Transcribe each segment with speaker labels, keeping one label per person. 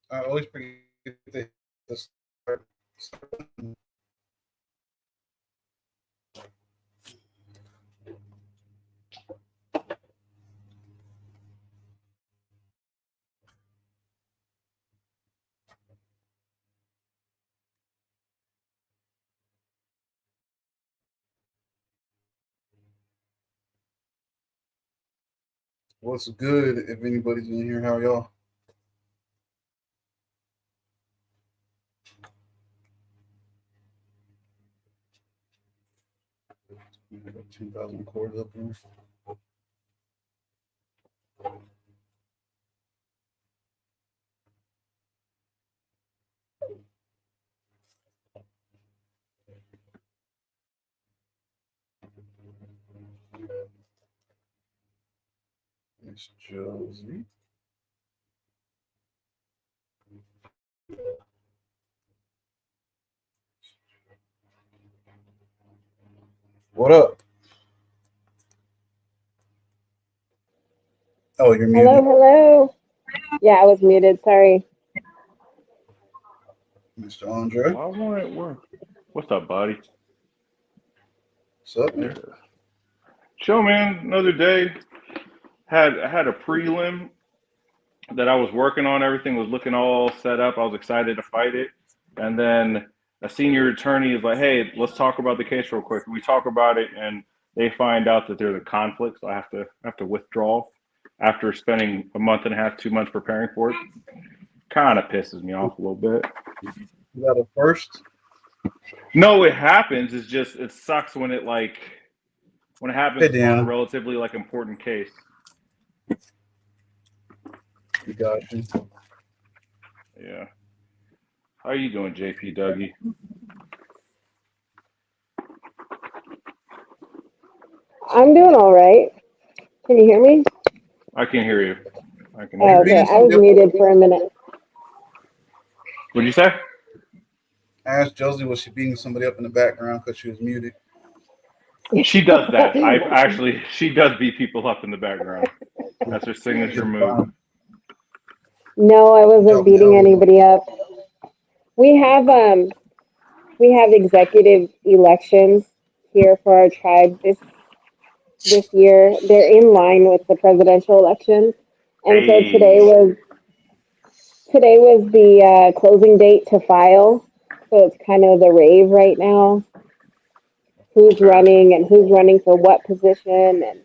Speaker 1: I always forget to what's good. If anybody's in here, how y'all? 10,000 chords up there. Miss Josie. What up? Oh, you're
Speaker 2: Hello,
Speaker 1: muted.
Speaker 2: hello. Yeah, I was muted. Sorry.
Speaker 1: Mr. Andre.
Speaker 3: Why won't it work? What's up, buddy?
Speaker 1: What's up,
Speaker 3: There
Speaker 1: man?
Speaker 3: it is. Chill, man. Another day. I had a prelim that I was working on. Everything was looking all set up. I was excited to fight it. And then a senior attorney is like, "Hey, let's talk about the case real quick." We talk about it, and they find out that there's a conflict, so I have to withdraw after spending a month and a half, 2 months preparing for it. Kind of pisses me off a little bit.
Speaker 1: You got a first?
Speaker 3: No, it happens. It's just it sucks when it
Speaker 1: Hey,
Speaker 3: happens for a
Speaker 1: Deanna.
Speaker 3: relatively important case.
Speaker 1: You got you.
Speaker 3: Yeah. How you doing, JP Dougie?
Speaker 2: I'm doing all right. Can you hear me?
Speaker 3: I can hear you. I can
Speaker 1: You
Speaker 2: Oh,
Speaker 3: hear you.
Speaker 2: okay.
Speaker 1: beating
Speaker 2: I was
Speaker 1: somebody up?
Speaker 2: muted for a minute.
Speaker 3: What'd you say?
Speaker 1: I asked Josie, was she beating somebody up in the background because she was muted?
Speaker 3: She does that. She does beat people up in the background. That's her signature
Speaker 1: Getting
Speaker 3: move.
Speaker 1: fine.
Speaker 2: No, I
Speaker 1: You
Speaker 2: wasn't
Speaker 1: dropping the
Speaker 2: beating
Speaker 1: elbows.
Speaker 2: anybody up. We have um we have executive elections here for our tribe this year. They're in line with the presidential elections. And so
Speaker 3: Hey.
Speaker 2: today was the closing date to file. So it's kind of the rave right now. Who's
Speaker 3: Okay.
Speaker 2: running and who's running for what position and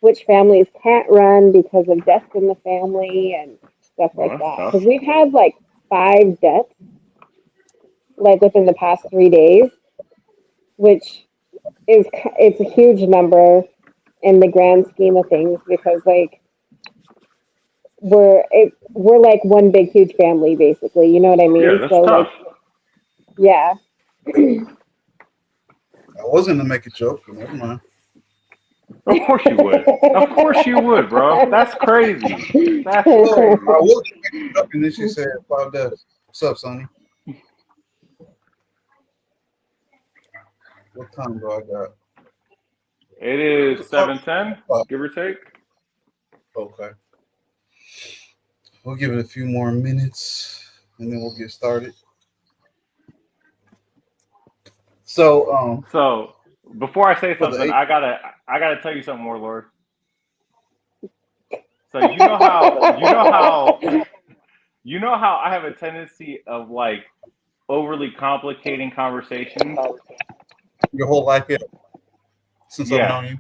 Speaker 2: which families can't run because of deaths in the family and stuff
Speaker 3: Well,
Speaker 2: like
Speaker 3: that's
Speaker 2: that.
Speaker 3: tough.
Speaker 2: Because we've had like 5 deaths like within the past 3 days, which it's a huge number in the grand scheme of things because like we're like one big huge family basically. You know what I
Speaker 3: Yeah,
Speaker 2: mean?
Speaker 3: that's
Speaker 2: So
Speaker 3: tough.
Speaker 2: like yeah.
Speaker 1: I was going to make a joke, but never mind.
Speaker 3: Of course you would. Of course you would, bro. That's crazy. That's
Speaker 1: Well, I
Speaker 3: crazy.
Speaker 1: was going to make a joke, and then she said, 5 deaths. What's up, Sonny? What time do I got?
Speaker 3: It
Speaker 1: What's
Speaker 3: is
Speaker 1: the clock?
Speaker 3: 7:10, give or take.
Speaker 1: Okay. We'll give it a few more minutes, and then we'll get started. So,
Speaker 3: So before I say
Speaker 1: for the
Speaker 3: something,
Speaker 1: eight,
Speaker 3: I gotta tell you something, Warlord. So you know how I have a tendency of overly complicating conversations.
Speaker 1: your whole life, yeah, since I've
Speaker 3: Yeah.
Speaker 1: known you.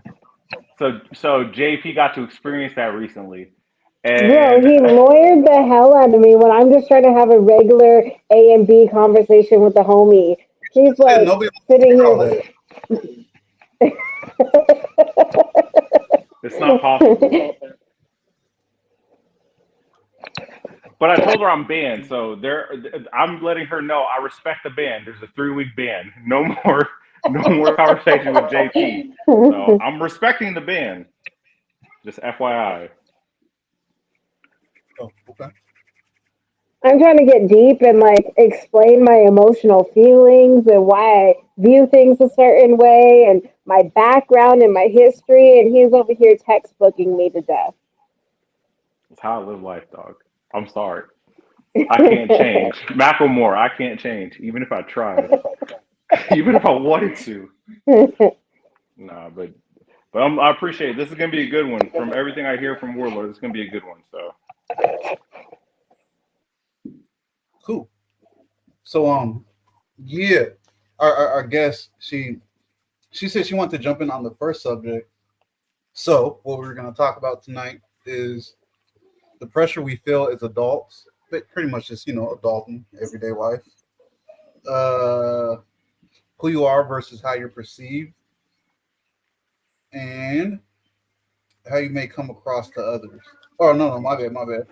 Speaker 3: So JP got to experience that recently,
Speaker 2: Bro,
Speaker 3: and
Speaker 2: he lawyered the hell out of me when I'm just trying to have a regular A and B conversation with the homie. He's
Speaker 1: Said
Speaker 2: like
Speaker 1: nobody wants to
Speaker 2: sitting
Speaker 1: hear all that.
Speaker 3: it's not possible.
Speaker 2: here.
Speaker 3: But I told her I'm banned, so I'm letting her know I respect the ban. There's a 3-week ban. No more, no more conversation with JP. So I'm respecting the ban. Just FYI.
Speaker 1: Oh, okay.
Speaker 2: I'm trying to get deep and like explain my emotional feelings and why I view things a certain way and my background and my history, and he's over here textbooking me to death.
Speaker 3: It's how I live life, dog. I'm sorry. I can't change. Macklemore, I can't change, even if I tried, even if I wanted to. Nah, but I appreciate it. This is gonna be a good one. From everything I hear from Warlord, it's gonna be a good one. So
Speaker 1: Cool. So yeah, our guest, she said she wanted to jump in on the first subject. So what we're gonna talk about tonight is the pressure we feel as adults, but pretty much just adulting, everyday life. Uh, who you are versus how you're perceived, and how you may come across to others. Oh no, my bad, my bad.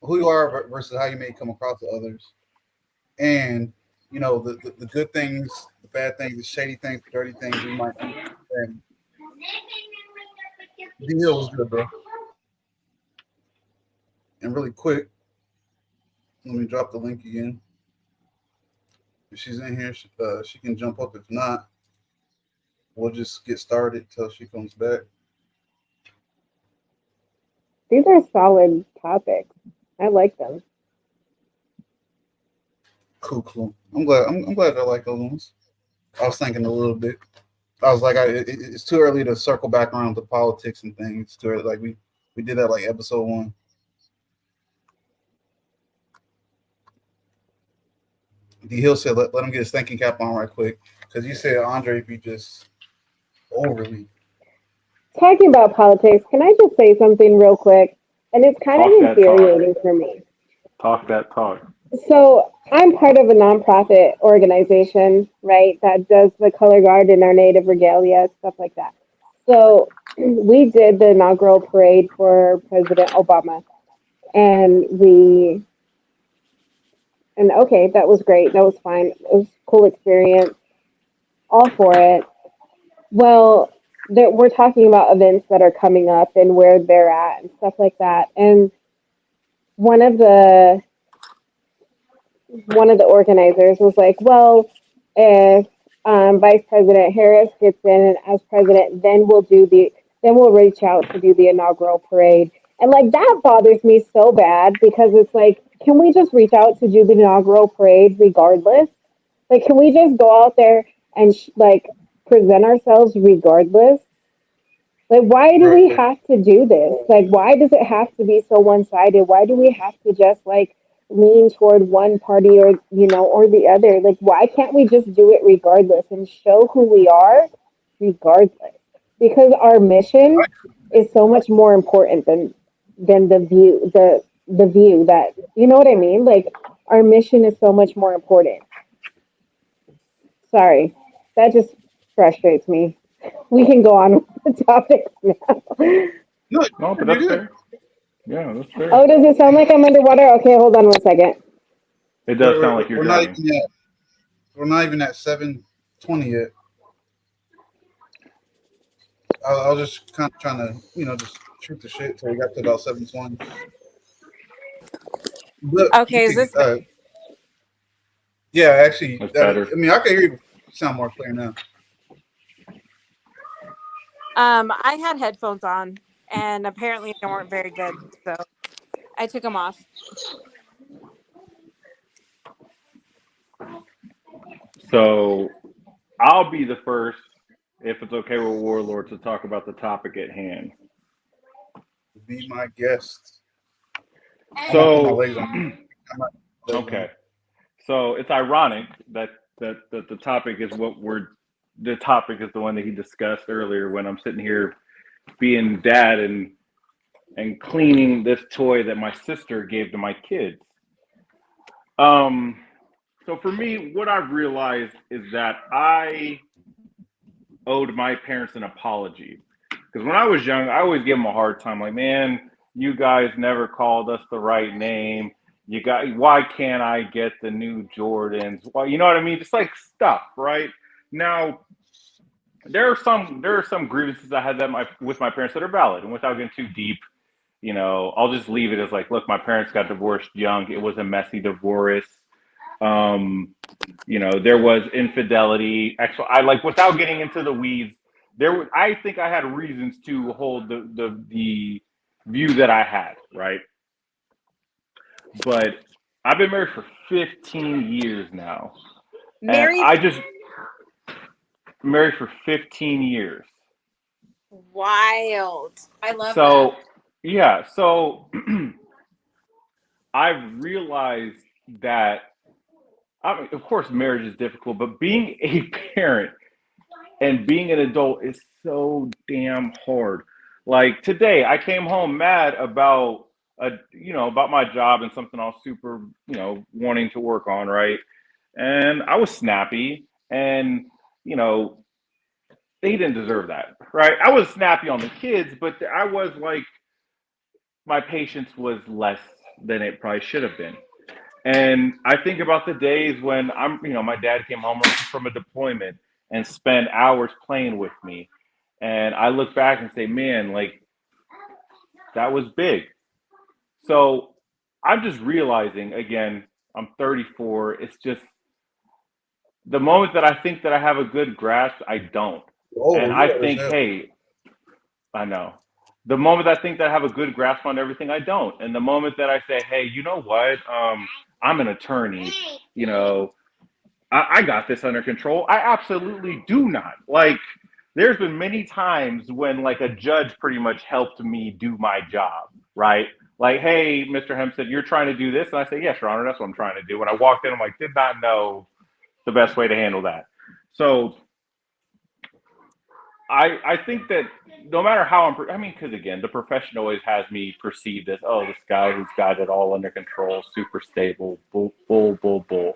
Speaker 1: Who you are versus how you may come across to others, and the good things, the bad things, the shady things, the dirty things we might do. And the deal was good, bro. And really quick, let me drop the link again. If she's in here, she can jump up. If not, we'll just get started till she comes back.
Speaker 2: These are solid topics. I like them.
Speaker 1: Cool, cool. I'm glad I like those ones. I was thinking a little bit. I was like, it's too early to circle back around to politics and things. It's too early. Like we did that like episode 1. D Hill said, let him get his thinking cap on right quick, because you said Andre be just overly.
Speaker 2: Talking about politics, can I just say something real quick? And it's kind of
Speaker 3: talk that talk.
Speaker 2: infuriating for me.
Speaker 3: Talk that talk.
Speaker 2: So I'm part of a nonprofit organization, right, that does the color guard in our native regalia, stuff like that. So we did the inaugural parade for President Obama, and okay, that was great. That was fine. It was a cool experience. All for it. Well, we're talking about events that are coming up and where they're at and stuff like that. And one of the one of the organizers was like, "Well, if Vice President Harris gets in as president, then we'll reach out to do the inaugural parade." And like that bothers me so bad because it's like, can we just reach out to do the inaugural parade regardless? Like, can we just go out there and like present ourselves regardless? Like, why do we
Speaker 1: Right.
Speaker 2: have to do this? Like, why does it have to be so one sided? Why do we have to just like lean toward one party or, or the other? Like, why can't we just do it regardless and show who we are regardless? Because our mission is so much more important than the view that, you know what I mean? Like, our mission is so much more important. Sorry, that just frustrates me. We can go on with the topics now.
Speaker 1: No,
Speaker 3: No, but
Speaker 1: you're
Speaker 3: that's
Speaker 1: good.
Speaker 3: fair. Yeah, that's fair.
Speaker 2: Oh, does it sound like I'm underwater? Okay, hold on one second.
Speaker 3: It does
Speaker 1: We're,
Speaker 3: sound
Speaker 1: we're,
Speaker 3: like you're
Speaker 1: we're not
Speaker 3: drowning.
Speaker 1: even at we're not even at 7:20 yet. I was just kind of trying to just shoot the shit till we got to about 7:20. But
Speaker 4: Okay, is this
Speaker 1: yeah, actually,
Speaker 3: That's better.
Speaker 1: I mean, I can hear you sound more clear now.
Speaker 4: I had headphones on and apparently they weren't very good, so I took them off.
Speaker 3: So I'll be the first, if it's okay with Warlord, to talk about the topic at hand.
Speaker 1: Be my guest. I'm gonna put my
Speaker 3: So
Speaker 1: legs on.
Speaker 3: okay. So it's ironic that the topic is the topic is the one that he discussed earlier when I'm sitting here being dad and cleaning this toy that my sister gave to my kids. Um so for me, what I've realized is that I owed my parents an apology. Because when I was young, I always give them a hard time. Like, man, you guys never called us the right name. Why can't I get the new Jordans? Well, you know what I mean? Just like stuff, right? Now, there are some grievances I had with my parents that are valid, and without getting too deep, I'll just leave it as like, look, my parents got divorced young. It was a messy divorce. Um, there was infidelity. Actually, I like without getting into the weeds. I think I had reasons to hold the view that I had, right? But I've been married for 15 years now, and
Speaker 4: Mary,
Speaker 3: I just married for 15 years.
Speaker 4: wild. I love that.
Speaker 3: So yeah, so I've realized that I mean, of course, marriage is difficult, but being a parent and being an adult is so damn hard. Like today, I came home mad about about my job and something I was super wanting to work on, right? And I was snappy, and you know they didn't deserve that, right? I was snappy on the kids, but I was like my patience was less than it probably should have been. And I think about the days when my dad came home from a deployment and spent hours playing with me. And I look back and say, man, like that was big. So I'm just realizing again, I'm 34. It's just the moment that I think that I have a good grasp, I don't.
Speaker 1: Oh,
Speaker 3: And
Speaker 1: you
Speaker 3: I
Speaker 1: old as
Speaker 3: think,
Speaker 1: hell.
Speaker 3: hey, I know. The moment I think that I have a good grasp on everything, I don't. And the moment that I say, hey, you know what? I'm an attorney, you know, I got this under control. I absolutely do not. Like, there's been many times when, like, a judge pretty much helped me do my job, right? Like, hey, Mr. Hempstead, you're trying to do this. And I say, yes, Your Honor, that's what I'm trying to do. When I walked in, I'm like, did not know the best way to handle that. So I think that no matter how I mean, because again, the profession always has me perceived as, oh, this guy who's got it all under control, super stable, bull, bull, bull, bull.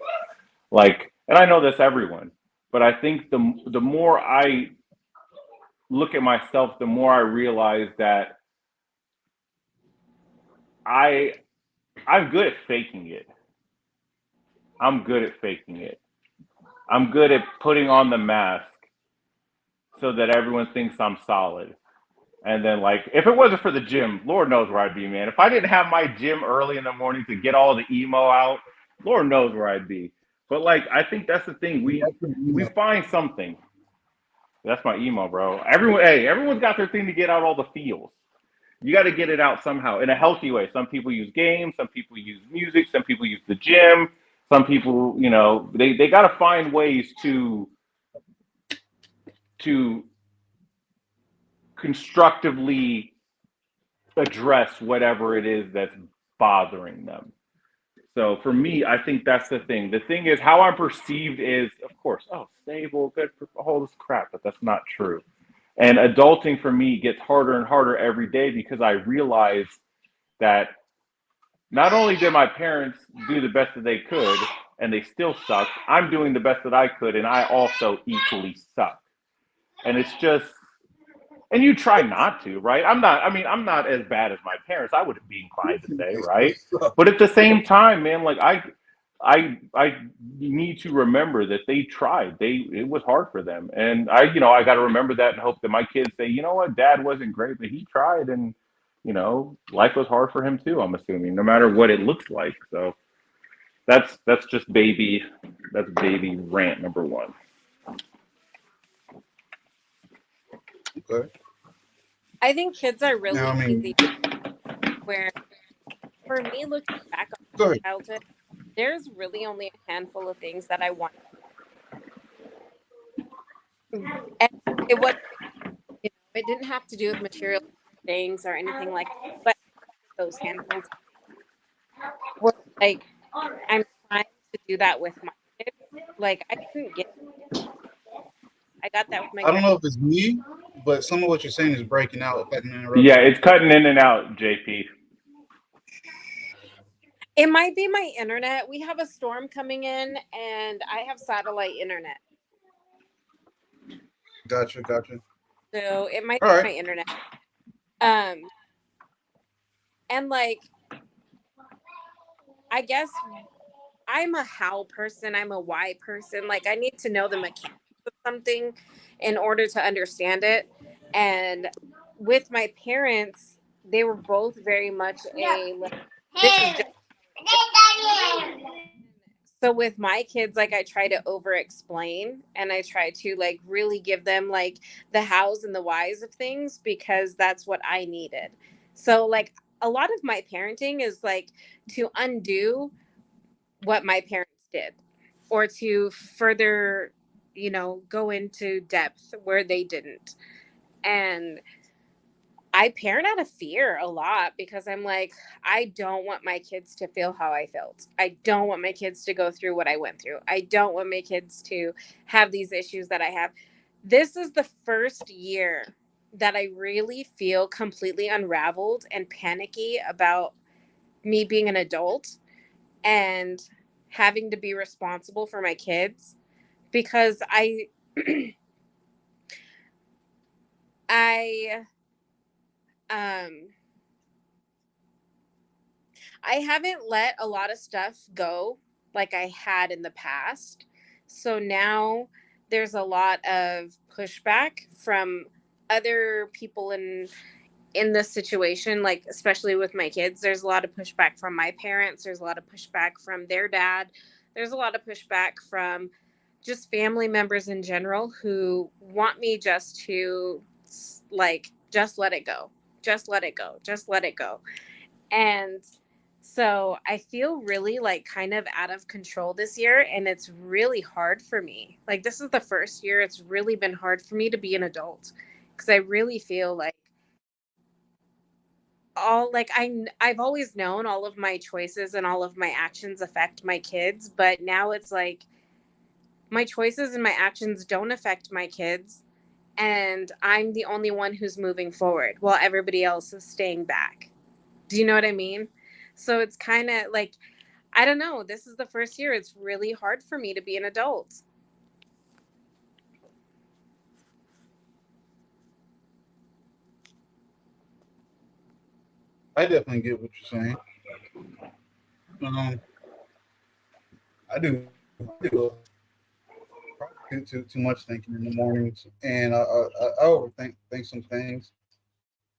Speaker 3: Like, and I know that's everyone, but I think the more I look at myself, the more I realize that I I'm good at faking it. I'm good at faking it. I'm good at putting on the mask so that everyone thinks I'm solid. And then, like, if it wasn't for the gym, Lord knows where I'd be, man. If I didn't have my gym early in the morning to get all the emo out, Lord knows where I'd be. But like, I think that's the thing. We find something. That's my emo, bro. Everyone's got their thing to get out all the feels. You got to get it out somehow in a healthy way. Some people use games, some people use music, some people use the gym, some people, they got to find ways to constructively address whatever it is that's bothering them. So for me, I think that's the thing. The thing is, how I'm perceived is, of course, oh, stable, good, all this crap, but that's not true. And adulting for me gets harder and harder every day because I realize that not only did my parents do the best that they could and they still suck, I'm doing the best that I could and I also equally suck. And it's just, and you try not to, right? I'm not as bad as my parents. I would be inclined to say, right? But at the same time, man, like I need to remember that they tried. It was hard for them. And I got to remember that and hope that my kids say, you know what, dad wasn't great, but he tried and life was hard for him too, I'm assuming, no matter what it looks like. So that's just baby rant number one.
Speaker 1: Okay.
Speaker 4: I think kids are
Speaker 1: Now,
Speaker 4: really
Speaker 1: I mean,
Speaker 4: easy. Where for me, looking back on
Speaker 1: go ahead.
Speaker 4: my childhood, there's really only a handful of things that I want, and it was it didn't have to do with material things or anything like that. But those handfuls were like I'm trying to do that with my kids. Like I couldn't get. I got that with my
Speaker 1: I don't
Speaker 4: grand.
Speaker 1: know if it's me, but some of what you're saying is breaking out. If I can interrupt
Speaker 3: Yeah,
Speaker 1: you real
Speaker 3: it's
Speaker 1: quick.
Speaker 3: cutting in and out, JP.
Speaker 4: It might be my internet. We have a storm coming in, and I have satellite internet,
Speaker 1: Gotcha, gotcha.
Speaker 4: so it might
Speaker 1: All
Speaker 4: be
Speaker 1: right.
Speaker 4: my internet. Um, and like I guess I'm a how person. I'm a why person. Like I need to know the mechanics of something in order to understand it. And with my parents, they were both very much a like, this is just so with my kids, like I try to over explain and I try to like really give them like the hows and the whys of things because that's what I needed. So like a lot of my parenting is like to undo what my parents did, or to further, go into depth where they didn't. And I parent out of fear a lot because I'm like, I don't want my kids to feel how I felt. I don't want my kids to go through what I went through. I don't want my kids to have these issues that I have. This is the first year that I really feel completely unraveled and panicky about me being an adult and having to be responsible for my kids, because I um I haven't let a lot of stuff go like I had in the past. So now there's a lot of pushback from other people in this situation, like especially with my kids. There's a lot of pushback from my parents, there's a lot of pushback from their dad, there's a lot of pushback from just family members in general who want me just to, like, just let it go, just let it go, just let it go. And so I feel really like kind of out of control this year, and it's really hard for me. Like, this is the first year it's really been hard for me to be an adult, because I really feel like I've always known all of my choices and all of my actions affect my kids, but now it's like my choices and my actions don't affect my kids, and I'm the only one who's moving forward while everybody else is staying back. Do you know what I mean? So it's kind of like, I don't know, this is the first year it's really hard for me to be an adult.
Speaker 1: I definitely get what you're saying. Um, I do. I do probably too much thinking in the mornings, and I overthink think some things.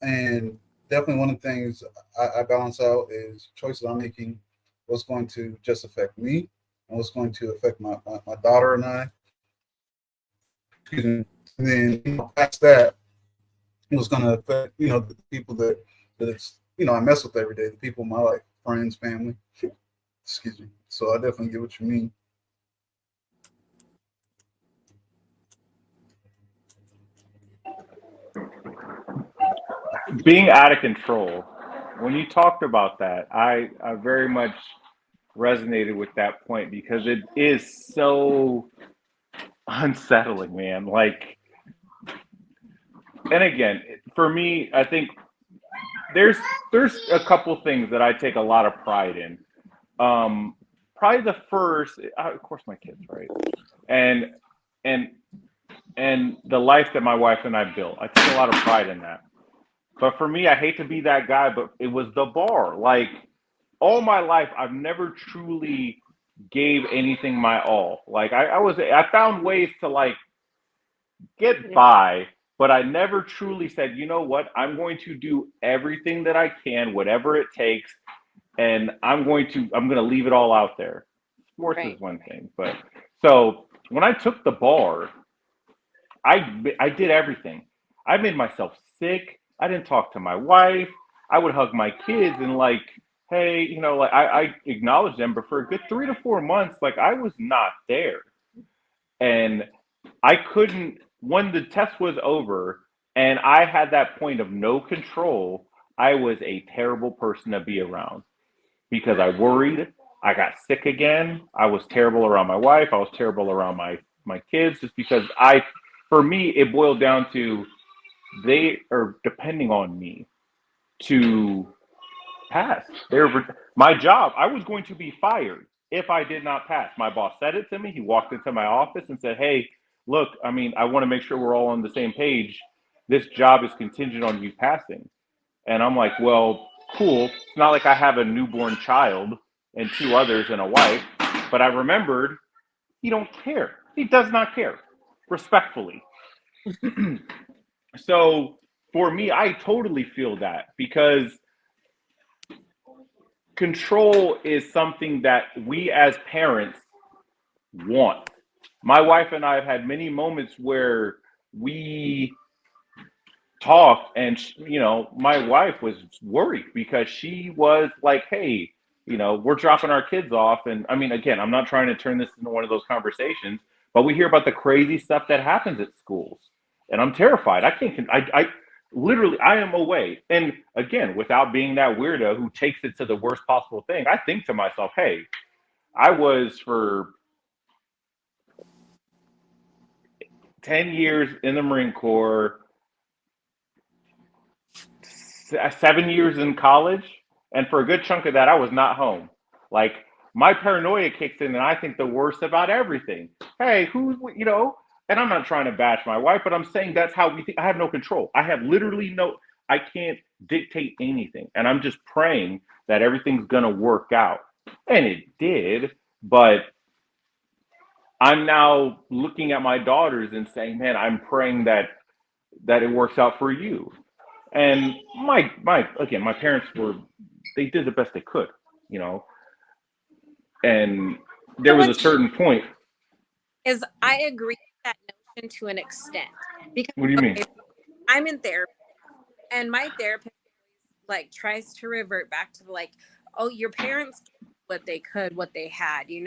Speaker 1: And definitely one of the things I balance out is choices I'm making, what's going to just affect me, and what's going to affect my daughter and I. Excuse me. And then past that, what's going to affect the people that it's I mess with every day, the people in my life, friends, family. Excuse me. So I definitely get what you mean.
Speaker 3: Being out of control. When you talked about that, I very much resonated with that point because it is so unsettling, man. Like, and again, for me, I think there's there's a couple things that I take a lot of pride in. Um, Probably the first, of course, my kids, right? And and and the life that my wife and I built. I take a lot of pride in that. But for me, I hate to be that guy, but it was the bar. Like, all my life, I've never truly gave anything my all. Like, I found ways to like get
Speaker 4: Yeah.
Speaker 3: by, but I never truly said, you know what, I'm going to do everything that I can, whatever it takes, and I'm going to leave it all out there. Sports is
Speaker 4: Right.
Speaker 3: one thing, but so when I took the bar, I did everything. I made myself sick. I didn't talk to my wife. I would hug my kids and like, hey, like I acknowledged them, but for a good 3 to 4 months, like I was not there. And I couldn't, when the test was over and I had that point of no control, I was a terrible person to be around because I worried. I got sick again. I was terrible around my wife. I was terrible around my kids just because for me, it boiled down to they are depending on me to pass. My job, I was going to be fired if I did not pass. My boss said it to me. He walked into my office and said, hey, look, I mean, I want to make sure we're all on the same page. This job is contingent on you passing. And I'm like, well, cool. It's not like I have a newborn child and two others and a wife. But I remembered he don't care. He does not care, respectfully. So for me, I totally feel that because control is something that we as parents want. My wife and I have had many moments where we talked, and my wife was worried because she was like, hey, we're dropping our kids off. And I mean, again, I'm not trying to turn this into one of those conversations, but we hear about the crazy stuff that happens at schools. And I'm terrified. I can't, I literally, I am away. And again, without being that weirdo who takes it to the worst possible thing, I think to myself, hey, I was for 10 years in the Marine Corps, 7 years in college, and for a good chunk of that, I was not home. Like, my paranoia kicks in, and I think the worst about everything. Hey, and I'm not trying to bash my wife, but I'm saying that's how we think. I have no control. I have literally I can't dictate anything. And I'm just praying that everything's going to work out. And it did, but I'm now looking at my daughters and saying, man, I'm praying that it works out for you. And my parents they did the best they could, and there
Speaker 4: So
Speaker 3: was a
Speaker 4: what's
Speaker 3: certain point.
Speaker 4: is I agree with that notion to an extent because
Speaker 3: What do you mean?
Speaker 4: okay, I'm in therapy and my therapist like tries to revert back to like, oh, your parents did what they could, what they had, you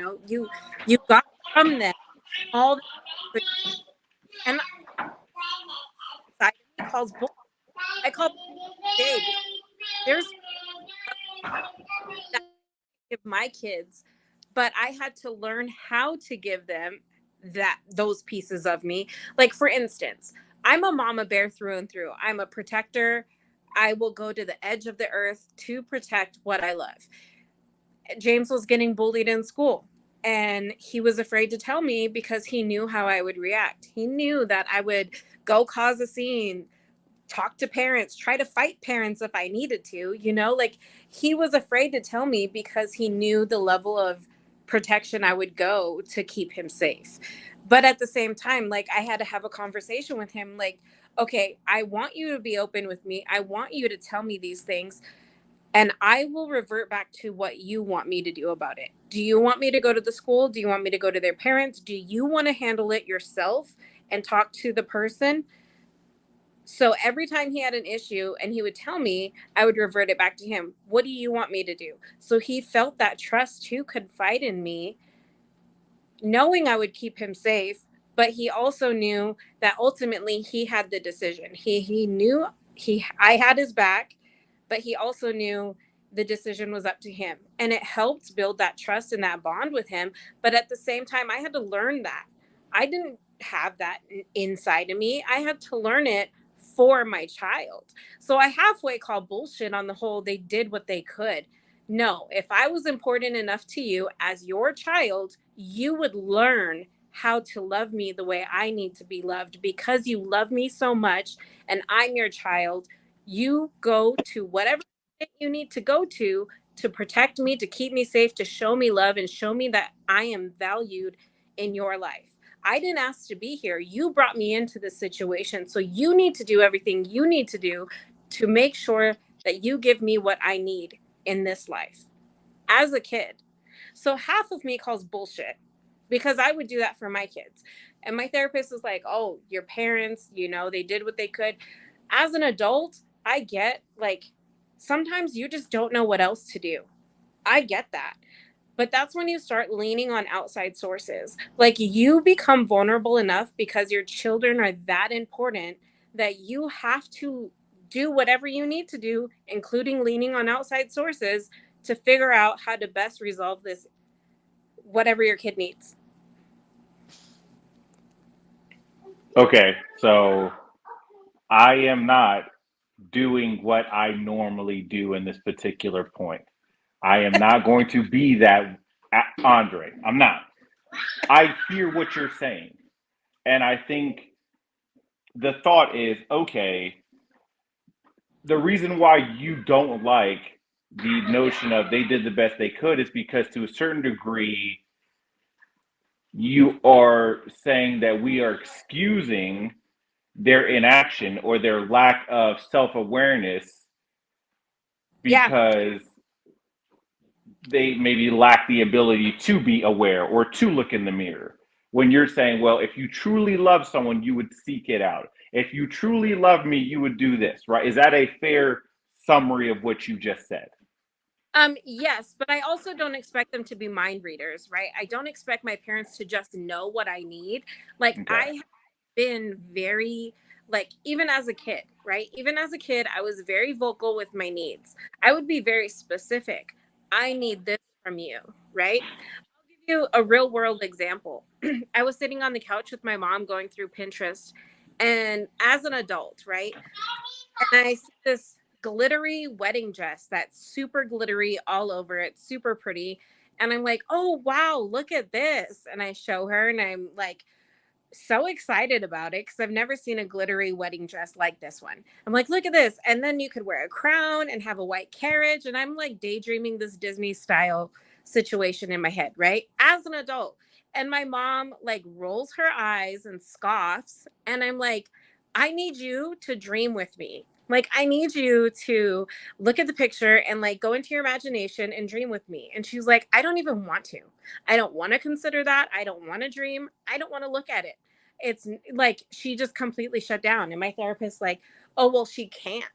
Speaker 4: got from them all the good things. And side of me calls bull. I call day because there's that I give my kids, but I had to learn how to give them those pieces of me. Like for instance, I'm a mama bear through and through. I'm a protector. I will go to the edge of the earth to protect what I love. James was getting bullied in school and he was afraid to tell me because he knew how I would react. He knew that I would go cause a scene, talk to parents, try to fight parents if I needed to, like he was afraid to tell me because he knew the level of protection I would go to keep him safe. But at the same time, like I had to have a conversation with him like, okay, I want you to be open with me. I want you to tell me these things and I will revert back to what you want me to do about it. Do you want me to go to the school? Do you want me to go to their parents? Do you want to handle it yourself and talk to the person? So every time he had an issue and he would tell me, I would revert it back to him. What do you want me to do? So he felt that trust to confide in me, knowing I would keep him safe, but he also knew that ultimately he had the decision. He knew I had his back, but he also knew the decision was up to him. And it helped build that trust and that bond with him. But at the same time, I had to learn that. I didn't have that inside of me. I had to learn it for my child. So I halfway call bullshit on the whole they did what they could. No, if I was important enough to you as your child, you would learn how to love me the way I need to be loved because you love me so much and I'm your child. You go to whatever you need to go to protect me, to keep me safe, to show me love and show me that I am valued in your life. I didn't ask to be here. You brought me into this situation. So you need to do everything you need to do to make sure that you give me what I need in this life as a kid. So half of me calls bullshit because I would do that for my kids. And my therapist is like, oh, your parents, they did what they could. As an adult, I get like sometimes you just don't know what else to do. I get that. But that's when you start leaning on outside sources. Like you become vulnerable enough because your children are that important that you have to do whatever you need to do, including leaning on outside sources to figure out how to best resolve this, whatever your kid needs.
Speaker 3: Okay, so I am not doing what I normally do in this particular point. I am not going to be that Andre. I'm not. I hear what you're saying. And I think the thought is okay, the reason why you don't like the notion of they did the best they could is because to a certain degree, you are saying that we are excusing their inaction or their lack of self-awareness
Speaker 4: Yeah.
Speaker 3: because they maybe lack the ability to be aware or to look in the mirror. When you're saying, well, if you truly love someone, you would seek it out. If you truly love me, you would do this, right? Is that a fair summary of what you just said?
Speaker 4: Yes, but I also don't expect them to be mind readers, right? I don't expect my parents to just know what I need. Like
Speaker 3: Okay.
Speaker 4: I have been very like even as a kid, right? Even as a kid, I was very vocal with my needs. I would be very specific. I need this from you, right? I'll give you a real world example. I was sitting on the couch with my mom going through Pinterest, and as an adult, right? And I see this glittery wedding dress that's super glittery all over it, super pretty. And I'm like, oh, wow, look at this. And I show her, and I'm like, so excited about it because I've never seen a glittery wedding dress like this one. I'm like, look at this. And then you could wear a crown and have a white carriage. And I'm like daydreaming this Disney style situation in my head, right? As an adult. And my mom like rolls her eyes and scoffs. And I'm like, I need you to dream with me. Like, I need you to look at the picture and like go into your imagination and dream with me. And she's like, I don't even want to. I don't want to consider that. I don't want to dream. I don't want to look at it. It's like she just completely shut down. And my therapist like, oh well, she can't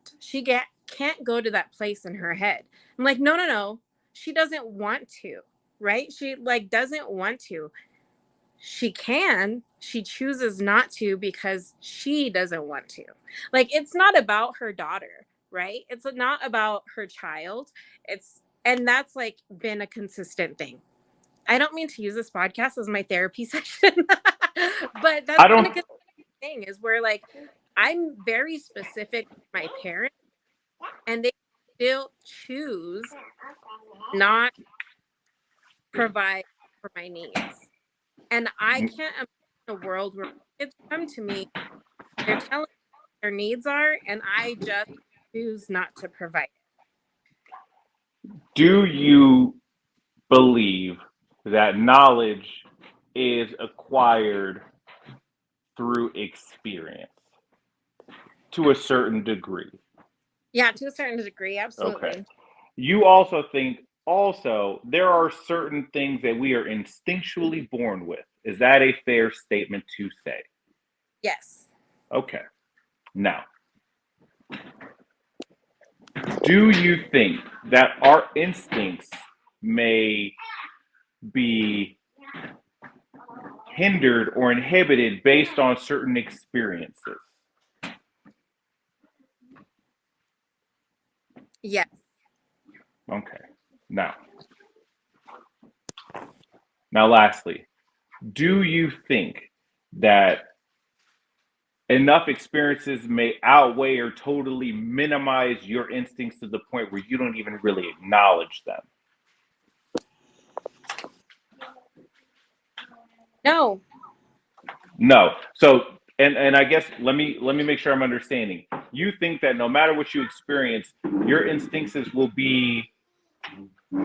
Speaker 4: go to that place in her head. I'm like, no, no, no. She doesn't want to, right? She like doesn't want to. She can. She chooses not to because she doesn't want to. Like it's not about her daughter, right? It's not about her child. It's and that's like been a consistent thing. I don't mean to use this podcast as my therapy session, but that's
Speaker 3: I
Speaker 4: been a
Speaker 3: don't.
Speaker 4: good thing is where like I'm very specific with my parents and they still choose not provide for my needs. And I can't imagine a world where kids come to me, they're telling me what their needs are, and I just choose not to provide it.
Speaker 3: Do you believe that knowledge is acquired through experience to a certain degree?
Speaker 4: Yeah, to a certain degree,
Speaker 3: Okay.
Speaker 4: absolutely.
Speaker 3: You also think also there are certain things that we are instinctually born with. Is that a fair statement to say?
Speaker 4: Yes.
Speaker 3: Okay. Now, do you think that our instincts may be hindered or inhibited based on certain experiences?
Speaker 4: Yes.
Speaker 3: Okay. Now, lastly, do you think that enough experiences may outweigh or totally minimize your instincts to the point where you don't even really acknowledge them?
Speaker 4: No.
Speaker 3: No. So, and I guess let me make sure I'm understanding. You think that no matter what you experience, your instincts will be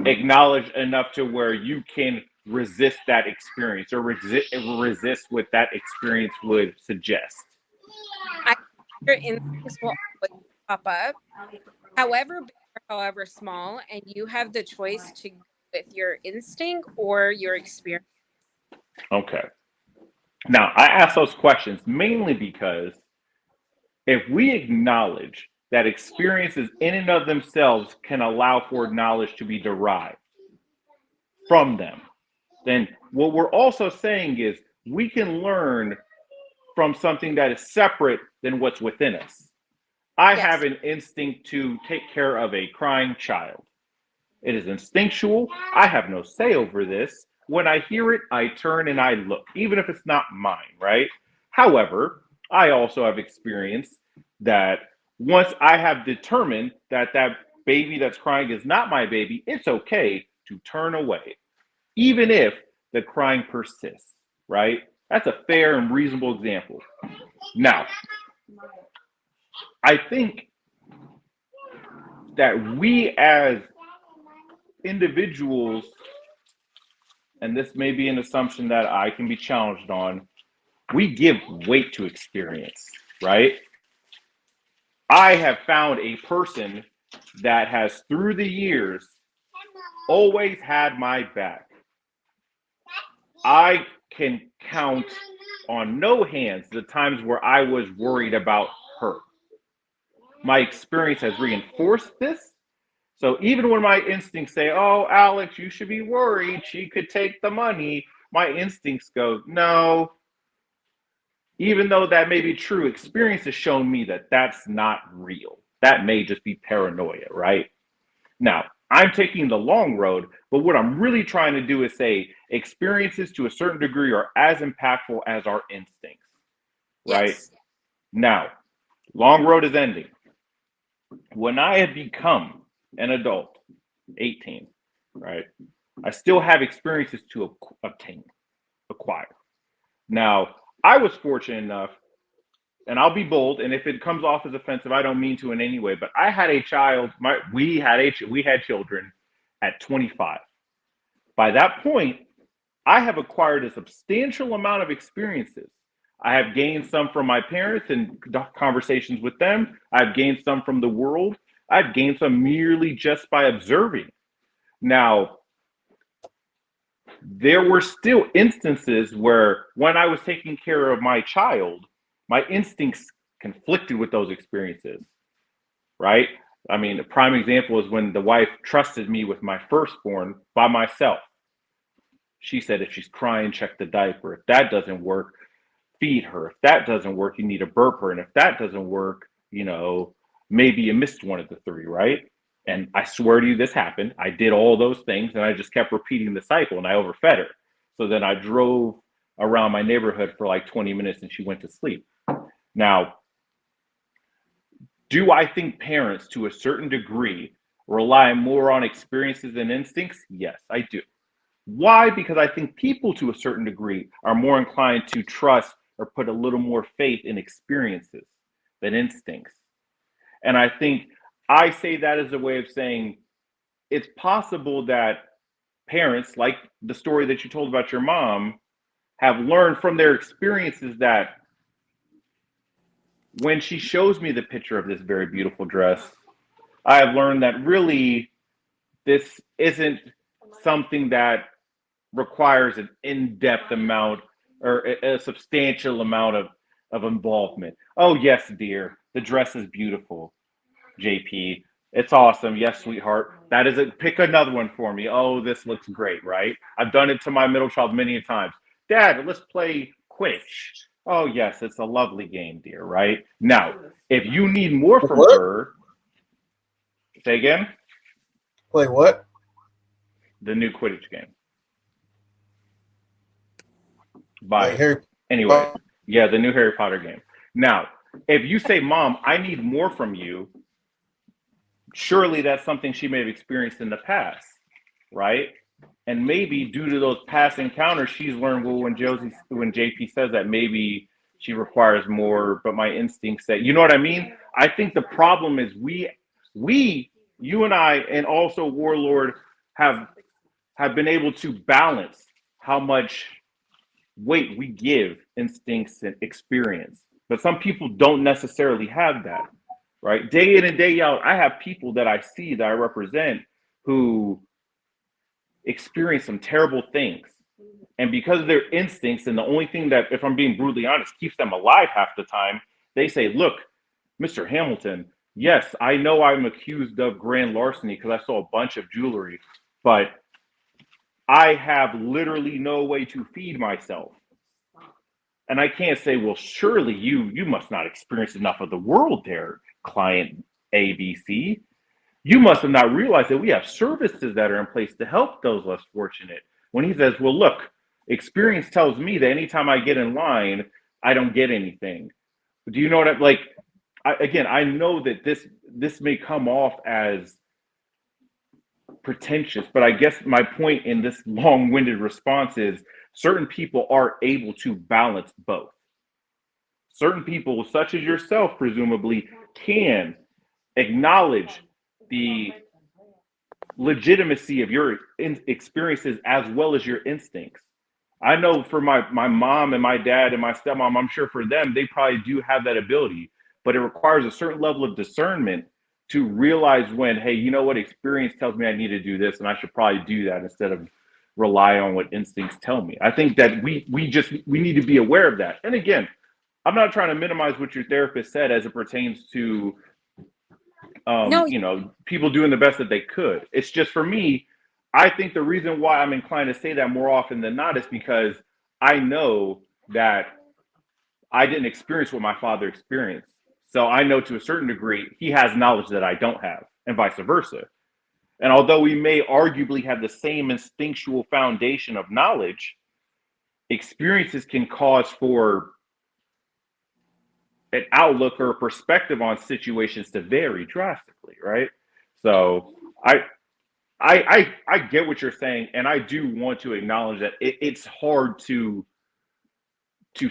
Speaker 3: acknowledged enough to where you can resist that experience or resist what that experience would suggest.
Speaker 4: I Your instincts will always pop up, however big or however small, and you have the choice to go with your instinct or your experience.
Speaker 3: Okay. Now, I ask those questions mainly because if we acknowledge that experiences in and of themselves can allow for knowledge to be derived from them, then what we're also saying is we can learn from something that is separate than what's within us. I have
Speaker 4: Yes.
Speaker 3: an instinct to take care of a crying child. It is instinctual. I have no say over this. When I hear it, I turn and I look, even if it's not mine, right? However, I also have experienced that once I have determined that that baby that's crying is not my baby, it's okay to turn away, even if the crying persists, right? That's a fair and reasonable example. Now, I think that we as individuals, and this may be an assumption that I can be challenged on, we give weight to experience, right? I have found a person that has, through the years, always had my back. I can count on no hands the times where I was worried about her. My experience has reinforced this. So even when my instincts say, oh, Alex, you should be worried, she could take the money, my instincts go, no. Even though that may be true, experience has shown me that that's not real. That may just be paranoia, right? Now, I'm taking the long road, but what I'm really trying to do is say experiences to a certain degree are as impactful as our instincts, right?
Speaker 4: Yes.
Speaker 3: Now, long road is ending. When I have become an adult, 18, right, I still have experiences to acquire. Now, I was fortunate enough, and I'll be bold, and if it comes off as offensive, I don't mean to in any way, but I had a child, we had children at 25. By that point, I have acquired a substantial amount of experiences. I have gained some from my parents and conversations with them. I've gained some from the world. I've gained some merely just by observing. Now, there were still instances where when I was taking care of my child, my instincts conflicted with those experiences, right? I mean, a prime example is when the wife trusted me with my firstborn by myself. She said, if she's crying, check the diaper. If that doesn't work, feed her. If that doesn't work, you need to burp her. And if that doesn't work, maybe you missed one of the three, right? And I swear to you, this happened. I did all those things and I just kept repeating the cycle and I overfed her. So then I drove around my neighborhood for like 20 minutes and she went to sleep. Now, do I think parents to a certain degree rely more on experiences than instincts? Yes, I do. Why? Because I think people to a certain degree are more inclined to trust or put a little more faith in experiences than instincts. And I think I say that as a way of saying it's possible that parents, like the story that you told about your mom, have learned from their experiences that when she shows me the picture of this very beautiful dress, I have learned that really this isn't something that requires an in-depth amount or a substantial amount of involvement. Oh, yes, dear. The dress is beautiful, JP. It's awesome. Yes, sweetheart. That is it. Pick another one for me. Oh, this looks great, right? I've done it to my middle child many times. Dad, let's play Quidditch. Oh, yes, it's a lovely game, dear, right? Now, if you need more from
Speaker 1: What?
Speaker 3: her, say again?
Speaker 1: Play what?
Speaker 3: The new Quidditch game.
Speaker 1: Like Harry
Speaker 3: Anyway,
Speaker 1: Potter?
Speaker 3: yeah, the new Harry Potter game. Now, if you say, Mom, I need more from you, surely that's something she may have experienced in the past, right? And maybe due to those past encounters, she's learned, well, when JP says that, maybe she requires more, but my instincts say, you know what I mean? I think the problem is you and I, and also Warlord have been able to balance how much weight we give instincts and experience. But some people don't necessarily have that, right? Day in and day out, I have people that I see that I represent who experience some terrible things. And because of their instincts, and the only thing that, if I'm being brutally honest, keeps them alive half the time, they say, look, Mr. Hamilton, yes, I know I'm accused of grand larceny because I saw a bunch of jewelry, but I have literally no way to feed myself. And I can't say, well, surely you must not experience enough of the world there, client ABC. You must have not realized that we have services that are in place to help those less fortunate. When he says, well, look, experience tells me that anytime I get in line, I don't get anything. Do you know what I know that this may come off as pretentious, but I guess my point in this long-winded response is certain people are able to balance both. Certain people, such as yourself, presumably, can acknowledge the legitimacy of your experiences as well as your instincts. I know for my mom and my dad and my stepmom, I'm sure for them, they probably do have that ability, but it requires a certain level of discernment to realize when, hey, you know what, experience tells me I need to do this, and I should probably do that instead of rely on what instincts tell me. I think that we need to be aware of that. And again, I'm not trying to minimize what your therapist said as it pertains to
Speaker 4: No,
Speaker 3: People doing the best that they could. It's just for me, I think the reason why I'm inclined to say that more often than not is because I know that I didn't experience what my father experienced. So I know to a certain degree he has knowledge that I don't have, and vice versa. And although we may arguably have the same instinctual foundation of knowledge, experiences can cause for an outlook or a perspective on situations to vary drastically, right? So I get what you're saying, and I do want to acknowledge that it's hard to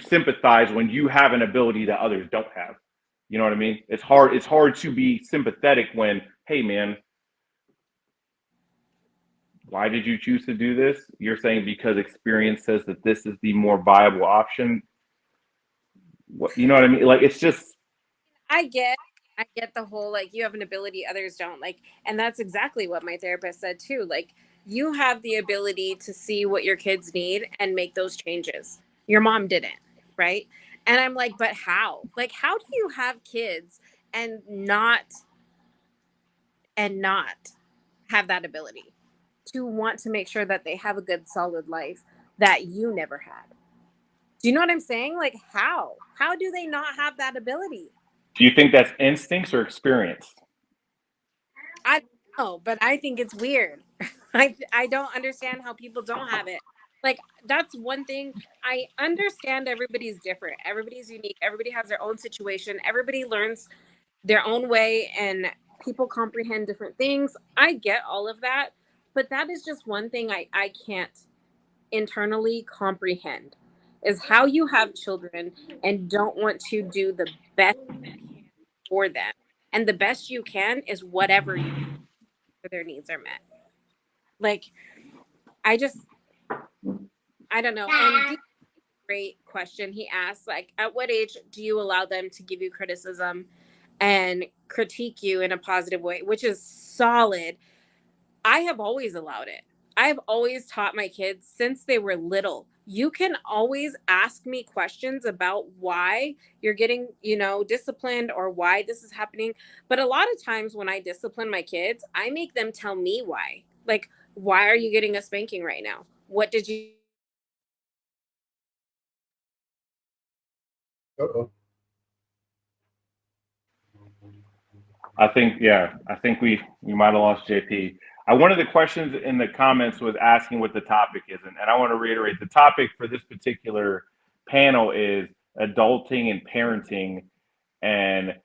Speaker 3: sympathize when you have an ability that others don't have. You know what I mean? It's hard to be sympathetic when, hey man, why did you choose to do this? You're saying because experience says that this is the more viable option. You know what I mean? Like it's just
Speaker 4: I get I get the whole like you have an ability others don't, like, and that's exactly what my therapist said too. Like, you have the ability to see what your kids need and make those changes. Your mom didn't, right? And I'm like, but how? Like, how do you have kids and not have that ability to want to make sure that they have a good solid life that you never had? Do you know what I'm saying? Like, how do they not have that ability?
Speaker 3: do you think that's instincts or experience?
Speaker 4: I don't know, but I think it's weird. I don't understand how people don't have it. Like, that's one thing. I understand everybody's different. Everybody's unique. Everybody has their own situation. Everybody learns their own way, and people comprehend different things. I get all of that, but that is just one thing I can't internally comprehend, is how you have children and don't want to do the best for them. And the best you can is whatever you their needs are met. Like, I just, I don't know. And this is a great question he asked, like, at what age do you allow them to give you criticism and critique you in a positive way, which is solid. I have always allowed it. I've always taught my kids since they were little. You can always ask me questions about why you're getting, disciplined or why this is happening. But a lot of times when I discipline my kids, I make them tell me why. Like, why are you getting a spanking right now? What did you
Speaker 1: Uh-oh.
Speaker 3: I think we might have lost JP. One of the questions in the comments was asking what the topic is, and I want to reiterate the topic for this particular panel is adulting and parenting, and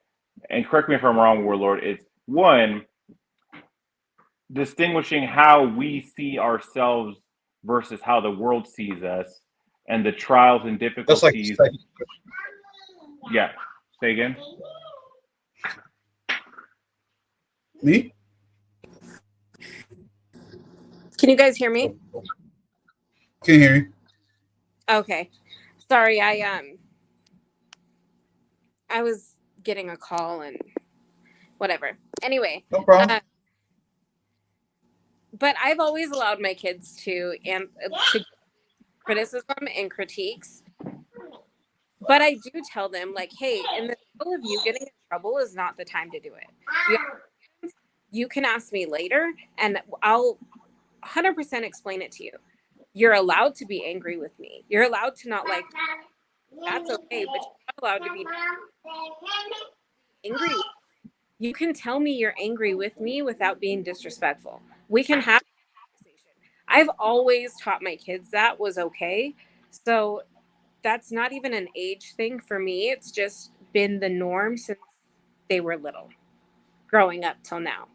Speaker 3: correct me if I'm wrong, Warlord. It's one, distinguishing how we see ourselves versus how the world sees us, and the trials and
Speaker 1: That's like the
Speaker 3: difficulties.
Speaker 1: second
Speaker 3: Yeah, say again.
Speaker 1: me.
Speaker 4: Can you guys hear me?
Speaker 1: Can hear you.
Speaker 4: Okay. Sorry, I was getting a call and whatever. Anyway,
Speaker 1: No problem.
Speaker 4: uh, but I've always allowed my kids to criticism and critiques. But I do tell them, like, hey, in the middle of you getting in trouble is not the time to do it. Do you have questions? You can ask me later, and I'll 100% explain it to you. You're allowed to be angry with me. You're allowed to not like that's okay, but you're not allowed to be angry. You can tell me you're angry with me without being disrespectful. We can have a conversation. I've always taught my kids that was okay. So that's not even an age thing for me. It's just been the norm since they were little, growing up till now.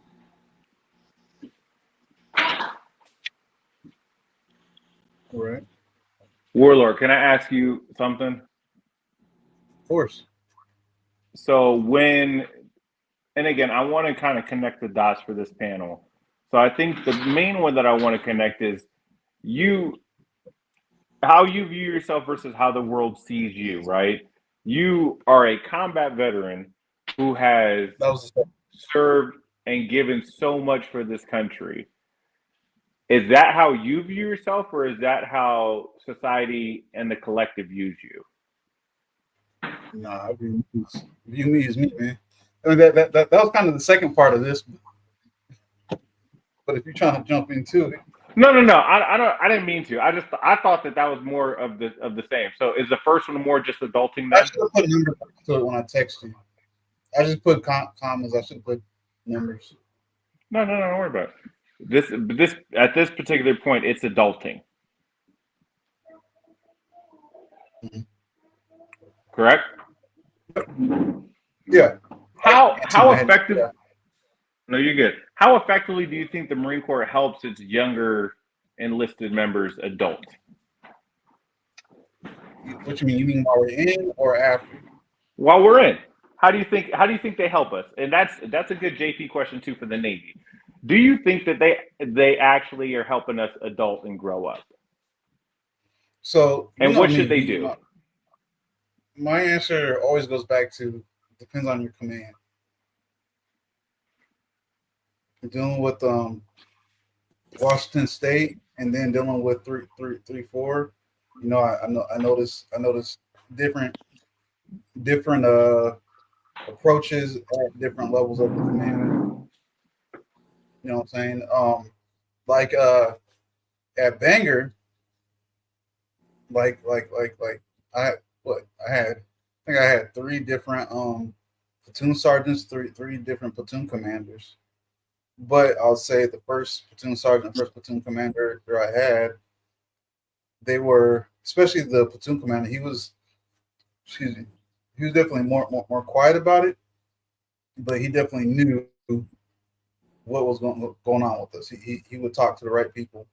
Speaker 1: All right.
Speaker 3: Warlord, can I ask you something?
Speaker 1: Of course.
Speaker 3: So and again, I want to kind of connect the dots for this panel. So I think the main one that I want to connect is you, how you view yourself versus how the world sees you, right? You are a combat veteran who has
Speaker 1: That was the
Speaker 3: served and given so much for this country. Is that how you view yourself, or is that how society and the collective views you?
Speaker 1: Nah, view me as me, man. I mean, that was kind of the second part of this. But if you're trying to jump into it,
Speaker 3: No, no, no. I don't. I didn't mean to. I thought that was more of the same. So is the first one more just adulting
Speaker 1: I
Speaker 3: then?
Speaker 1: should have put numbers to it when I text you. I just put commas. I should have put numbers.
Speaker 3: No, no, no. Don't worry about it. This at this particular point, it's adulting.
Speaker 1: Mhm.
Speaker 3: Correct.
Speaker 1: Yeah. Too
Speaker 3: How
Speaker 1: mad.
Speaker 3: effective?
Speaker 1: Yeah.
Speaker 3: No, you're good. How effectively do you think the Marine Corps helps its younger enlisted members adult?
Speaker 1: What you mean? You mean while we're in or after?
Speaker 3: While we're in, how do you think they help us? And that's a good JP question too for the Navy. Do you think that they actually are helping us adult and grow up?
Speaker 1: So you
Speaker 3: And
Speaker 1: know
Speaker 3: what
Speaker 1: me.
Speaker 3: should they do?
Speaker 1: My answer always goes back to depends on your command. Dealing with Washington State and then dealing with 334. You know, I noticed different different approaches at different levels of the command. You know what I'm saying? Like at Banger, like I what I had. I think I had three different platoon sergeants, three different platoon commanders. But I'll say the first platoon sergeant, first platoon commander that I had, they were especially the platoon commander. Excuse me, he was definitely more quiet about it, but he definitely knew what was going on with us. He would talk to the right people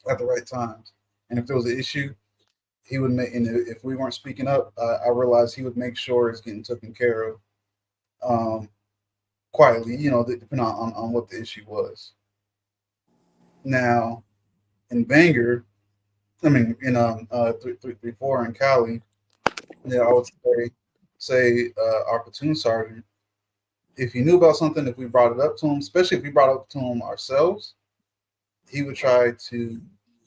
Speaker 1: at the right times, and if there was an issue, he would make. And if we weren't speaking up, I realized he would make sure it's getting taken care of um, quietly. You know, depending on what the issue was. Now in Bangor, I mean in 334 in Cali, yeah, I would say our platoon sergeant, if he knew about something, if we brought it up to him, especially if we brought it up to him ourselves, he would try to,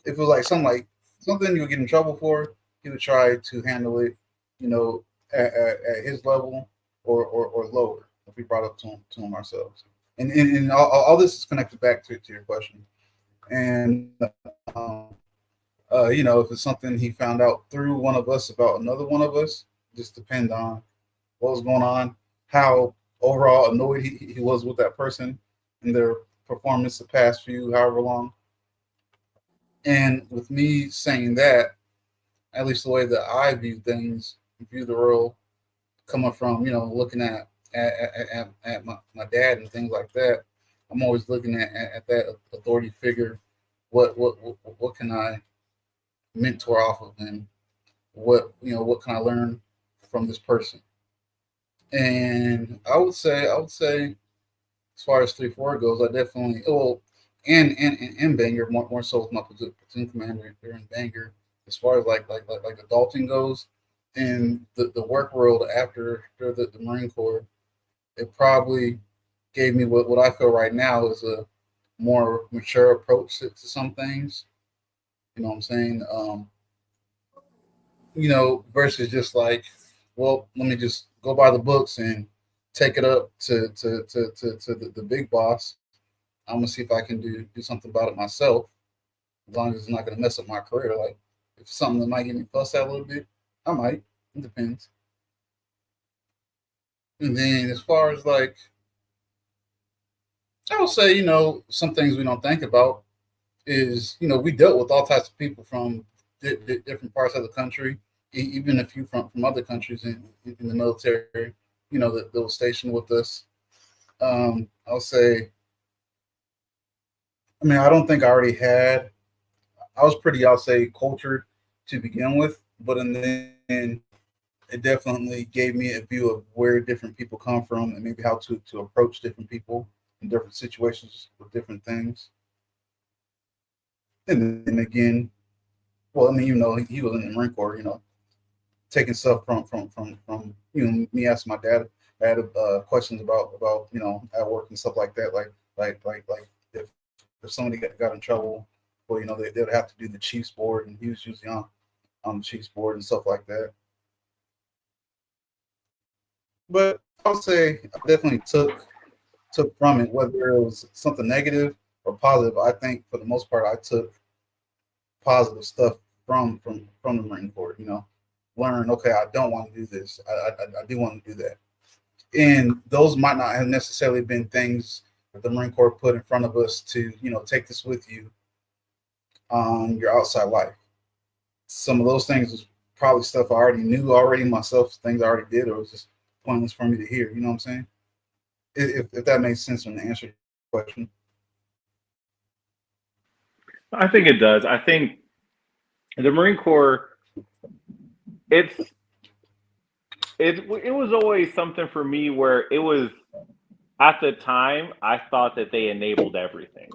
Speaker 1: if it was like something you would get in trouble for, he would try to handle it, you know, at his level or lower if we brought it up to him ourselves. And all this is connected back to your question. And you know, if it's something he found out through one of us about another one of us, just depend on what was going on, how overall annoyed he was with that person and their performance the past few however long. And with me saying that, at least the way that I view things, view the role coming from, you know, looking at my dad and things like that, I'm always looking at that authority figure. What can I mentor off of him? What can I learn from this person? And I would say as far as 3-4 goes, I definitely and Banger more so with my platoon commander during Banger. As far as like adulting goes, in the work world after the Marine Corps, it probably gave me what I feel right now is a more mature approach to some things. You know what I'm saying? You know, versus just like, well, let me just go by the books and take it up to the big boss. I'm gonna see if I can do something about it myself, as long as it's not gonna mess up my career. Like if it's something that might get me fussed at a little bit, I might. It depends. And then as far as like, I would say, you know, some things we don't think about is, you know, we dealt with all types of people from different parts of the country, even a few from other countries in the military, you know, that was stationed with us. I'll say, I mean, I don't think I already had, I was pretty, I'll say, cultured to begin with, but and then it definitely gave me a view of where different people come from and maybe how to approach different people in different situations with different things. And then again, well, I mean, you know, he was in the Marine Corps, you know, taking stuff from you know, me asking my dad. I had questions about you know, at work and stuff like that. Like if somebody got in trouble, well, you know, they'd have to do the Chiefs board, and he was usually on the Chiefs board and stuff like that. But I'll say I definitely took from it, whether it was something negative or positive. I think for the most part, I took positive stuff from the Marine Corps. Learn. Okay, I don't want to do this. I do want to do that, and those might not have necessarily been things that the Marine Corps put in front of us to take this with you on your outside life. Some of those things was probably stuff I already knew already myself, things I already did, or it was just pointless for me to hear. You know what I'm saying? If that makes sense when the answer to your question.
Speaker 3: I think it does. I think the Marine Corps, it's it was always something for me where it was at the time I thought that they enabled everything.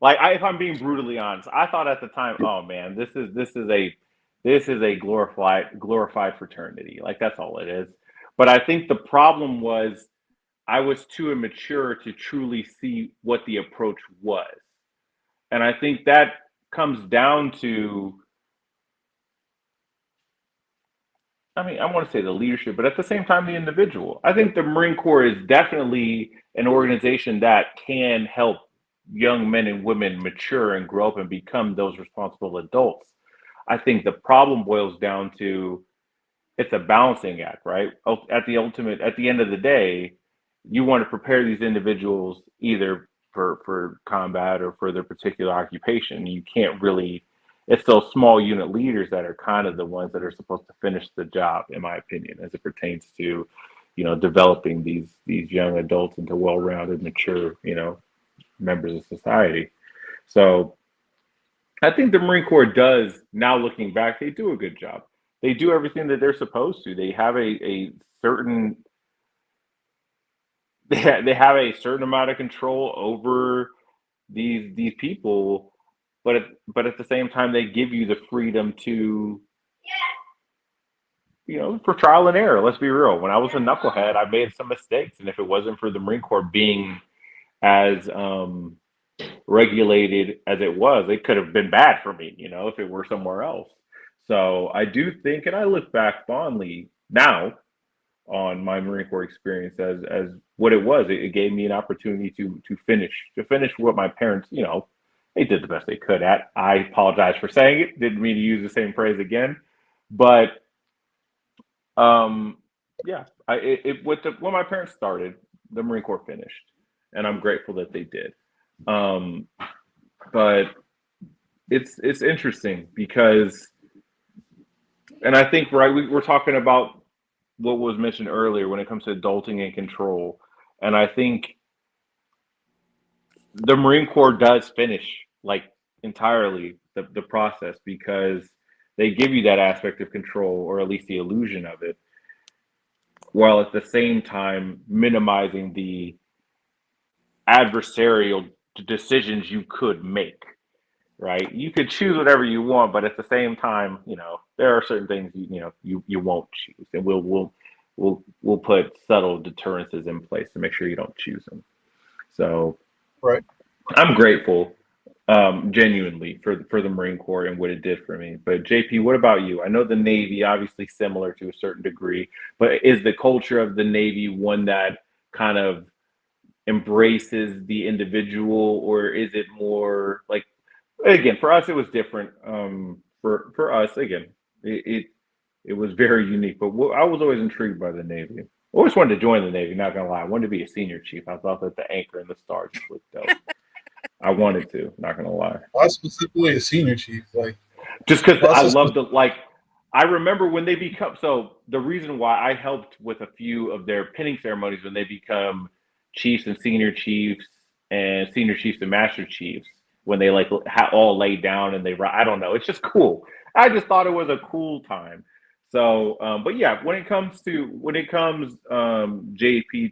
Speaker 3: Like if I'm being brutally honest, I thought at the time, oh man, this is a glorified fraternity. Like that's all it is. But I think the problem was I was too immature to truly see what the approach was. And I think that comes down to, I mean, I want to say the leadership, but at the same time, the individual. I think the Marine Corps is definitely an organization that can help young men and women mature and grow up and become those responsible adults. I think the problem boils down to it's a balancing act, right? At the end of the day, you want to prepare these individuals either for combat or for their particular occupation. You can't really. It's those small unit leaders that are kind of the ones that are supposed to finish the job, in my opinion, as it pertains to, developing these young adults into well-rounded, mature, members of society. So I think the Marine Corps does, now looking back, they do a good job. They do everything that they're supposed to. They have a certain they have a certain amount of control over these people, but at the same time they give you the freedom to, for trial and error. Let's be real. When I was a knucklehead, I made some mistakes, and if it wasn't for the Marine Corps being as regulated as it was, it could have been bad for me, if it were somewhere else. So I do think, and I look back fondly now on my Marine Corps experience as what it was. It gave me an opportunity to finish what my parents, they did the best they could at. I apologize for saying it. Didn't mean to use the same phrase again, but um, yeah, when my parents started, the Marine Corps finished, and I'm grateful that they did. Um, but it's interesting because, and I think right, we're talking about what was mentioned earlier when it comes to adulting and control, and I think the Marine Corps does finish like entirely the process because they give you that aspect of control, or at least the illusion of it, while at the same time minimizing the adversarial decisions you could make. Right? You could choose whatever you want, but at the same time, there are certain things you won't choose, and we'll put subtle deterrences in place to make sure you don't choose them. So
Speaker 1: Right.
Speaker 3: I'm grateful, genuinely, for the Marine Corps and what it did for me. But JP, what about you? I know the Navy obviously similar to a certain degree, but is the culture of the Navy one that kind of embraces the individual, or is it more like, again, for us it was different. For us, again, it was very unique. But I was always intrigued by the Navy. I always wanted to join the Navy. Not gonna lie, I wanted to be a senior chief. I thought that the anchor and the stars just looked dope. I wanted to. Not gonna lie.
Speaker 1: Why specifically a senior chief? Like,
Speaker 3: Just because
Speaker 1: why
Speaker 3: I
Speaker 1: so
Speaker 3: love
Speaker 1: specific?
Speaker 3: the, like, I remember when they become, so the reason why I helped with a few of their pinning ceremonies when they become chiefs and senior chiefs and master chiefs, when they like all lay down and I don't know, it's just cool. I just thought it was a cool time. So but yeah, when it comes JP,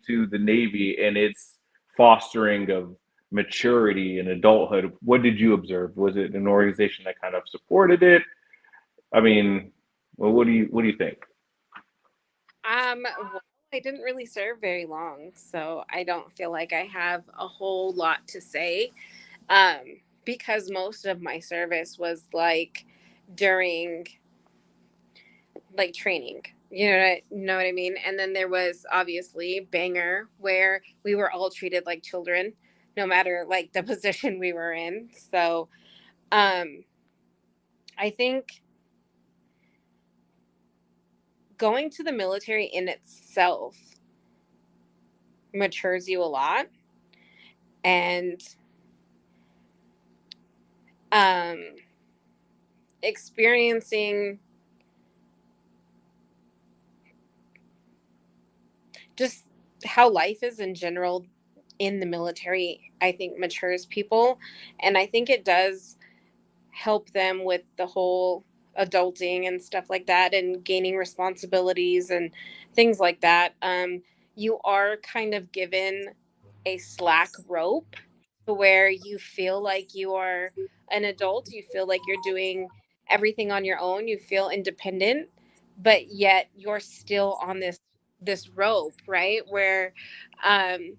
Speaker 3: to the Navy and its fostering of maturity and adulthood, what did you observe? Was it an organization that kind of supported it? I mean, well, what do you think?
Speaker 4: Well, I didn't really serve very long, so I don't feel like I have a whole lot to say. Because most of my service was like during like training. Know what I mean? And then there was obviously Banger, where we were all treated like children, no matter like the position we were in. So um, I think going to the military in itself matures you a lot, and um, experiencing just how life is in general in the military, I think matures people. And I think it does help them with the whole adulting and stuff like that, and gaining responsibilities and things like that. You are kind of given a slack rope to where you feel like you are an adult, you feel like you're doing everything on your own, you feel independent, but yet you're still on this rope, right? Where um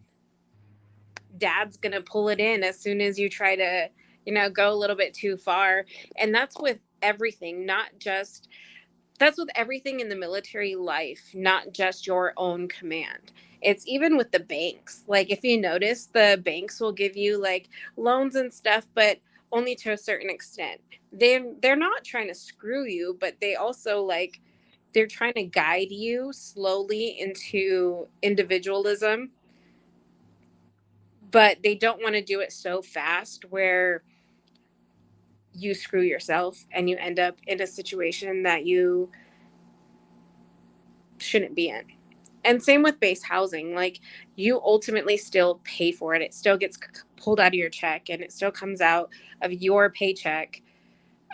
Speaker 4: dad's gonna pull it in as soon as you try to, go a little bit too far. And that's with everything, not just that's with everything in the military life, not just your own command. It's even with the banks. Like, if you notice, the banks will give you like loans and stuff, but only to a certain extent. They're not trying to screw you, but they also like they're trying to guide you slowly into individualism, but they don't want to do it so fast where you screw yourself and you end up in a situation that you shouldn't be in. And same with base housing. Like, you ultimately still pay for it. It still gets pulled out of your check, and it still comes out of your paycheck.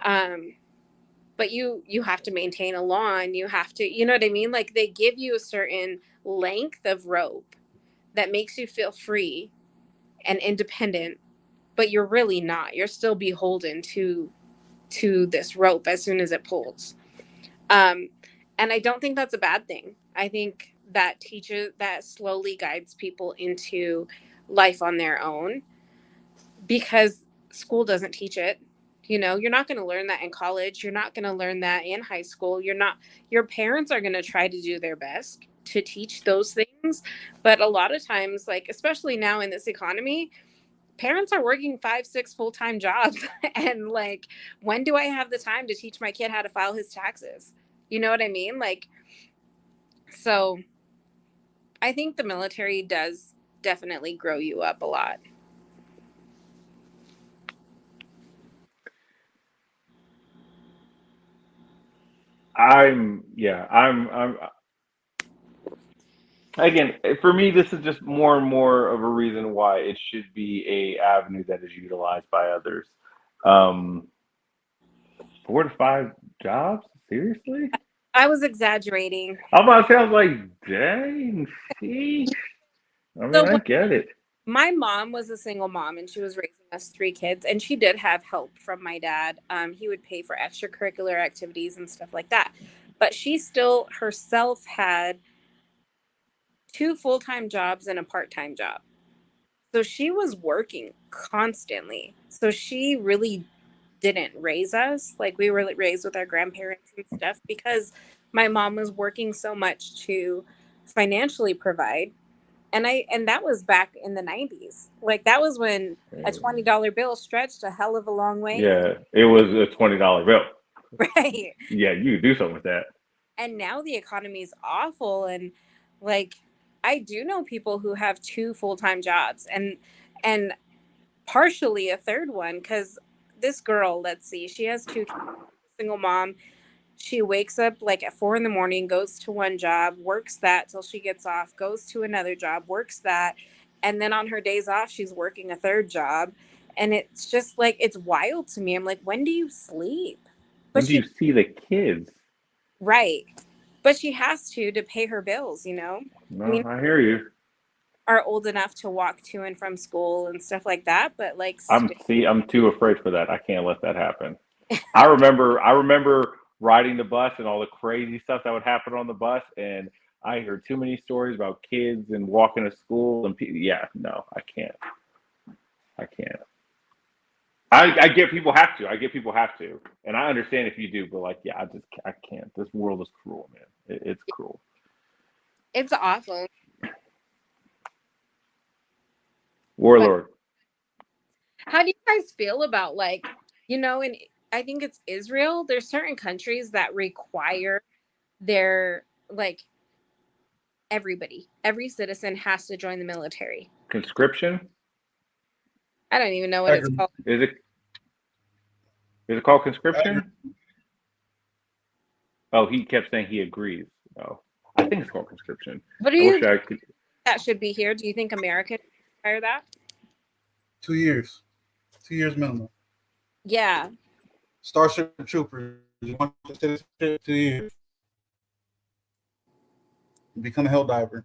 Speaker 4: Um, but you have to maintain a lawn. You have to, you know what I mean? Like, they give you a certain length of rope that makes you feel free and independent, but you're really not. You're still beholden to this rope as soon as it pulls. Um, and I don't think that's a bad thing. I think that slowly guides people into life on their own, because school doesn't teach it. You're not going to learn that in college. You're not going to learn that in high school. Your parents are going to try to do their best to teach those things. But a lot of times, like, especially now in this economy, parents are working 5, 6 full-time jobs. And like, when do I have the time to teach my kid how to file his taxes? You know what I mean? Like, so I think the military does definitely grow you up a lot.
Speaker 3: I'm again, for me, this is just more and more of a reason why it should be a avenue that is utilized by others. Um, 4 to 5 jobs? Seriously?
Speaker 4: I was exaggerating.
Speaker 3: I'm about to say, I was like, dang, sheesh. I mean,
Speaker 4: So
Speaker 3: I get it.
Speaker 4: my mom was a single mom, and she was raising us 3 kids, and she did have help from my dad. He would pay for extracurricular activities and stuff like that, but she still herself had 2 full-time jobs and a part-time job. So she was working constantly. So she really didn't raise us like we were raised with our grandparents and stuff, because my mom was working so much to financially provide. And that was back in the 90s. Like, that was when a $20 bill stretched a hell of a long way.
Speaker 3: Yeah, it was a $20 bill.
Speaker 4: Right.
Speaker 3: Yeah, you could do something with that.
Speaker 4: And now the economy is awful, and like, I do know people who have 2 full-time jobs, and partially a third one, because this girl, let's see, she has 2 kids, single mom. She wakes up like at 4 in the morning, goes to one job, works that till she gets off, goes to another job, works that, and then on her days off she's working a third job. And it's just like, it's wild to me. I'm like, when do you sleep? But
Speaker 3: When do you
Speaker 4: she
Speaker 3: see the kids?
Speaker 4: Right, but she has to pay her bills, I
Speaker 3: No,
Speaker 4: mean,
Speaker 3: I hear you.
Speaker 4: are old enough to walk to and from school and stuff like that, but like,
Speaker 3: I'm too afraid for that. I can't let that happen. I remember riding the bus and all the crazy stuff that would happen on the bus, and I heard too many stories about kids and walking to school and yeah, no, I can't. I can't. I get people have to. I get people have to, and I understand if you do, but like, yeah, I can't. This world is cruel, man. It's cruel.
Speaker 4: It's awful. But
Speaker 3: Warlord.
Speaker 4: how do you guys feel about like, in I think it's Israel, there's certain countries that require their like every citizen has to join the military.
Speaker 3: Conscription?
Speaker 4: I don't even know what it's
Speaker 1: Agreement.
Speaker 4: called.
Speaker 3: Is it called conscription? Oh, he kept saying he agrees. Oh, I think it's called conscription.
Speaker 4: What do
Speaker 3: I
Speaker 4: you
Speaker 3: wish
Speaker 4: think
Speaker 3: I could.
Speaker 4: that should be here? Do you think America require that?
Speaker 1: 2 years. 2 years minimum.
Speaker 4: Yeah.
Speaker 1: Starship Troopers. You want your citizenship? 2 years. Become a hell diver.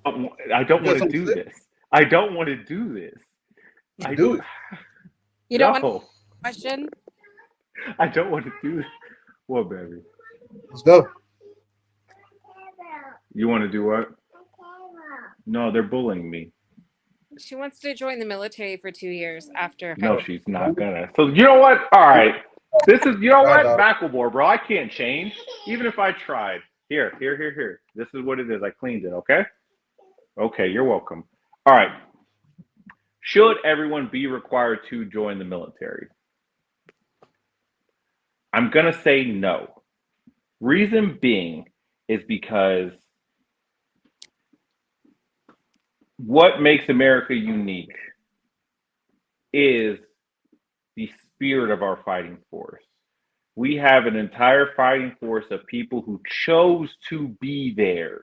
Speaker 3: I don't
Speaker 1: You got
Speaker 3: want to
Speaker 1: something to
Speaker 3: do
Speaker 1: say?
Speaker 3: this. I don't want to do this.
Speaker 1: You do it.
Speaker 4: You don't want
Speaker 3: No,
Speaker 4: a question?
Speaker 3: I don't want to do this. What, baby?
Speaker 1: Let's go.
Speaker 3: You want to do what? No, they're bullying me.
Speaker 4: She wants to join the military for 2 years after high
Speaker 3: No,
Speaker 4: school.
Speaker 3: she's not gonna. So you know what? All right. This is you know
Speaker 1: I
Speaker 3: what?
Speaker 1: doubt
Speaker 3: Macklemore, bro. I can't change. Even if I tried. Here. This is what it is. I cleaned it, okay? Okay, you're welcome. All right. Should everyone be required to join the military? I'm gonna say no. Reason being is because what makes America unique is the spirit of our fighting force. We have an entire fighting force of people who chose to be there.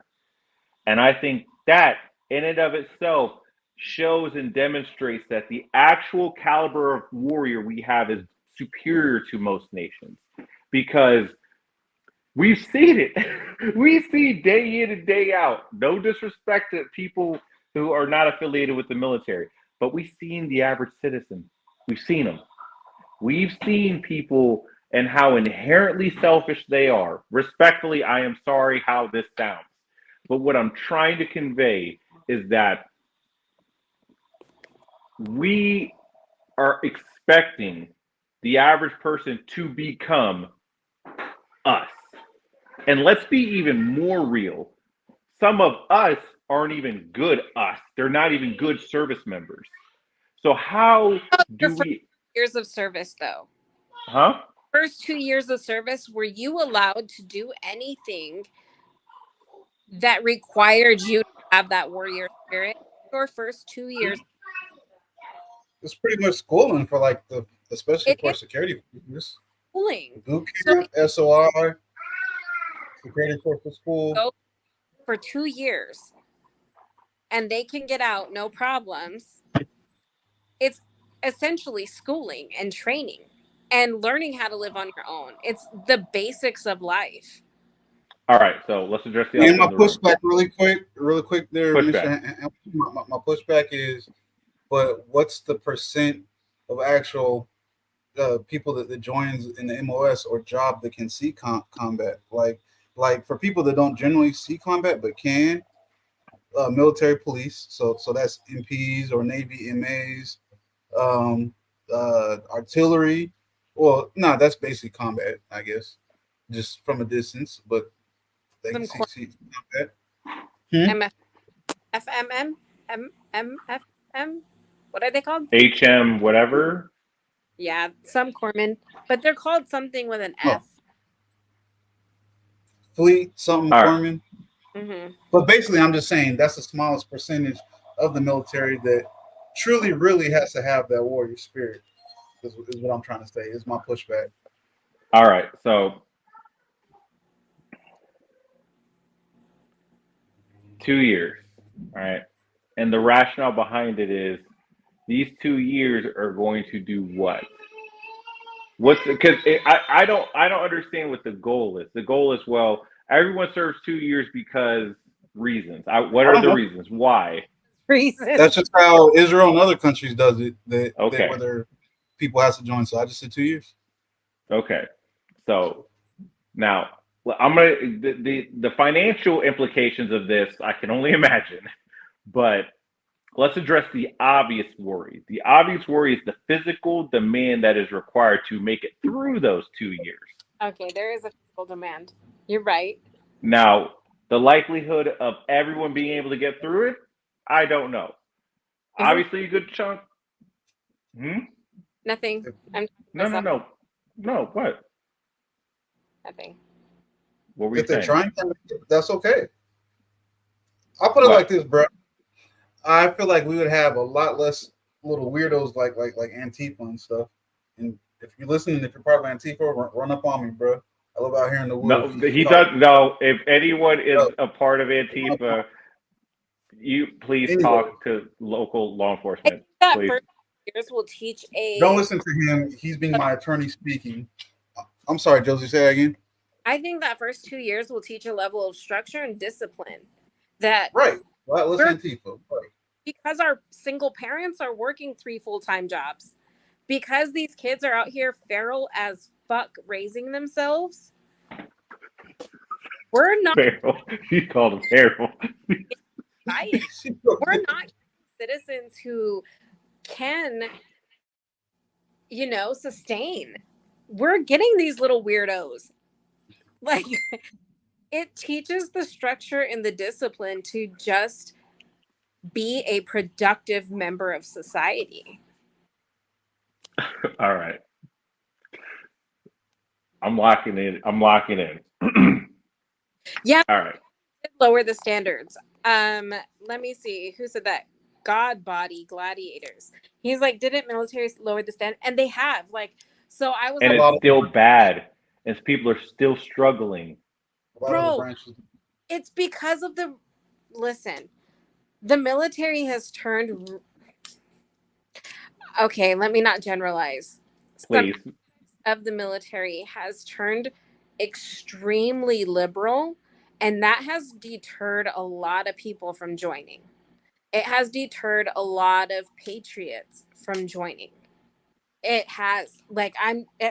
Speaker 3: And I think that, in and of itself, shows and demonstrates that the actual caliber of warrior we have is superior to most nations because we've seen it. We see day in and day out. No disrespect to people who are not affiliated with the military, but we've seen the average citizen. We've seen them. We've seen people and how inherently selfish they are. Respectfully, I am sorry how this sounds. But what I'm trying to convey is that we are expecting the average person to become us. And let's be even more real. Some of us aren't even good us. They're not even good service members. So how
Speaker 4: Your
Speaker 3: do
Speaker 4: first
Speaker 3: we,
Speaker 4: years of service, though.
Speaker 3: huh?
Speaker 4: First 2 years of service, were you allowed to do anything that required you to have that warrior spirit? Your first 2 years,
Speaker 1: It's pretty much schooling for like especially
Speaker 4: it
Speaker 1: for
Speaker 4: is
Speaker 1: security forces.
Speaker 4: schooling.
Speaker 1: Boot
Speaker 4: So you
Speaker 1: camp, SOI, security forces school.
Speaker 4: go for 2 years and they can get out no problems. It's essentially schooling and training and learning how to live on your own. It's the basics of life.
Speaker 3: All right, so let's address the
Speaker 1: And
Speaker 3: elephant
Speaker 1: my
Speaker 3: in the room.
Speaker 1: pushback, really quick there, Mr.
Speaker 3: Pushback.
Speaker 1: My pushback is, but what's the percent of actual people that joins in the MOS or job that can see combat? Like for people that don't generally see combat but can, military police. So that's MPs or Navy MAs, artillery. Well, no, that's basic combat, I guess, just from a distance, but they can
Speaker 4: Some
Speaker 1: see combat. Hmm?
Speaker 4: MF, FMM, MFM. What are they called?
Speaker 3: HM, whatever.
Speaker 4: Yeah, some corpsmen, but they're called something with an
Speaker 1: Oh,
Speaker 4: F.
Speaker 1: fleet, something
Speaker 3: All right.
Speaker 1: corpsman.
Speaker 4: Mm-hmm.
Speaker 1: But basically, I'm just saying that's the smallest percentage of the military that truly, really has to have that warrior spirit. Is what I'm trying to say. Is my pushback.
Speaker 3: All right. So 2 years. All right. And the rationale behind it is these 2 years are going to do what? What's because I don't understand what the goal is. The goal is, well, everyone serves 2 years because reasons. What
Speaker 1: I
Speaker 3: are
Speaker 1: don't
Speaker 3: the
Speaker 1: know.
Speaker 3: reasons? Why?
Speaker 4: Reason.
Speaker 1: That's just how Israel and other countries does it. That
Speaker 3: Okay.
Speaker 1: where their people has to join. So I just said 2 years.
Speaker 3: Okay. So now I'm gonna the financial implications of this I can only imagine, but let's address the obvious worry. The obvious worry is the physical demand that is required to make it through those 2 years.
Speaker 4: Okay, there is a physical demand. You're right.
Speaker 3: Now, the likelihood of everyone being able to get through it, I don't know.
Speaker 4: Isn't
Speaker 3: Obviously, a good chunk. Hmm?
Speaker 4: nothing. I'm talking to
Speaker 3: No, no,
Speaker 4: myself.
Speaker 3: no. No, what?
Speaker 4: Nothing.
Speaker 3: What were you
Speaker 1: If they're
Speaker 3: saying?
Speaker 1: trying to, that's okay. I'll put it
Speaker 3: What?
Speaker 1: like this, bro. I feel like we would have a lot less little weirdos like Antifa and stuff. And if you're listening, if you're part of Antifa, run up on me, bro. I live out here in the woods.
Speaker 3: No,
Speaker 1: You can
Speaker 3: he
Speaker 1: talk.
Speaker 3: does. No, if anyone is
Speaker 1: Bro,
Speaker 3: a part of
Speaker 1: run up on
Speaker 3: Antifa, you please
Speaker 1: me. Anyway,
Speaker 3: talk to local law
Speaker 4: I
Speaker 3: enforcement.
Speaker 4: think that
Speaker 3: Please.
Speaker 4: first years will teach
Speaker 1: don't
Speaker 4: a.
Speaker 1: listen to him. He's being my attorney speaking. I'm sorry, Josie. Say that again.
Speaker 4: I think that first 2 years will teach a level of structure and discipline that
Speaker 1: Right. Well, let's
Speaker 4: we're
Speaker 1: Antifa. Right.
Speaker 4: because our single parents are working 3 full-time jobs. Because these kids are out here feral as fuck raising themselves, we're not
Speaker 3: Feral. He called him feral.
Speaker 4: society. We're not citizens who can, sustain. We're getting these little weirdos. Like, it teaches the structure and the discipline to just be a productive member of society.
Speaker 3: All right. I'm locking in. I'm locking in.
Speaker 4: Yeah,
Speaker 3: All right.
Speaker 4: lower the standards. Let me see. Who said that? God body gladiators. He's like, didn't militaries lower the standard? And they have. Like, so I was
Speaker 3: And
Speaker 1: A
Speaker 4: on,
Speaker 3: it's
Speaker 1: lot of
Speaker 3: still bad. And people are still struggling.
Speaker 1: the
Speaker 4: bro,
Speaker 1: branches.
Speaker 4: it's because of listen, the military has turned, okay, let me not generalize. Some
Speaker 3: Please.
Speaker 4: of the military has turned extremely liberal, and that has deterred a lot of people from joining. It has deterred a lot of patriots from joining. It has, like,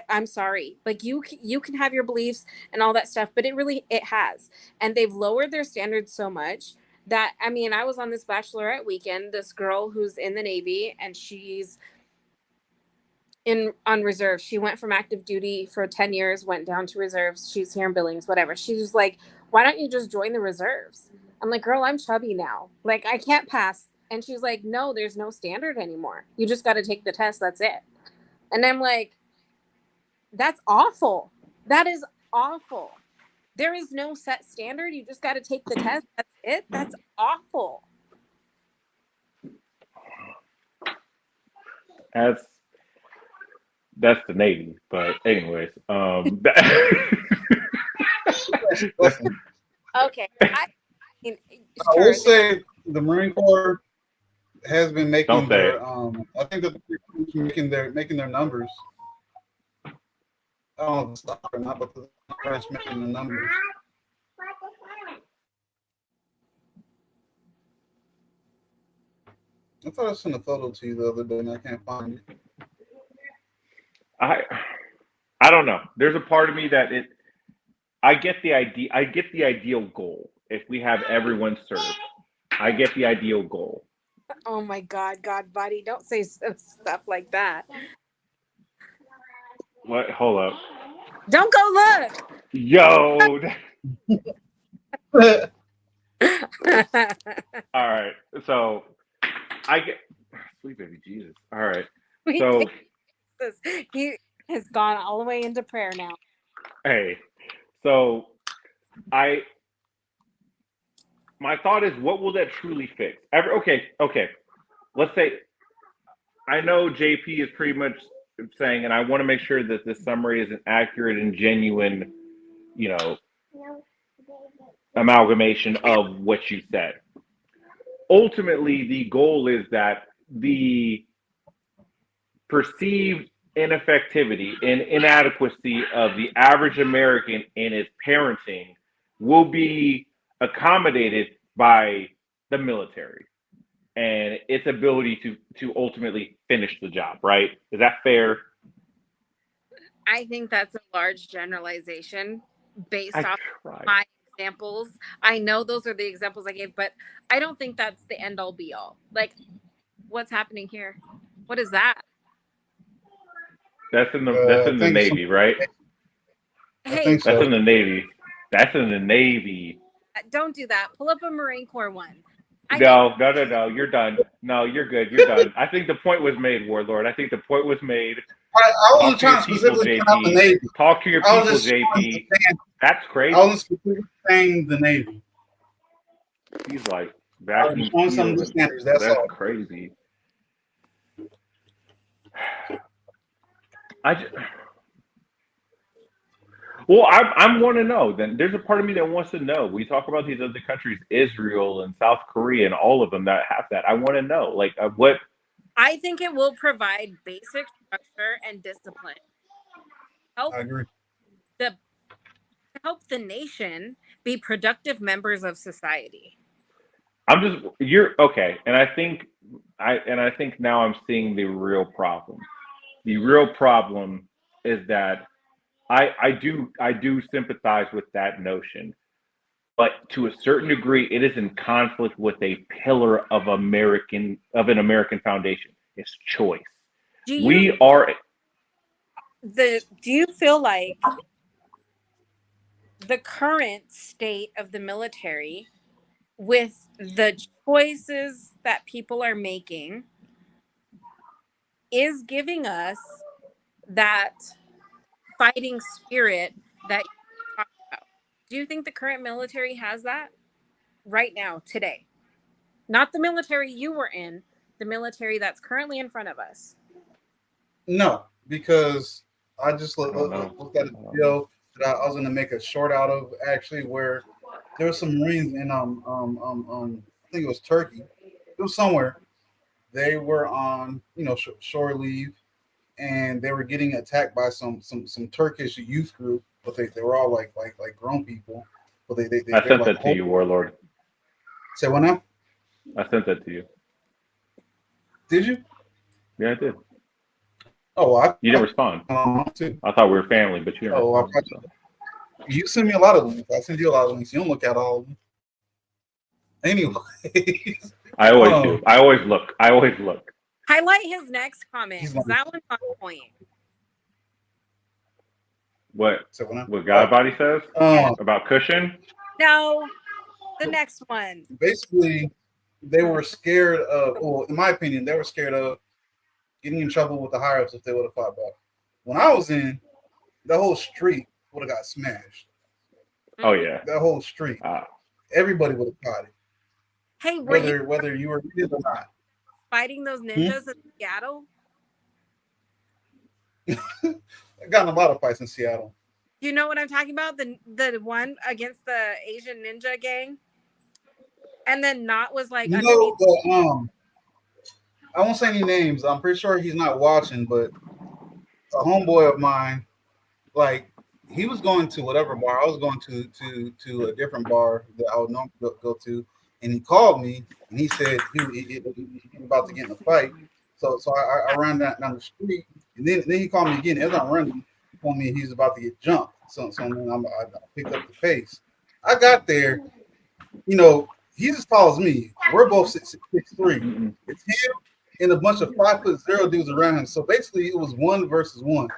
Speaker 4: I'm sorry, like, you can have your beliefs and all that stuff, but it has. And they've lowered their standards so much that, I mean, I was on this bachelorette weekend, this girl who's in the Navy, and she's in on reserve. She went from active duty for 10 years, went down to reserves. She's here in Billings, whatever. She was like, why don't you just join the reserves? I'm like, girl, I'm chubby now. Like, I can't pass. And she's like, no, there's no standard anymore. You just got to take the test. That's it. And I'm like, that's awful. That is awful. There is no set standard. You just got to take the test. That's it. That's awful.
Speaker 3: That's that's the Navy. But anyways,
Speaker 1: Listen,
Speaker 4: Okay. I mean,
Speaker 1: I will
Speaker 4: sure.
Speaker 1: say the Marine Corps has been
Speaker 3: don't
Speaker 1: making
Speaker 3: say it.
Speaker 1: their. I think that they're making their numbers. I don't know if it's stock or not, but the branch making the numbers. I thought I sent a photo to you the other day, and I can't find it.
Speaker 3: I I don't know. There's a part of me that it. I get the idea. I get the ideal goal. If we have everyone serve, I get the ideal goal.
Speaker 4: Oh my God, God, buddy, don't say stuff like that.
Speaker 3: What? Hold up.
Speaker 4: Don't go look.
Speaker 3: Yo. All right. So I get. Sweet baby Jesus. All right.
Speaker 4: We
Speaker 3: So
Speaker 4: take this. He has gone all the way into prayer now.
Speaker 3: hey. So I. My thought is, what will that truly fix? Okay. Okay. Let's say I know JP is pretty much saying, and I want to make sure that this summary is an accurate and genuine, you know, amalgamation of what you said. Ultimately, the goal is that the perceived ineffectivity and inadequacy of the average American in its parenting will be accommodated by the military and its ability to ultimately finish the job, right? Is that fair?
Speaker 4: I think that's a large generalization based
Speaker 3: I
Speaker 4: off
Speaker 3: tried.
Speaker 4: my examples. I know those are the examples I gave, but I don't think that's the end all be all. Like, what's happening here? What is that?
Speaker 3: That's in
Speaker 1: I
Speaker 3: the
Speaker 1: think some,
Speaker 3: Navy, right?
Speaker 1: I
Speaker 4: Hey,
Speaker 1: think
Speaker 3: That's
Speaker 1: so.
Speaker 3: in the Navy. That's in the Navy.
Speaker 4: don't do that. Pull up a Marine Corps one. I know.
Speaker 3: No, no, no, no. You're done. No, you're good. You're done. I think the point was made, Warlord. I think the point was made.
Speaker 1: I
Speaker 3: Talk
Speaker 1: wasn't
Speaker 3: to your
Speaker 1: trying to
Speaker 3: people,
Speaker 1: specifically point out the
Speaker 3: JP.
Speaker 1: Navy.
Speaker 3: Talk to your
Speaker 1: I was
Speaker 3: people,
Speaker 1: just showing the
Speaker 3: JP.
Speaker 1: stand.
Speaker 3: That's
Speaker 1: I wasn't
Speaker 3: crazy.
Speaker 1: specifically saying the Navy.
Speaker 3: He's like
Speaker 1: I was just
Speaker 3: vacuum
Speaker 1: showing some of the
Speaker 3: sealing.
Speaker 1: standards. That's
Speaker 3: That's
Speaker 1: all.
Speaker 3: crazy. I just, well, I'm want to know. Then there's a part of me that wants to know. We talk about these other countries, Israel and South Korea, and all of them that have that. I want to know, like, what.
Speaker 4: I think it will provide basic structure and discipline. Help
Speaker 1: I agree.
Speaker 4: the help the nation be productive members of society.
Speaker 3: I'm just you're okay, and I think now I'm seeing the real problem. The real problem is that I do sympathize with that notion, but to a certain degree, it is in conflict with a pillar of an American foundation. It's choice.
Speaker 4: Do you
Speaker 3: We are
Speaker 4: do you feel like the current state of the military with the choices that people are making is giving us that fighting spirit that you talked about? Do you think the current military has that right now, today? Not the military you were in, the military that's currently in front of us.
Speaker 1: No, because I just
Speaker 3: I don't know.
Speaker 1: looked at a video that I was going to make a short out of actually, where there were some Marines in I think it was Turkey. It was somewhere. They were on shore leave, and they were getting attacked by some Turkish youth group, but they were all like grown people, but
Speaker 3: I
Speaker 1: they're
Speaker 3: sent
Speaker 1: like
Speaker 3: that to you, Warlord.
Speaker 1: say what now?
Speaker 3: I sent that to you.
Speaker 1: Did you?
Speaker 3: Yeah, I did.
Speaker 1: Oh, well,
Speaker 3: You didn't respond.
Speaker 1: too.
Speaker 3: I thought we were family, but you didn't
Speaker 1: Oh,
Speaker 3: respond. So.
Speaker 1: you send me a lot of links. I send you a lot of links. You don't look at all of them. Anyway,
Speaker 3: I always do. I always look. I always look.
Speaker 4: Highlight his next comment because that one's on point.
Speaker 3: What
Speaker 1: so
Speaker 3: what God Body says about cushion?
Speaker 4: No, the next one.
Speaker 1: basically, they were scared of. Well, in my opinion, they were scared of getting in trouble with the higher ups if they would have fought back. When I was in, the whole street would have got smashed.
Speaker 3: Oh yeah,
Speaker 1: That whole street, everybody would have caught it.
Speaker 4: Hey, were you
Speaker 1: Whether you were in it or not.
Speaker 4: fighting those ninjas in Seattle?
Speaker 1: I got in a lot of fights in Seattle.
Speaker 4: You know what I'm talking about? The one against the Asian ninja gang, and then Knot was like underneath.
Speaker 1: I won't say any names. I'm pretty sure he's not watching, but a homeboy of mine, like he was going to whatever bar. I was going to a different bar that I would normally go to, and he called me and he said he was about to get in a fight. So I ran down the street, and then he called me again. As I'm running, he told me he's about to get jumped. So then I picked up the pace. I got there. He's as tall as me. We're both 6'3". It's him and a bunch of 5'0" dudes around him. So basically, it was 1 versus 1.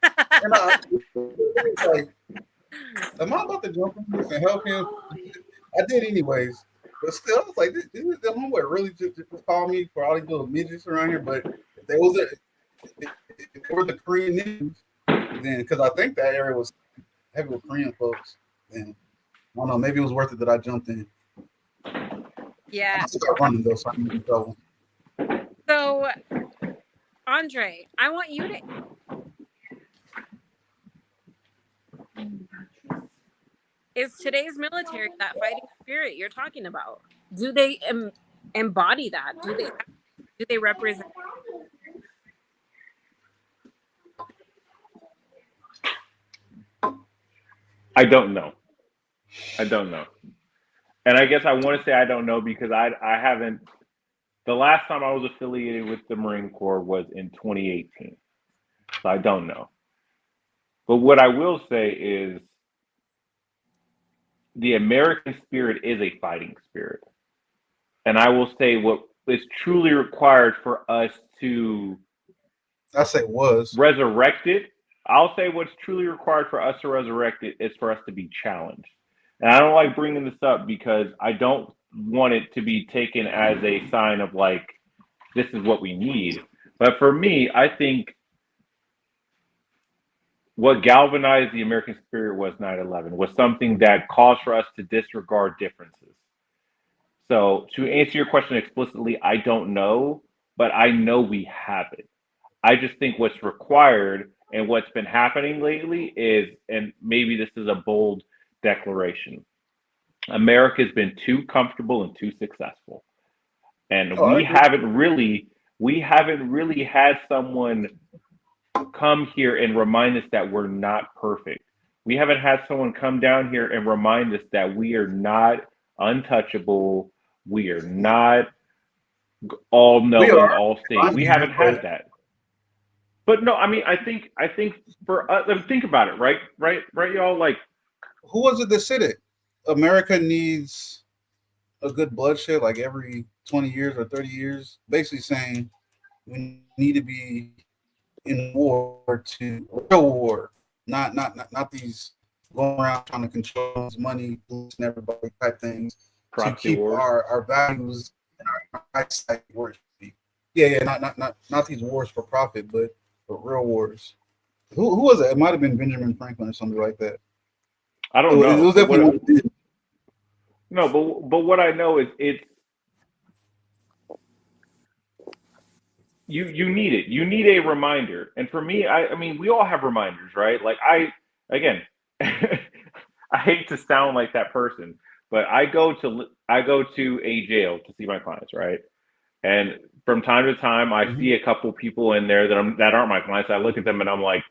Speaker 1: And I was like, am I about to jump in this and help him? I did anyways. But still, I was like, this the homeboy really just called me for all these little midgets around here. But if they were the Korean news, then because I think that area was heavy with Korean folks, then I don't know, maybe it was worth it that I jumped in.
Speaker 4: Yeah.
Speaker 1: I still got running though, so I can get in trouble.
Speaker 4: So, Andre, I want you to. Is today's military that fighting spirit you're talking about? Do they embody that? Do they represent?
Speaker 3: I don't know. And I guess I want to say I don't know because I haven't. The last time I was affiliated with the Marine Corps was in 2018, so I don't know. But what I will say is, the American spirit is a fighting spirit. And I will say what is truly required for us to
Speaker 1: I say was.
Speaker 3: resurrect it, I'll say what's truly required for us to resurrect it is for us to be challenged. And I don't like bringing this up because I don't want it to be taken as a sign of like, this is what we need. But for me, I think what galvanized the American spirit was 9/11 was something that caused for us to disregard differences. So to answer your question explicitly, I don't know, but I know we have it. I just think what's required and what's been happening lately is, and maybe this is a bold declaration, America's been too comfortable and too successful. And
Speaker 1: Oh, I agree.
Speaker 3: we haven't really had someone come here and remind us that we're not perfect. We haven't had someone come down here and remind us that we are not untouchable. We are not all
Speaker 1: We
Speaker 3: knowing,
Speaker 1: are
Speaker 3: all seeing.
Speaker 1: trying
Speaker 3: We
Speaker 1: here,
Speaker 3: haven't had
Speaker 1: but
Speaker 3: that. But no, I mean, I think for think about it, right, y'all. Like,
Speaker 1: who was it that said it? America needs a good bloodshed like every 20 years or 30 years, basically saying we need to be in war to real war, not these going around trying to control this money, losing everybody type things to
Speaker 3: proxy
Speaker 1: keep
Speaker 3: wars.
Speaker 1: our values and our eyesight where it should be. Yeah, yeah, not these wars for profit, but real wars. Who was it? It might have been Benjamin Franklin or something like that.
Speaker 3: I
Speaker 1: It
Speaker 3: don't
Speaker 1: was, it
Speaker 3: know,
Speaker 1: was
Speaker 3: but
Speaker 1: definitely
Speaker 3: what
Speaker 1: one of the.
Speaker 3: no, but what I know is it's you need it. You need a reminder. And for me, I mean, we all have reminders, right? Like again, I hate to sound like that person, but I go to a jail to see my clients, right? And from time to time, I
Speaker 1: Mhm.
Speaker 3: see a couple people in there that aren't my clients. I look at them and I'm like,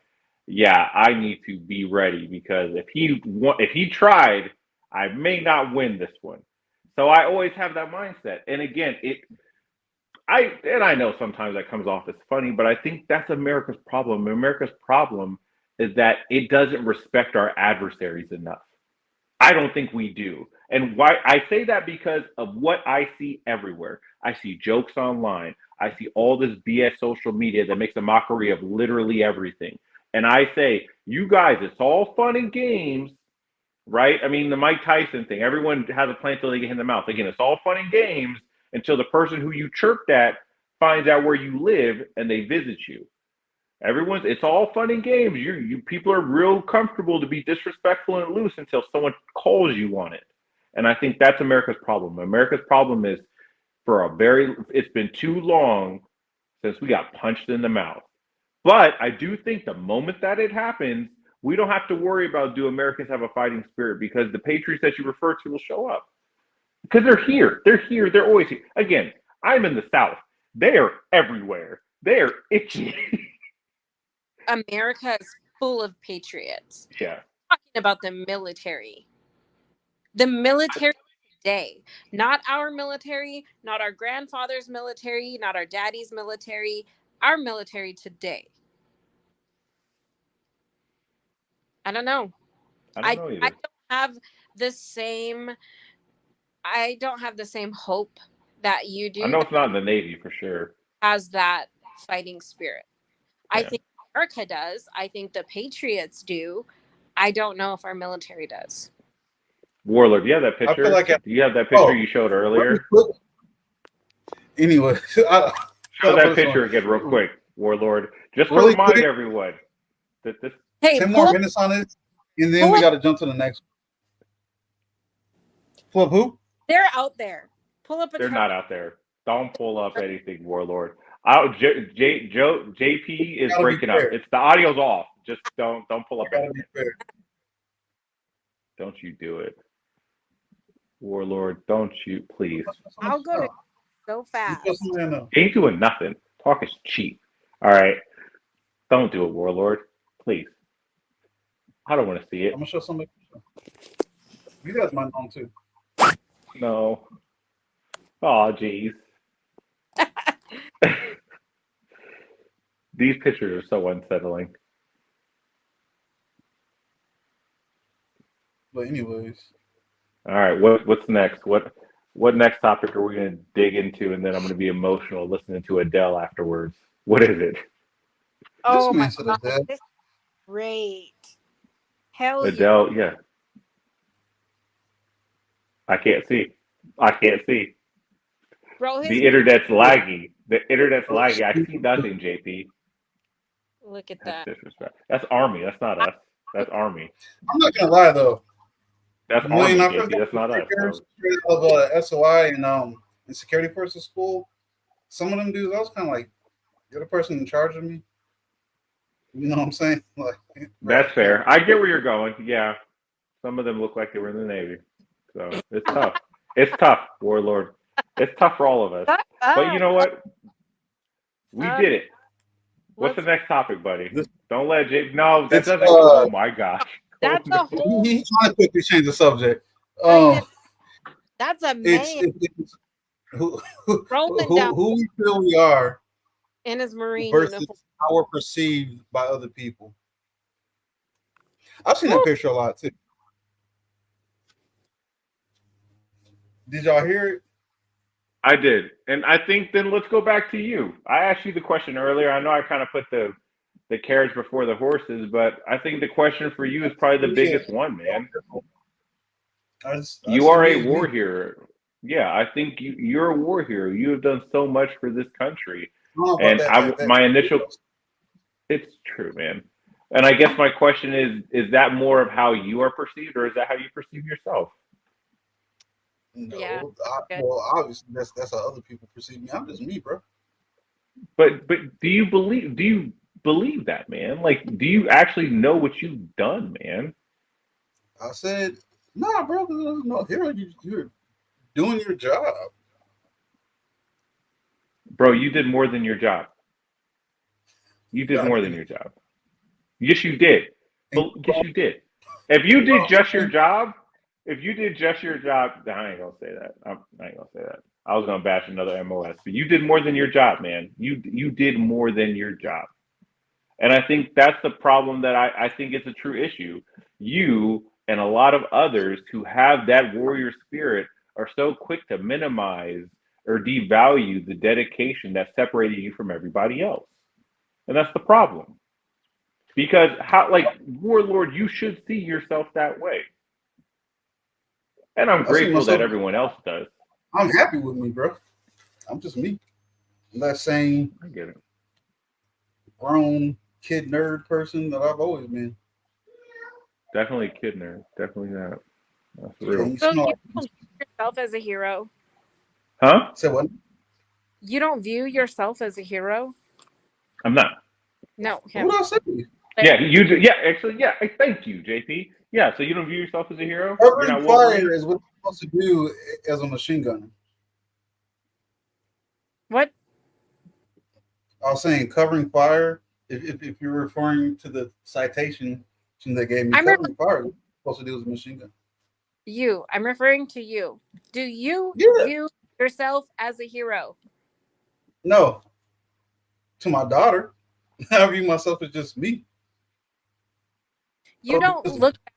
Speaker 3: yeah, I need to be ready because if he tried, I may not win this one. So I always have that mindset. And again, I know sometimes that comes off as funny, but I think that's America's problem. America's problem is that it doesn't respect our adversaries enough. I don't think we do. And why I say that because of what I see everywhere. I see jokes online. I see all this BS social media that makes a mockery of literally everything. And I say, you guys, it's all fun and games, right? I mean, the Mike Tyson thing, everyone has a plan until they get hit in the mouth. Again, it's all fun and games until the person who you chirped at finds out where you live and they visit you. It's all fun and games. You people are real comfortable to be disrespectful and loose until someone calls you on it. And I think that's America's problem. America's problem is it's been too long since we got punched in the mouth. But I do think the moment that it happens, we don't have to worry about do Americans have a fighting spirit because the patriots that you refer to will show up. Because they're here. They're here. They're always here. Again, I'm in the South. They are everywhere. They are itchy.
Speaker 4: America is full of patriots.
Speaker 3: Yeah.
Speaker 4: Talking about the military. The military today, not our military, not our grandfather's military, not our daddy's military, our military today. I don't know.
Speaker 3: I don't
Speaker 4: I
Speaker 3: know
Speaker 4: I
Speaker 3: either.
Speaker 4: don't have the same I don't have the same hope that you
Speaker 3: I
Speaker 4: do
Speaker 3: know
Speaker 4: that
Speaker 3: it's not in the Navy for sure.
Speaker 4: has that fighting spirit. I
Speaker 3: Yeah.
Speaker 4: think America does. I think the patriots do. I don't know if our military does.
Speaker 3: Warlord, do you have that
Speaker 1: I feel
Speaker 3: picture?
Speaker 1: like
Speaker 3: Do you have that picture
Speaker 1: oh,
Speaker 3: you showed
Speaker 1: really
Speaker 3: earlier?
Speaker 1: quick. Anyway,
Speaker 3: Show
Speaker 1: I'll put
Speaker 3: that
Speaker 1: this on
Speaker 3: picture again real quick, Warlord. Just to
Speaker 1: really
Speaker 3: remind
Speaker 1: quick.
Speaker 3: everyone that this
Speaker 1: 10 more minutes on it, and then
Speaker 4: Pull
Speaker 1: we
Speaker 4: up.
Speaker 1: got to jump to the next. Pull up who?
Speaker 4: They're out there. Pull up a
Speaker 3: they're
Speaker 4: chart.
Speaker 3: not out there. Don't pull up anything, Warlord. JP
Speaker 1: I
Speaker 3: is
Speaker 1: gotta be
Speaker 3: breaking up.
Speaker 1: fair.
Speaker 3: It's the audio's off. Just don't pull
Speaker 1: I
Speaker 3: up
Speaker 1: gotta be
Speaker 3: anything.
Speaker 1: fair.
Speaker 3: Don't you do it. Warlord, don't you please.
Speaker 4: I'll go to so fast.
Speaker 1: I know.
Speaker 3: Ain't doing nothing. Talk is cheap. All right. Don't do it, Warlord. Please. I don't want to see
Speaker 1: I'm
Speaker 3: it.
Speaker 1: gonna show somebody. You guys might know too.
Speaker 3: No. Oh, jeez. These pictures are so unsettling.
Speaker 1: But anyways,
Speaker 3: All right, what's next? What next topic are we going to dig into? And then I'm going to be emotional listening to Adele afterwards. What is it?
Speaker 4: Oh my
Speaker 1: Dismiss it,
Speaker 4: god,
Speaker 1: Adele.
Speaker 4: this is great. Hell yeah.
Speaker 3: Adele, yeah. I can't see. I can't see.
Speaker 4: Bro, his
Speaker 3: The internet's
Speaker 1: Yeah.
Speaker 3: laggy. The internet's laggy. I see nothing, JP.
Speaker 4: look at
Speaker 3: That's
Speaker 4: that.
Speaker 3: disrespect. That's Army. That's not
Speaker 4: I,
Speaker 3: us. That's Army.
Speaker 1: I'm not gonna lie though.
Speaker 3: That's
Speaker 1: When
Speaker 3: Army,
Speaker 1: I first
Speaker 3: JP.
Speaker 1: got
Speaker 3: That's
Speaker 1: the
Speaker 3: not us.
Speaker 1: stickers
Speaker 3: So
Speaker 1: of SOI and security forces school, some of them dudes, I was kind of like, you're the person in charge of me. You know what I'm saying? Like, bro.
Speaker 3: that's fair. I get where you're going. Yeah. Some of them look like they were in the Navy. So it's tough. It's tough, Warlord. It's tough for all of us.
Speaker 4: shut
Speaker 3: But you
Speaker 4: up.
Speaker 3: know what? We
Speaker 4: Uh,
Speaker 3: did it. What's the
Speaker 4: let's.
Speaker 3: next topic, buddy?
Speaker 1: This,
Speaker 3: Don't let Jake. No, that
Speaker 1: it's
Speaker 3: doesn't. Oh my gosh. Oh
Speaker 4: That's
Speaker 3: no.
Speaker 4: a whole
Speaker 1: he's trying to quickly change the subject. Um,
Speaker 4: friggin'. That's a
Speaker 1: it's,
Speaker 4: man
Speaker 1: it's
Speaker 4: rolling down
Speaker 1: who we feel we are
Speaker 4: in his marine
Speaker 1: versus
Speaker 4: uniform.
Speaker 1: how we're perceived by other people. I've seen that
Speaker 4: Woo.
Speaker 1: picture a lot too. Did y'all hear it?
Speaker 3: I did, and I think then let's go back to you. I asked you the question earlier. I know I kind of put the carriage before the horses, but I think the question for you is probably the
Speaker 1: Yeah.
Speaker 3: biggest one, man.
Speaker 1: I
Speaker 3: You
Speaker 1: said
Speaker 3: are
Speaker 1: me
Speaker 3: a
Speaker 1: is
Speaker 3: war
Speaker 1: me.
Speaker 3: hero. Yeah, I think you're a war hero. You have done so much for this country,
Speaker 1: I don't know about
Speaker 3: and
Speaker 1: that.
Speaker 3: I my initial. It's true, man. And I guess my question is that more of how you are perceived, or is that how you perceive yourself?
Speaker 4: Yeah.
Speaker 1: No,
Speaker 4: Good.
Speaker 1: well, obviously that's how other people perceive me. I'm just me, bro.
Speaker 3: But do you believe that, man? Like, do you actually know what you've done, man?
Speaker 1: I said, nah, bro. No, hero, you're doing your job.
Speaker 3: Bro, you did more than your job. You did
Speaker 1: No, I
Speaker 3: more than
Speaker 1: didn't.
Speaker 3: your job. Yes, you did.
Speaker 1: And
Speaker 3: But yes, you did. If you did just your job, if you did just your job, I ain't gonna say that. I ain't gonna say that. I was gonna bash another MOS, but you did more than your job, man. You did more than your job. And I think that's the problem that I think it's a true issue. You and a lot of others who have that warrior spirit are so quick to minimize or devalue the dedication that separated you from everybody else. And that's the problem. Because how like Warlord, you should see yourself that way. And I'm
Speaker 1: I see
Speaker 3: grateful that
Speaker 1: myself.
Speaker 3: everyone else does.
Speaker 1: I'm happy with me, bro. I'm just me. I'm that same
Speaker 3: I get it.
Speaker 1: grown kid nerd person that I've always been.
Speaker 3: Definitely Kidner. Definitely that. That's
Speaker 1: Yeah,
Speaker 3: real.
Speaker 1: you
Speaker 4: So
Speaker 1: smell
Speaker 4: you
Speaker 1: like
Speaker 4: don't view yourself as a hero.
Speaker 3: Huh?
Speaker 1: say what?
Speaker 4: You don't view yourself as a hero.
Speaker 3: I'm not.
Speaker 4: No,
Speaker 1: What
Speaker 4: him.
Speaker 1: I say?
Speaker 3: Yeah, you do. Yeah, actually, yeah. Thank you, JP. Yeah, so you don't view yourself as a hero? You're
Speaker 1: Covering
Speaker 3: not
Speaker 1: fire
Speaker 3: Wolverine?
Speaker 1: is what you're supposed to do as a machine gunner.
Speaker 4: What?
Speaker 1: I was saying covering fire. If you're referring to the citation they gave me,
Speaker 4: I'm referring
Speaker 1: covering fire is what you're supposed to do as a machine gun.
Speaker 4: you. I'm referring to you. Do you
Speaker 1: Yeah.
Speaker 4: view yourself as a hero?
Speaker 1: No, to my daughter, I view myself as just me.
Speaker 4: You don't look at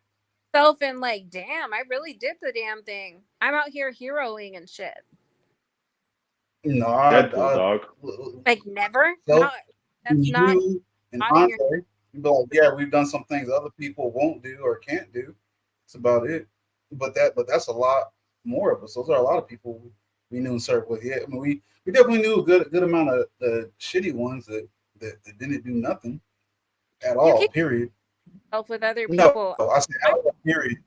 Speaker 4: yourself and like, damn, I really did the damn thing. I'm out here heroing and shit.
Speaker 1: No,
Speaker 3: Deadpool, dog.
Speaker 4: Like never?
Speaker 1: self
Speaker 4: Not that's not
Speaker 1: you and
Speaker 4: not in your
Speaker 1: Andre. You be like, yeah, we've done some things other people won't do or can't do. That's about it. But that's a lot more of us. Those are a lot of people we knew in circle. Yeah, I mean, we definitely knew a good amount of the shitty ones that didn't do nothing at
Speaker 4: you
Speaker 1: all.
Speaker 4: keep
Speaker 1: Period.
Speaker 4: yourself with other
Speaker 1: No,
Speaker 4: people.
Speaker 1: I said
Speaker 4: I'm,
Speaker 1: at all, period.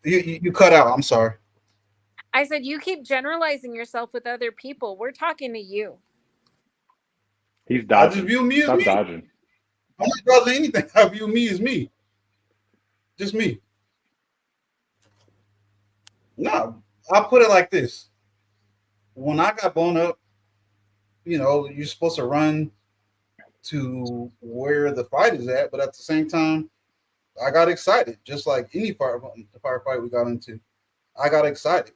Speaker 1: You cut out. I'm sorry.
Speaker 4: I said you keep generalizing yourself with other people. We're talking to you.
Speaker 3: He's
Speaker 1: I just
Speaker 3: dodging.
Speaker 1: view me as
Speaker 3: Stop
Speaker 1: me.
Speaker 3: dodging.
Speaker 1: I'm not causing anything. I view me as me. Just me. No, I'll put it like this. When I got blown up, you're supposed to run to where the fight is at, but at the same time, I got excited, just like any firefight we got into. I got excited.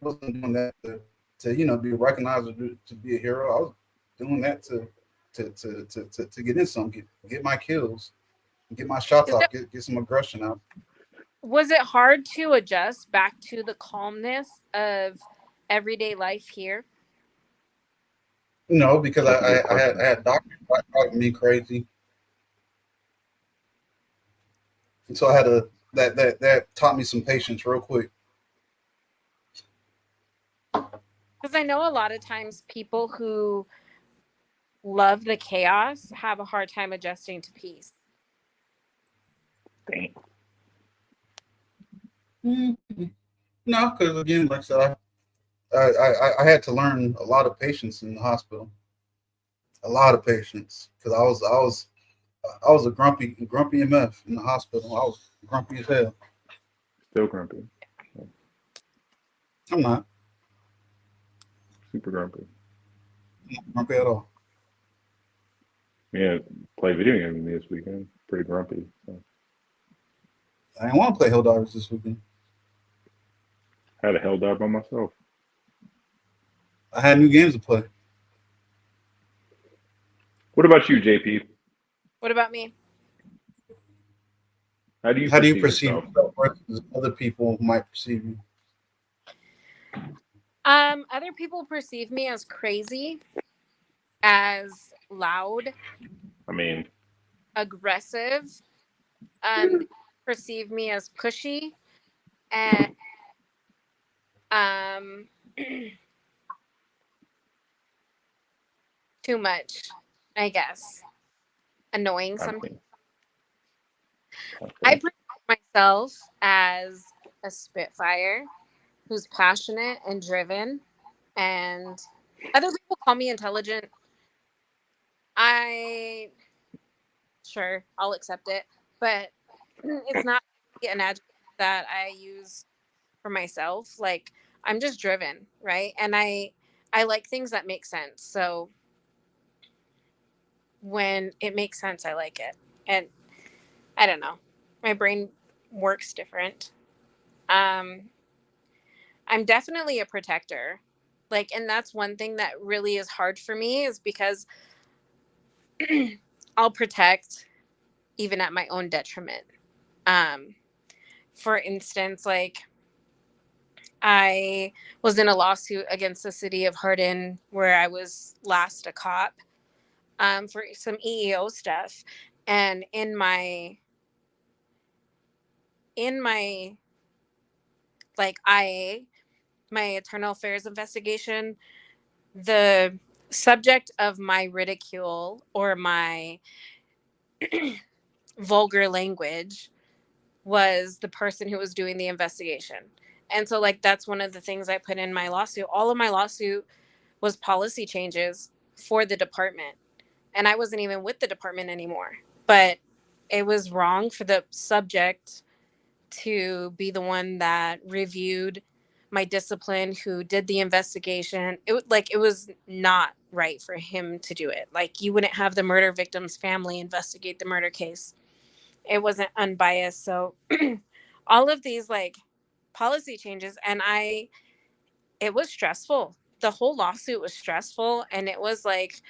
Speaker 1: I wasn't doing that to be recognized or to be a hero. I was doing that to get in some, get my kills, get my shots
Speaker 4: Is
Speaker 1: off,
Speaker 4: that
Speaker 1: get some aggression out.
Speaker 4: Was it hard to adjust back to the calmness of everyday life here?
Speaker 1: No, because
Speaker 3: That's a good
Speaker 1: I
Speaker 3: question.
Speaker 1: had doctors driving me crazy, and so I had to that taught me some patience real quick.
Speaker 4: Because I know a lot of times people who love the chaos have a hard time adjusting to peace.
Speaker 3: Dang.
Speaker 1: Mm-hmm. No, because again, like I said, I had to learn a lot of patience in the hospital, a lot of patience, because I was a grumpy MF in the hospital. I was grumpy as hell.
Speaker 3: Still grumpy.
Speaker 1: I'm not
Speaker 3: Super grumpy.
Speaker 1: grumpy at all.
Speaker 3: Yeah, play video games with me this weekend. Pretty grumpy. So
Speaker 1: I didn't want to play Helldivers this weekend.
Speaker 3: had a hell dive by myself.
Speaker 1: I had new games to play.
Speaker 3: What about you, JP?
Speaker 4: What about me?
Speaker 3: How do you
Speaker 1: How do you
Speaker 3: perceive
Speaker 1: perceive
Speaker 3: yourself?
Speaker 1: yourself versus other people who might perceive you?
Speaker 4: Other people perceive me as crazy, as loud,
Speaker 3: I mean,
Speaker 4: aggressive. They perceive me as pushy and um too much, I guess. Annoying
Speaker 3: I
Speaker 4: sometimes.
Speaker 3: mean,
Speaker 4: I
Speaker 3: okay.
Speaker 4: perceive myself as a spitfire who's passionate and driven, and other people call me intelligent. I sure I'll accept it, but it's not an adjective that I use for myself. Like, I'm just driven, right? And I like things that make sense. So when it makes sense, I like it. And I don't know. My brain works different. Um I'm definitely a protector. Like, and that's one thing that really is hard for me is because I'll protect even at my own detriment. Um for instance, like I was in a lawsuit against the city of Hardin where I was last a cop for some EEO stuff. And in my like IA, my internal affairs investigation, the subject of my ridicule or my vulgar language was the person who was doing the investigation. And so like that's one of the things I put in my lawsuit. All of my lawsuit was policy changes for the department. And I wasn't even with the department anymore. But it was wrong for the subject to be the one that reviewed my discipline, who did the investigation. It was not right for him to do it. Like, you wouldn't have the murder victim's family investigate the murder case. It wasn't unbiased. So all of these like policy changes, and I it was stressful. The whole lawsuit was stressful, and it was like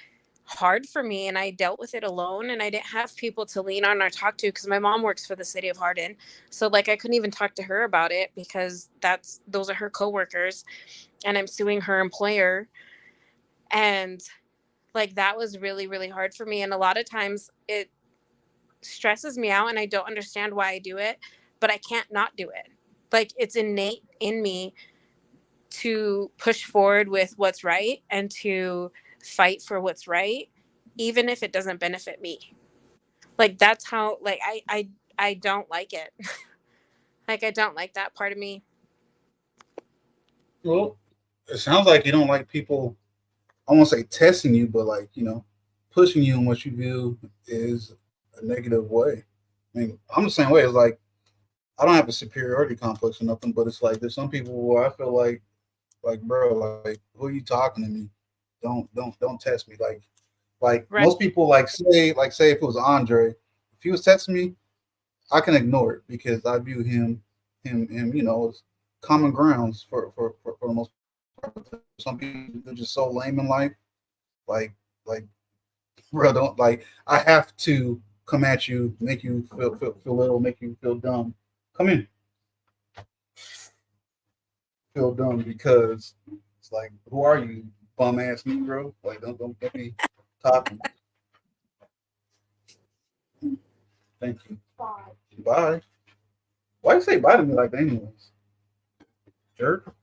Speaker 4: hard for me, and I dealt with it alone, and I didn't have people to lean on or talk to because my mom works for the city of Hardin. So like I couldn't even talk to her about it because those are her coworkers, and I'm suing her employer. And like that was really really hard for me, and a lot of times it stresses me out and I don't understand why I do it, but I can't not do it. Like, it's innate in me to push forward with what's right and to fight for what's right, even if it doesn't benefit me. Like, that's how, like, I don't like it. Like, I don't like that part of me.
Speaker 1: Well, it sounds like you don't like people. I won't say testing you, but like pushing you in what you view is a negative way. I mean, I'm the same way. It's like I don't have a superiority complex or nothing, but it's like there's some people where I feel like bro, like who are you talking to me? Don't test me. Like
Speaker 4: Right.
Speaker 1: most people say if it was Andre, if he was texting me, I can ignore it because I view him as common grounds for the most part. Some people they're just so lame in life. Like bro, don't like I have to come at you, make you feel little, make you feel dumb. Come in. feel dumb because it's like, who are you, bum ass Negro? Like, don't get me talking. Thank you. Bye. Why you say bye to me like that, anyways? Jerk.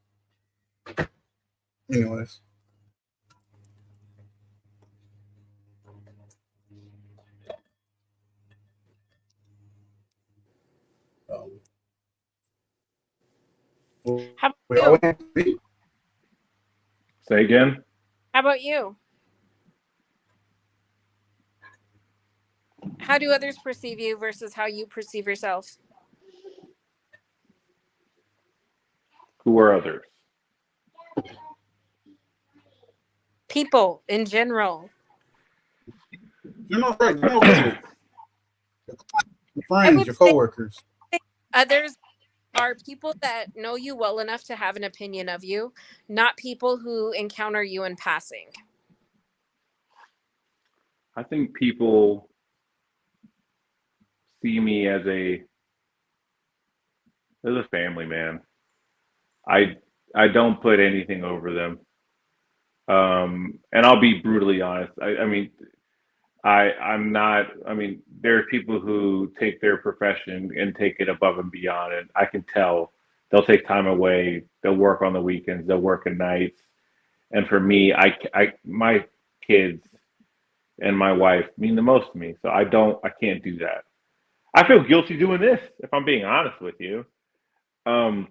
Speaker 1: Anyways, um,
Speaker 4: How about
Speaker 1: we always
Speaker 4: you?
Speaker 1: have to be.
Speaker 3: Say again.
Speaker 4: How about you? How do others perceive you versus how you perceive yourself?
Speaker 3: Who are others?
Speaker 4: People in general.
Speaker 1: You're not right. You know who? Your
Speaker 4: I
Speaker 1: friends,
Speaker 4: would
Speaker 1: your
Speaker 4: say
Speaker 1: coworkers.
Speaker 4: others are people that know you well enough to have an opinion of you, not people who encounter you in passing.
Speaker 3: I think people see me as a family man. I I don't put anything over them. And I'll be brutally honest. I mean, I'm not. I mean, there are people who take their profession and take it above and beyond, and I can tell they'll take time away. They'll work on the weekends. They'll work at nights. And for me, my kids and my wife mean the most to me. So I can't do that. I feel guilty doing this, if I'm being honest with you. Um,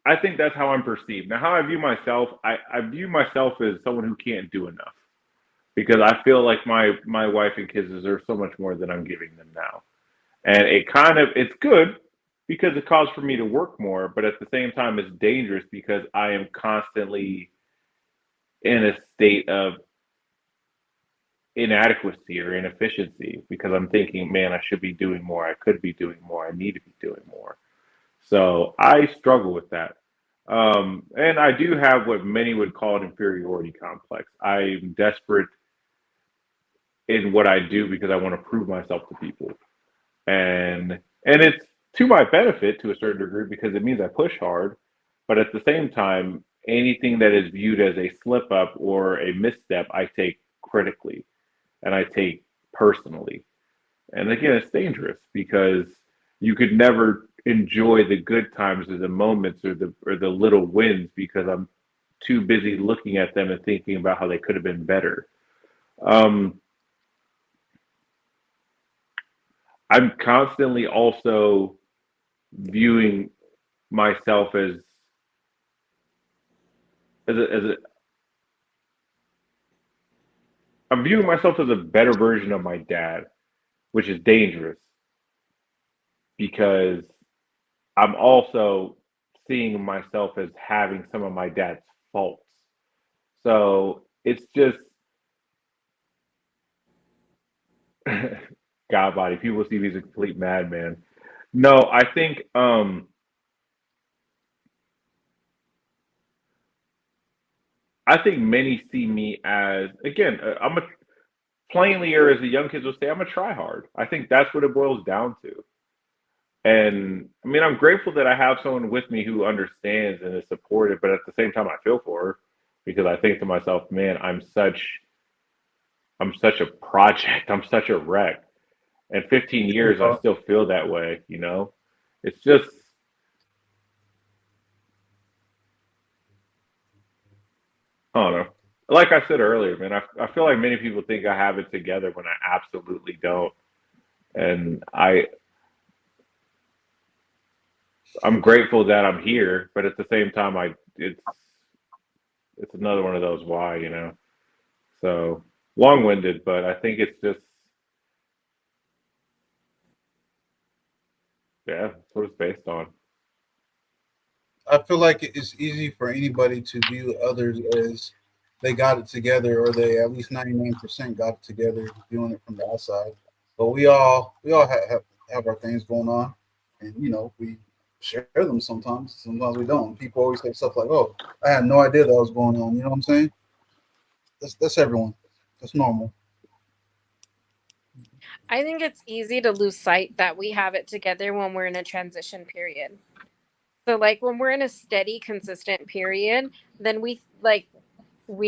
Speaker 3: I think that's how I'm perceived. Now, how I view myself, I view myself as someone who can't do enough because I feel like my wife and kids deserve so much more than I'm giving them now. And it's good because it calls for me to work more, but at the same time it's dangerous because I am constantly in a state of inadequacy or inefficiency because I'm thinking, man, I should be doing more. I could be doing more. I need to be doing more. So I struggle with that. And I do have what many would call an inferiority complex. I'm desperate in what I do because I want to prove myself to people. And it's to my benefit to a certain degree because it means I push hard. But at the same time, anything that is viewed as a slip up or a misstep, I take critically and I take personally. And again, it's dangerous because you could never enjoy the good times or the moments or the little wins because I'm too busy looking at them and thinking about how they could have been better. Um, I'm constantly also viewing myself as a I'm viewing myself as a better version of my dad, which is dangerous because I'm also seeing myself as having some of my dad's faults. So it's just God body. People see me as a complete madman. No, I think many see me as again. I'm a plainly or as the young kids would say, I'm a try hard. I think that's what it boils down to. And I mean, I'm grateful that I have someone with me who understands and is supportive, but at the same time, I feel for her because I think to myself, man, I'm such a project. I'm such a wreck. And 15 years, I still feel that way. You know, it's just I don't know. Like I said earlier, man, I feel like many people think I have it together when I absolutely don't. And I'm grateful that I'm here, but at the same time, it's another one of those why, you know. So long-winded, but I think it's just yeah, that's what it's based on.
Speaker 1: I feel like it's easy for anybody to view others as they got it together, or they at least 99% got it together, viewing it from the outside. But we all have our things going on, and we share them sometimes. Sometimes we don't. People always say stuff like, "Oh, I had no idea that was going on." You know what I'm saying? That's everyone. That's normal.
Speaker 4: I think it's easy to lose sight that we have it together when we're in a transition period. So like when we're in a steady, consistent period, then we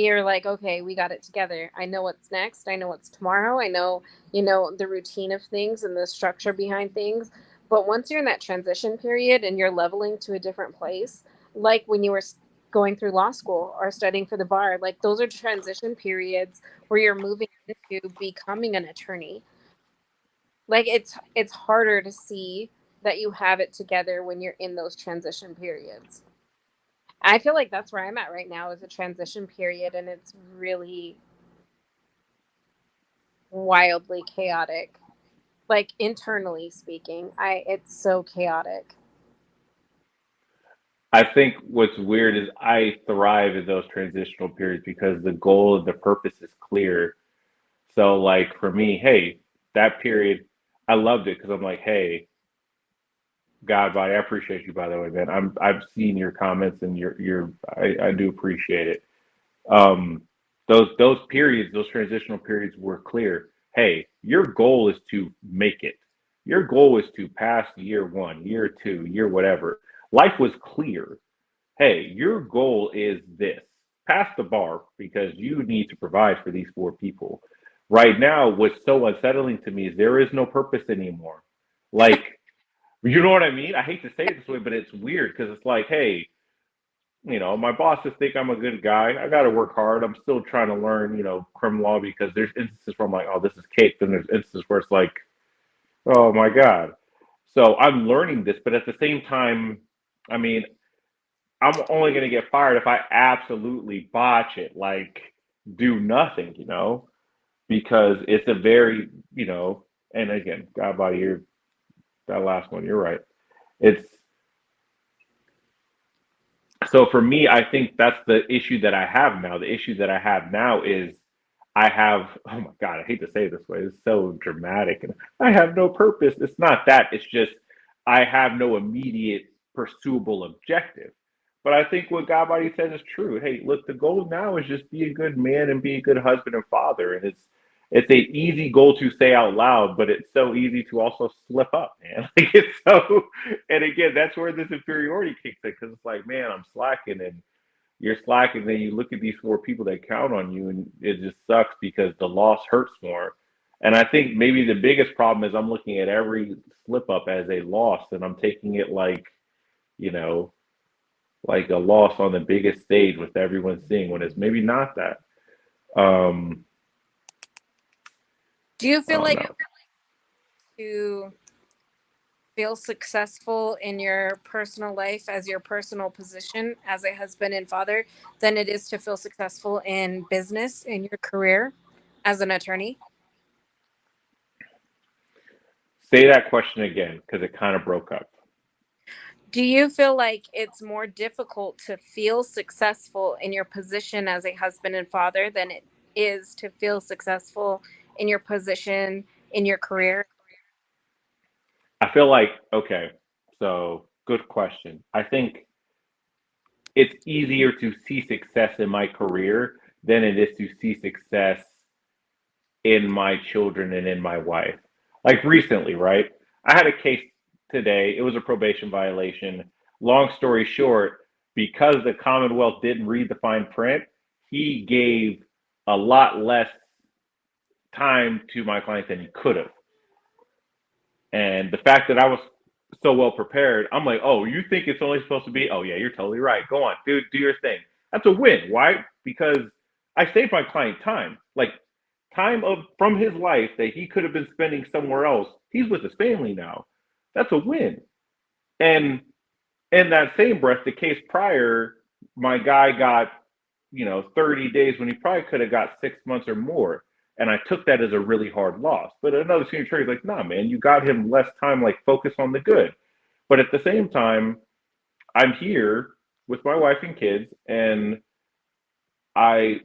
Speaker 4: are like, okay, we got it together. I know what's next. I know what's tomorrow. I know, the routine of things and the structure behind things. But once you're in that transition period and you're leveling to a different place, like when you were going through law school or studying for the bar, like those are transition periods where you're moving into becoming an attorney. Like it's harder to see that you have it together when you're in those transition periods. I feel like that's where I'm at right now is a transition period, and it's really wildly chaotic. Like internally speaking, I it's so chaotic.
Speaker 3: I think what's weird is I thrive in those transitional periods because the goal and the purpose is clear. So, like for me, hey, that period, I loved it because I'm like, hey, God, buddy, I appreciate you. By the way, man, I've seen your comments and I do appreciate it. Um, those periods, those transitional periods were clear. Hey, your goal is to make it. Your goal is to pass year one, year two, year whatever. Life was clear. Hey, your goal is this. Pass the bar because you need to provide for these four people. Right now, what's so unsettling to me is there is no purpose anymore. Like, you know what I mean? I hate to say it this way, but it's weird because it's like, hey, my bosses think I'm a good guy. I got to work hard. I'm still trying to learn, criminal law because there's instances where I'm like, oh, this is cake. Then there's instances where it's like, oh my God. So I'm learning this, but at the same time, I mean, I'm only going to get fired if I absolutely botch it, like do nothing, because it's a very, and again, God by ear, that last one, you're right. It's So for me, I think that's the issue that I have now. The issue that I have now is I have, oh my God, I hate to say it this way. It's so dramatic. And I have no purpose. It's not that. It's just I have no immediate pursuable objective. But I think what God Body says is true. Hey, look, the goal now is just be a good man and be a good husband and father. And it's an easy goal to say out loud, but it's so easy to also slip up, man. Like it's so, and again, that's where this inferiority kicks in because it's like, man, I'm slacking and you're slacking. Then you look at these four people that count on you, and it just sucks because the loss hurts more. And I think maybe the biggest problem is I'm looking at every slip up as a loss, and I'm taking it you know, like a loss on the biggest stage with everyone seeing when it's maybe not that. Um,
Speaker 4: Do you
Speaker 3: I
Speaker 4: feel
Speaker 3: don't
Speaker 4: like
Speaker 3: know.
Speaker 4: to feel successful in your personal life as your personal position as a husband and father than it is to feel successful in business in your career as an attorney?
Speaker 3: Say that question again because it kind of broke up.
Speaker 4: Do you feel like it's more difficult to feel successful in your position as a husband and father than it is to feel successful in your position in your career?
Speaker 3: I feel like, okay, so good question. I think it's easier to see success in my career than it is to see success in my children and in my wife. Like recently, right? I had a case today. It was a probation violation. Long story short, because the Commonwealth didn't read the fine print, he gave a lot less time to my client than he could have. And the fact that I was so well prepared, I'm like, oh, you think it's only supposed to be? Oh yeah, you're totally right. Go on, do your thing. That's a win. Why? Because I saved my client time, like time of from his life that he could have been spending somewhere else. He's with his family now. That's a win. And in that same breath, the case prior, my guy got 30 days when he probably could have got 6 months or more. And I took that as a really hard loss. But another senior attorney's like, nah, man, you got him less time, like focus on the good. But at the same time, I'm here with my wife and kids, and I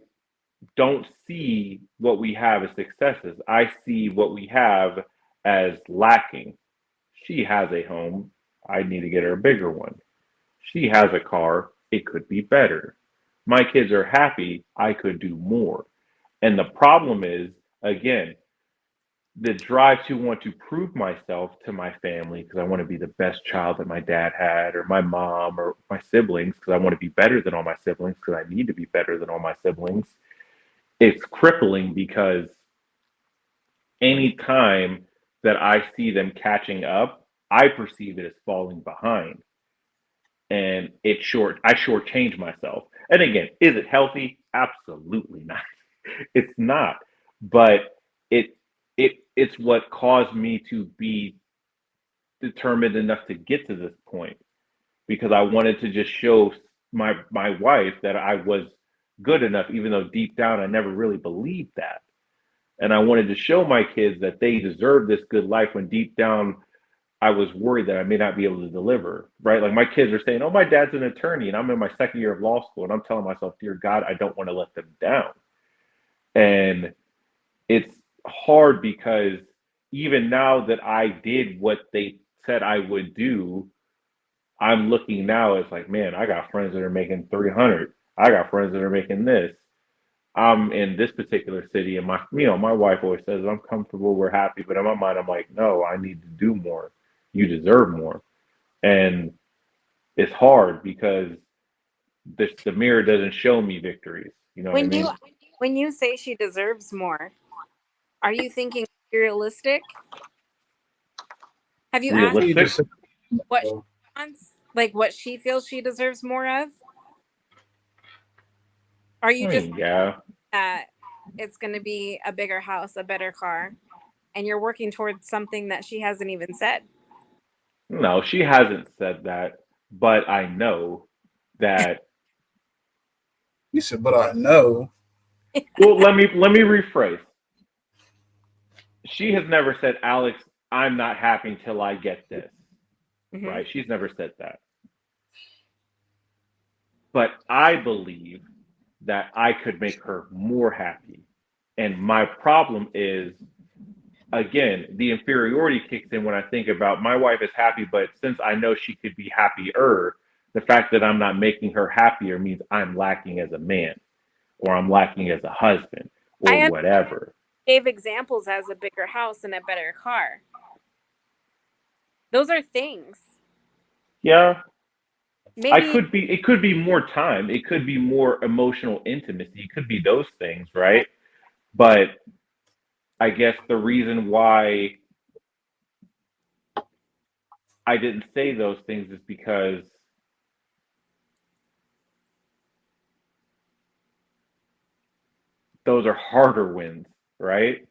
Speaker 3: don't see what we have as successes. I see what we have as lacking. She has a home. I need to get her a bigger one. She has a car. It could be better. My kids are happy. I could do more. And the problem is, again, the drive to want to prove myself to my family because I want to be the best child that my dad had, or my mom, or my siblings, because I want to be better than all my siblings, because I need to be better than all my siblings. It's crippling because any time that I see them catching up, I perceive it as falling behind, and I shortchange myself. And again, is it healthy? Absolutely not. It's not. But it it's what caused me to be determined enough to get to this point, because I wanted to just show my wife that I was good enough, even though deep down I never really believed that. And I wanted to show my kids that they deserve this good life when deep down I was worried that I may not be able to deliver, right? Like my kids are saying, "Oh, my dad's an attorney," and I'm in my second year of law school, and I'm telling myself, "Dear God, I don't want to let them down." And it's hard because even now that I did what they said I would do, I'm looking now, it's like, man, I got friends that are making 300. I got friends that are making this. I'm in this particular city, and my wife always says I'm comfortable, we're happy, but in my mind I'm like, no, I need to do more. You deserve more. And it's hard because the mirror doesn't show me victories. You know what I
Speaker 4: When
Speaker 3: mean?
Speaker 4: you say she deserves more, are you thinking realistic? Have you asked
Speaker 1: You
Speaker 3: Realistic?
Speaker 1: just said,
Speaker 4: what she
Speaker 1: uh,
Speaker 4: wants? Like what she feels she deserves more of? Are
Speaker 3: I
Speaker 4: you just
Speaker 3: mean, yeah.
Speaker 4: that it's going to be a bigger house, a better car, and you're working towards something that she hasn't even said?
Speaker 3: No, she hasn't said that, but I know that.
Speaker 1: you said, but I know.
Speaker 3: Well, let me rephrase. She has never said, Alex, I'm not happy until I get this.
Speaker 4: Hmm.
Speaker 3: Right? She's never said that. But I believe that I could make her more happy. And my problem is, again, the inferiority kicks in when I think about my wife is happy, but since I know she could be happier, the fact that I'm not making her happier means I'm lacking as a man, or I'm lacking as a husband, or
Speaker 4: I
Speaker 3: whatever.
Speaker 4: gave examples as a bigger house and a better car. Those are things.
Speaker 3: Yeah, I
Speaker 4: Maybe
Speaker 3: could be, it could be more time, it could be more emotional intimacy, it could be those things, right? But I guess the reason why I didn't say those things is because those are harder wins, right?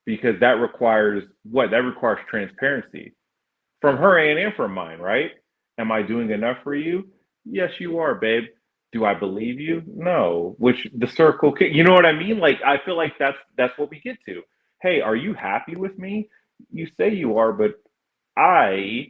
Speaker 3: Because that requires what? That requires transparency from her and from mine, right? Am I doing enough for you? Yes, you are, babe. Do I believe you? No. Which the circle, you know what I mean? Like I feel like that's what we get to. Hey, are you happy with me? You say you are, but I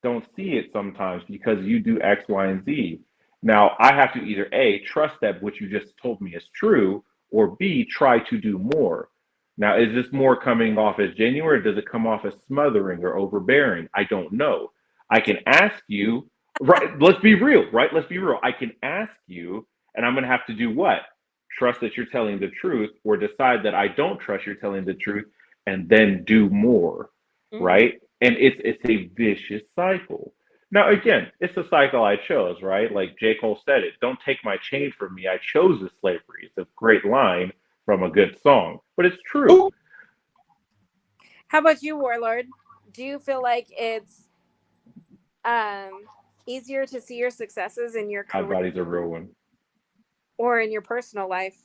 Speaker 3: don't see it sometimes because you do X, Y, and Z. Now, I have to either A, trust that what you just told me is true, or B, try to do more. Now, is this more coming off as genuine, or does it come off as smothering or overbearing? I don't know. I can ask you, right? Let's be real, right? Let's be real. I can ask you, and I'm going to have to do what? Trust that you're telling the truth, or decide that I don't trust you're telling the truth, and then do more,
Speaker 4: mm,
Speaker 3: right? And it's a vicious cycle. Now again, it's a cycle I chose, right? Like J. Cole said it, don't take my chain from me. I chose the slavery. It's a great line from a good song. But it's true.
Speaker 1: Ooh,
Speaker 4: how about you, Warlord? Do you feel like it's um, easier to see your successes in your
Speaker 3: My
Speaker 4: career
Speaker 3: body's a real one.
Speaker 4: or in your personal life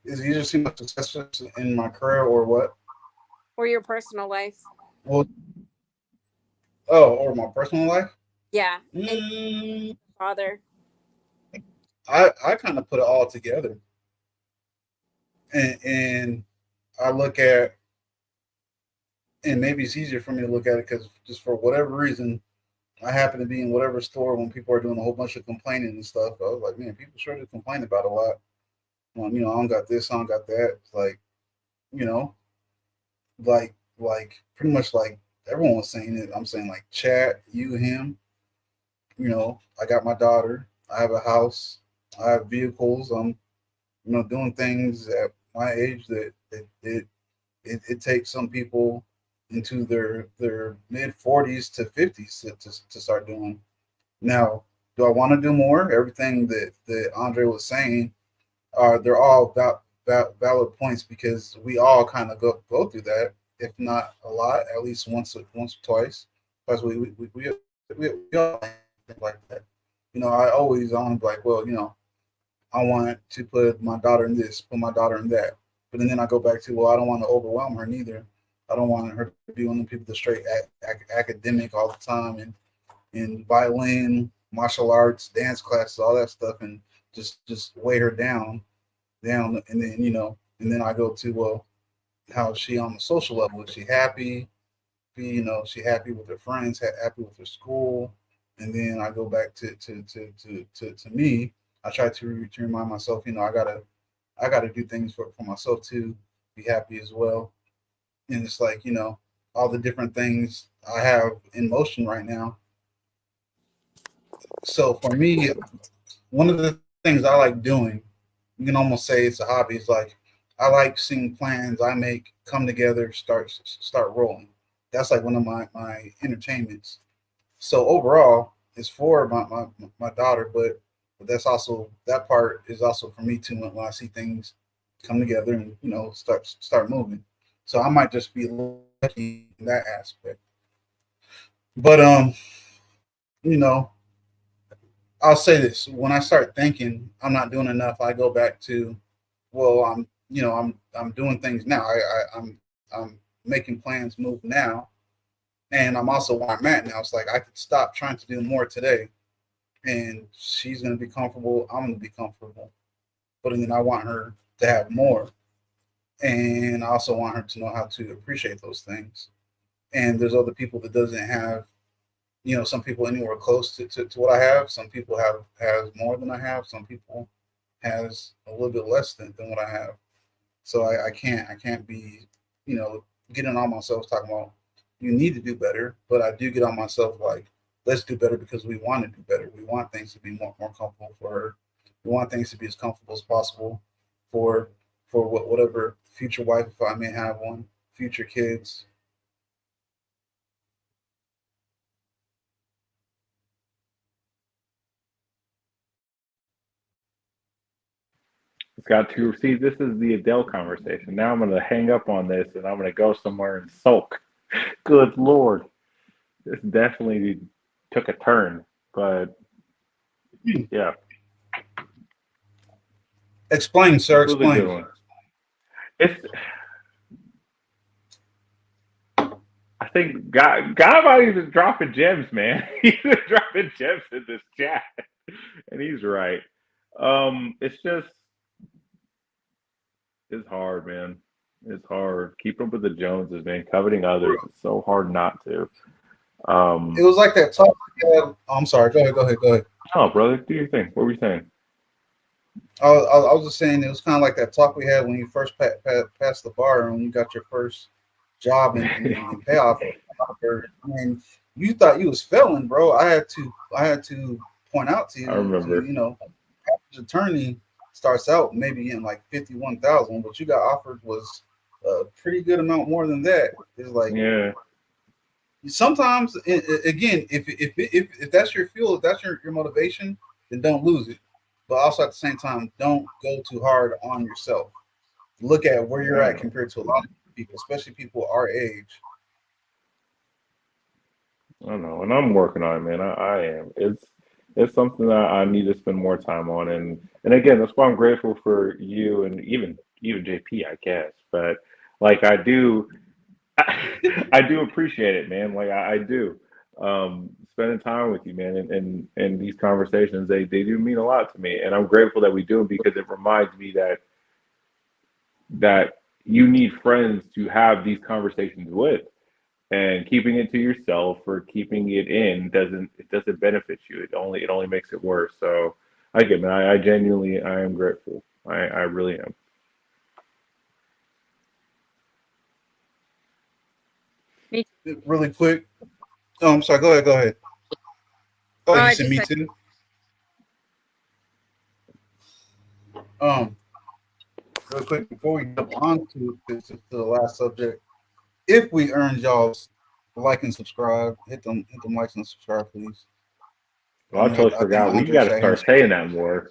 Speaker 1: is it easier to see my successes in my career or what?
Speaker 4: or your personal life?
Speaker 1: Well, oh, or my personal life?
Speaker 4: Yeah, and
Speaker 1: Mm,
Speaker 4: father.
Speaker 1: I kind of put it all together, and I look at, and maybe it's easier for me to look at it because just for whatever reason, I happen to be in whatever store when people are doing a whole bunch of complaining and stuff. I was like, man, people sure do complain about a lot. Well, I don't got this, I don't got that. It's like, you know, like pretty much like everyone was saying it. I'm saying like chat, you, him. I got my daughter. I have a house. I have vehicles. I'm doing things that my age that it takes some people into their mid 40s to 50s to start doing. Now, do I want to do more? Everything that Andre was saying are they're all valid points because we all kind of go through that, if not a lot, at least once or twice. Because we all think like that. I always on like, well, I want to put my daughter in this, put my daughter in that. But then I go back to, well, I don't want to overwhelm her neither. I don't want her to be one of the people that straight academic all the time and violin, martial arts, dance classes, all that stuff, and just weigh her down, and then and then I go to, well, how is she on the social level? Is she happy? She happy with her friends, happy with her school, and then I go back to me. I try to remind myself, I gotta do things for myself too, be happy as well, and it's like all the different things I have in motion right now. So for me, one of the things I like doing, you can almost say it's a hobby. It's like I like seeing plans I make come together, start rolling. That's like one of my entertainments. So overall, it's for my daughter, but that part is also for me too when I see things come together and start moving. So I might just be lucky in that aspect. But you know, I'll say this: when I start thinking I'm not doing enough, I go back to, well, I'm doing things now. I'm making plans move now, and I'm also where I'm at now. It's like I could stop trying to do more today, and she's gonna be comfortable. I'm gonna be comfortable, but then I want her to have more, and I also want her to know how to appreciate those things. And there's other people that doesn't have, some people anywhere close to what I have. Some people has more than I have. Some people has a little bit less than what I have. So I can't be, you know, getting on myself talking about you need to do better, but I do get on myself like let's do better because we want to do better. We want things to be more comfortable for her. We want things to be as comfortable as possible for whatever future wife if I may have one, future kids.
Speaker 3: It's got to see. This is the Adele conversation. Now I'm going to hang up on this and I'm going to go somewhere and sulk. Good lord, this definitely took a turn. But yeah,
Speaker 1: Explain, sir.
Speaker 3: this was a good
Speaker 1: Explain.
Speaker 3: one. It's. I think God Body's is dropping gems, man. He's been dropping gems in this chat, and he's right. It's just it's hard, man. It's hard. Keeping up with the Joneses, man. Coveting others. It's so hard not to.
Speaker 1: It
Speaker 3: Um,
Speaker 1: was like that talk. Oh, I'm sorry. Go ahead. Go ahead. Go ahead.
Speaker 3: oh, brother, do your thing. What were you saying?
Speaker 1: I was just saying it was kind of like that talk we had when you first passed the bar and when you got your first job and payoff. And you thought you was failing, bro. I had to point out to
Speaker 3: I
Speaker 1: you,
Speaker 3: remember.
Speaker 1: average attorney starts out maybe in like 51,000. What you got offered was a pretty good amount more than that. It's like
Speaker 3: Yeah,
Speaker 1: sometimes again, if that's your fuel, if that's your motivation, then don't lose it. But also at the same time, don't go too hard on yourself. Look at where you're at
Speaker 3: yeah.
Speaker 1: compared to a lot of people, especially people our age.
Speaker 3: I don't know, and I'm working on it, man. I am. It's something that I need to spend more time on, and again, that's why I'm grateful for you and even JP, I guess. But like I do, I do appreciate it, man. Like I do. Spending time with you, man, and these conversations, they do mean a lot to me, and I'm grateful that we do them because it reminds me that you need friends to have these conversations with, and keeping it to yourself or keeping it in doesn't benefit you. It only makes it worse. So I get, man. I genuinely I am grateful. I really am.
Speaker 4: Me too.
Speaker 1: Really quick. Oh, I'm sorry. Go ahead. Go ahead. Oh,
Speaker 4: Oh,
Speaker 1: you
Speaker 4: I
Speaker 1: said
Speaker 4: just
Speaker 1: me
Speaker 4: said
Speaker 1: too. Um, real quick before we jump on to the last subject. If we earned y'all's like and subscribe, hit them likes and subscribe, please.
Speaker 3: Well, I totally
Speaker 1: I think
Speaker 3: forgot. We
Speaker 1: Andre
Speaker 3: got to
Speaker 1: sat here.
Speaker 3: start saying that more.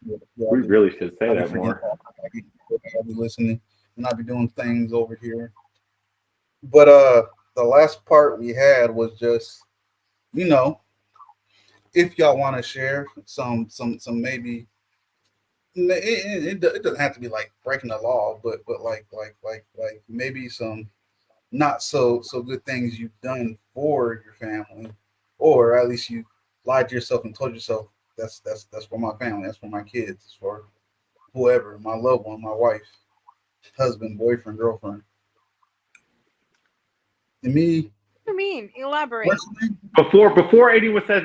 Speaker 1: Yeah,
Speaker 3: We really should say
Speaker 1: I'll be
Speaker 3: that
Speaker 1: forgetting.
Speaker 3: more.
Speaker 1: I'll be listening and I'll be doing things over here. But the last part we had was just you know if y'all want to share some maybe it doesn't have to be like breaking the law, but like maybe some not so good things you've done for your family, or at least you lied to yourself and told yourself that's for my family, that's for my kids, it's for whoever, my loved one, my wife, husband, boyfriend, girlfriend. And me
Speaker 4: What do you mean? Elaborate.
Speaker 1: personally,
Speaker 3: Before anyone says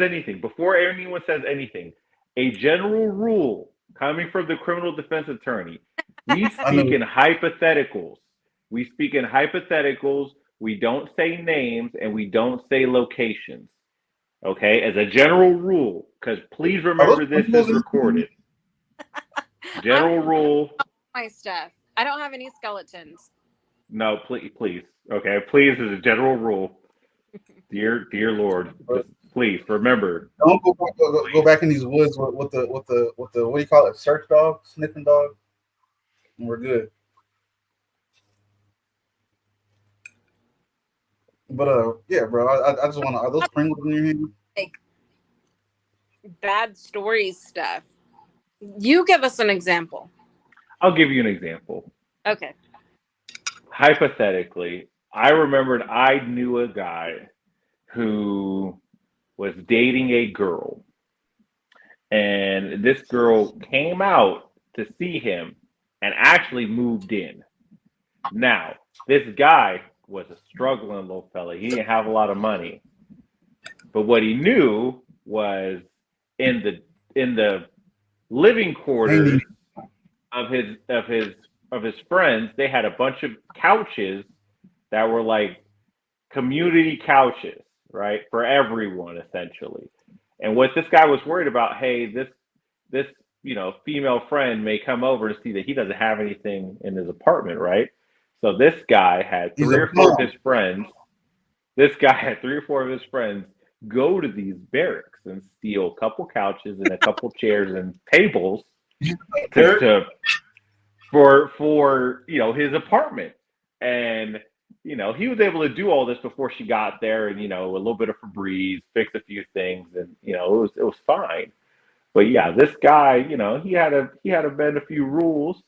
Speaker 3: anything, a general rule coming from the criminal defense attorney: we
Speaker 1: I
Speaker 3: speak
Speaker 1: know
Speaker 3: in hypotheticals. We speak in hypotheticals. We don't say names and we don't say locations. Okay, as a general rule, because please
Speaker 1: are those
Speaker 3: remember this
Speaker 1: criminals
Speaker 3: is
Speaker 1: in here?
Speaker 3: recorded.
Speaker 4: I'm
Speaker 3: General rule.
Speaker 4: my stuff. I don't have any skeletons.
Speaker 3: No, please. Okay, please is a general rule. Dear Lord, just please remember.
Speaker 1: Don't go back in these woods with the what do you call it? Search dog, sniffing dog, and we're good. But yeah, bro. I just want to. Are those Pringles in your hand?
Speaker 4: Like bad stories stuff. You give us an example.
Speaker 3: I'll give you an example.
Speaker 4: Okay.
Speaker 3: Hypothetically, I remembered I knew a guy who was dating a girl, and this girl came out to see him and actually moved in. Now, this guy was a struggling little fella. He didn't have a lot of money, but what he knew was in the living
Speaker 1: Hey,
Speaker 3: quarters of his friends, they had a bunch of couches that were like community couches, right, for everyone essentially. And what this guy was worried about, hey, this female friend may come over to see that he doesn't have anything in his apartment, right? So this guy had
Speaker 1: he's
Speaker 3: three
Speaker 1: a
Speaker 3: or four of
Speaker 1: bum.
Speaker 3: his friends. This guy had three or four of his friends go to these barracks and steal a couple couches and a couple chairs and tables to,
Speaker 1: Eric,
Speaker 3: to for his apartment. And he was able to do all this before she got there, and a little bit of Febreze, fix a few things, and it was fine. But yeah, this guy, he had to bend a few rules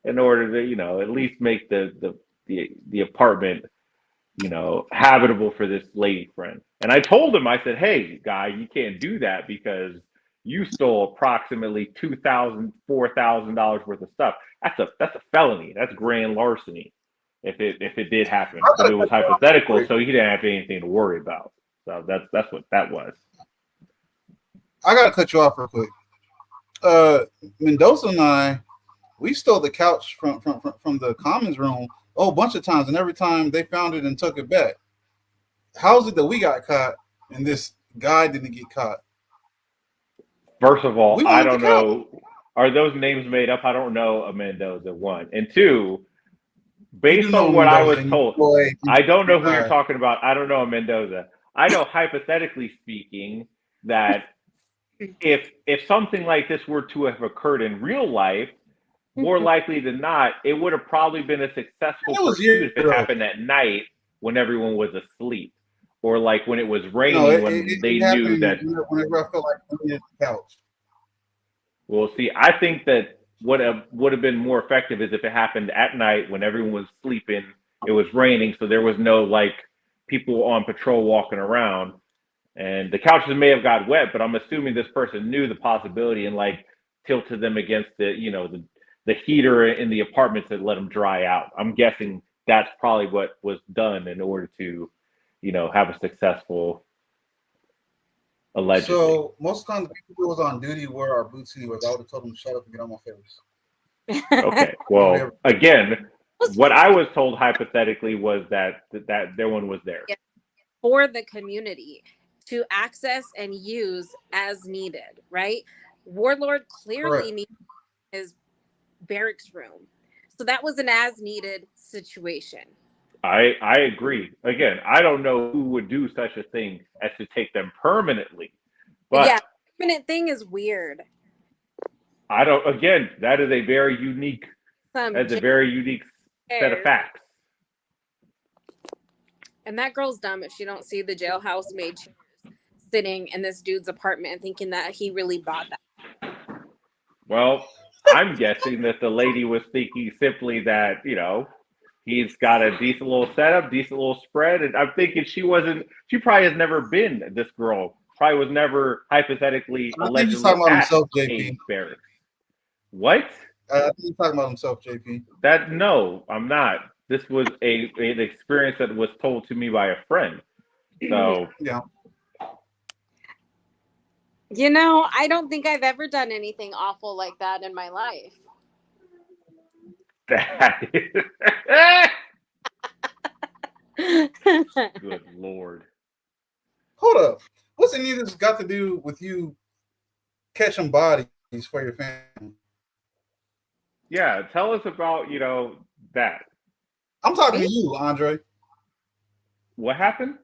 Speaker 3: in order to at least make the apartment habitable for this lady friend. And I told him, I said, hey, guy, you can't do that because you stole approximately $2,000, $4,000 worth of stuff. That's a felony. That's grand larceny. If it did happen,
Speaker 1: I
Speaker 3: but
Speaker 1: gotta
Speaker 3: it was
Speaker 1: cut you off real
Speaker 3: hypothetical,
Speaker 1: quick.
Speaker 3: so he didn't have anything to worry about. So that's what that was.
Speaker 1: I gotta cut you off real quick. Mendoza and I, we stole the couch from the commons room a whole bunch of times, and every time they found it and took it back. How is it that we got caught and this guy didn't get caught?
Speaker 3: First of all,
Speaker 1: We
Speaker 3: I
Speaker 1: wanted the
Speaker 3: don't
Speaker 1: couch.
Speaker 3: know. Are those names made up? I don't know a Mendoza, one. And two,
Speaker 1: You do
Speaker 3: based
Speaker 1: know
Speaker 3: on what I
Speaker 1: Mendoza,
Speaker 3: was
Speaker 1: and you
Speaker 3: told,
Speaker 1: boy,
Speaker 3: I don't know who you're
Speaker 1: uh,
Speaker 3: talking about. I don't know a Mendoza. I know, hypothetically speaking, that if something like this were to have occurred in real life, more likely than not, it would have probably been a successful
Speaker 1: it was
Speaker 3: pursuit
Speaker 1: years
Speaker 3: if it
Speaker 1: ago.
Speaker 3: happened at night when everyone was asleep, or like when it was
Speaker 1: No,
Speaker 3: raining when they
Speaker 1: it
Speaker 3: knew that.
Speaker 1: happened whenever I felt like we needed the couch.
Speaker 3: Well, see, I think that what would have been more effective is if it happened at night when everyone was sleeping. It was raining, so there was no like people on patrol walking around, and the couches may have got wet. But I'm assuming this person knew the possibility and like tilted them against the heater in the apartments that let them dry out. I'm guessing that's probably what was done in order to, have a successful, allegedly.
Speaker 1: So most times the people who was on duty wore our boots anyways. I would have told them to shut up and get on my face.
Speaker 3: Okay.
Speaker 1: Nobody
Speaker 3: Well,
Speaker 1: ever.
Speaker 3: again, what I was told hypothetically was that their one was there.
Speaker 4: Yeah, for the community to access and use as needed, right? Warlord clearly
Speaker 1: Correct.
Speaker 4: needs his barracks room. So that was an as needed situation.
Speaker 3: I agree. Again, I don't know who would do such a thing as to take them permanently,
Speaker 4: Yeah,
Speaker 3: but
Speaker 4: permanent thing is weird.
Speaker 3: I don't. Again, that is a very unique.
Speaker 4: Some
Speaker 3: That's a very unique set of
Speaker 4: chairs.
Speaker 3: facts.
Speaker 4: And that girl's dumb if she don't see the jailhouse made chairs sitting in this dude's apartment and thinking that he really bought that.
Speaker 3: Well, I'm guessing that the lady was thinking simply that he's got a decent little setup, decent little spread, and I'm thinking she wasn't. She probably has never been. This girl probably was never hypothetically,
Speaker 1: I think he's
Speaker 3: allegedly
Speaker 1: talking about
Speaker 3: at
Speaker 1: himself,
Speaker 3: a
Speaker 1: JP.
Speaker 3: barracks. What?
Speaker 1: I think he's talking about himself, JP.
Speaker 3: That no, I'm not. This was an experience that was told to me by a friend. So
Speaker 1: Yeah.
Speaker 4: You know, I don't think I've ever done anything awful like that in my life.
Speaker 3: that is good Lord.
Speaker 1: Hold up. What's any of this got to do with you catching bodies for your family?
Speaker 3: Yeah, tell us about that.
Speaker 1: I'm talking
Speaker 4: Me?
Speaker 1: to you, Andre.
Speaker 3: What happened?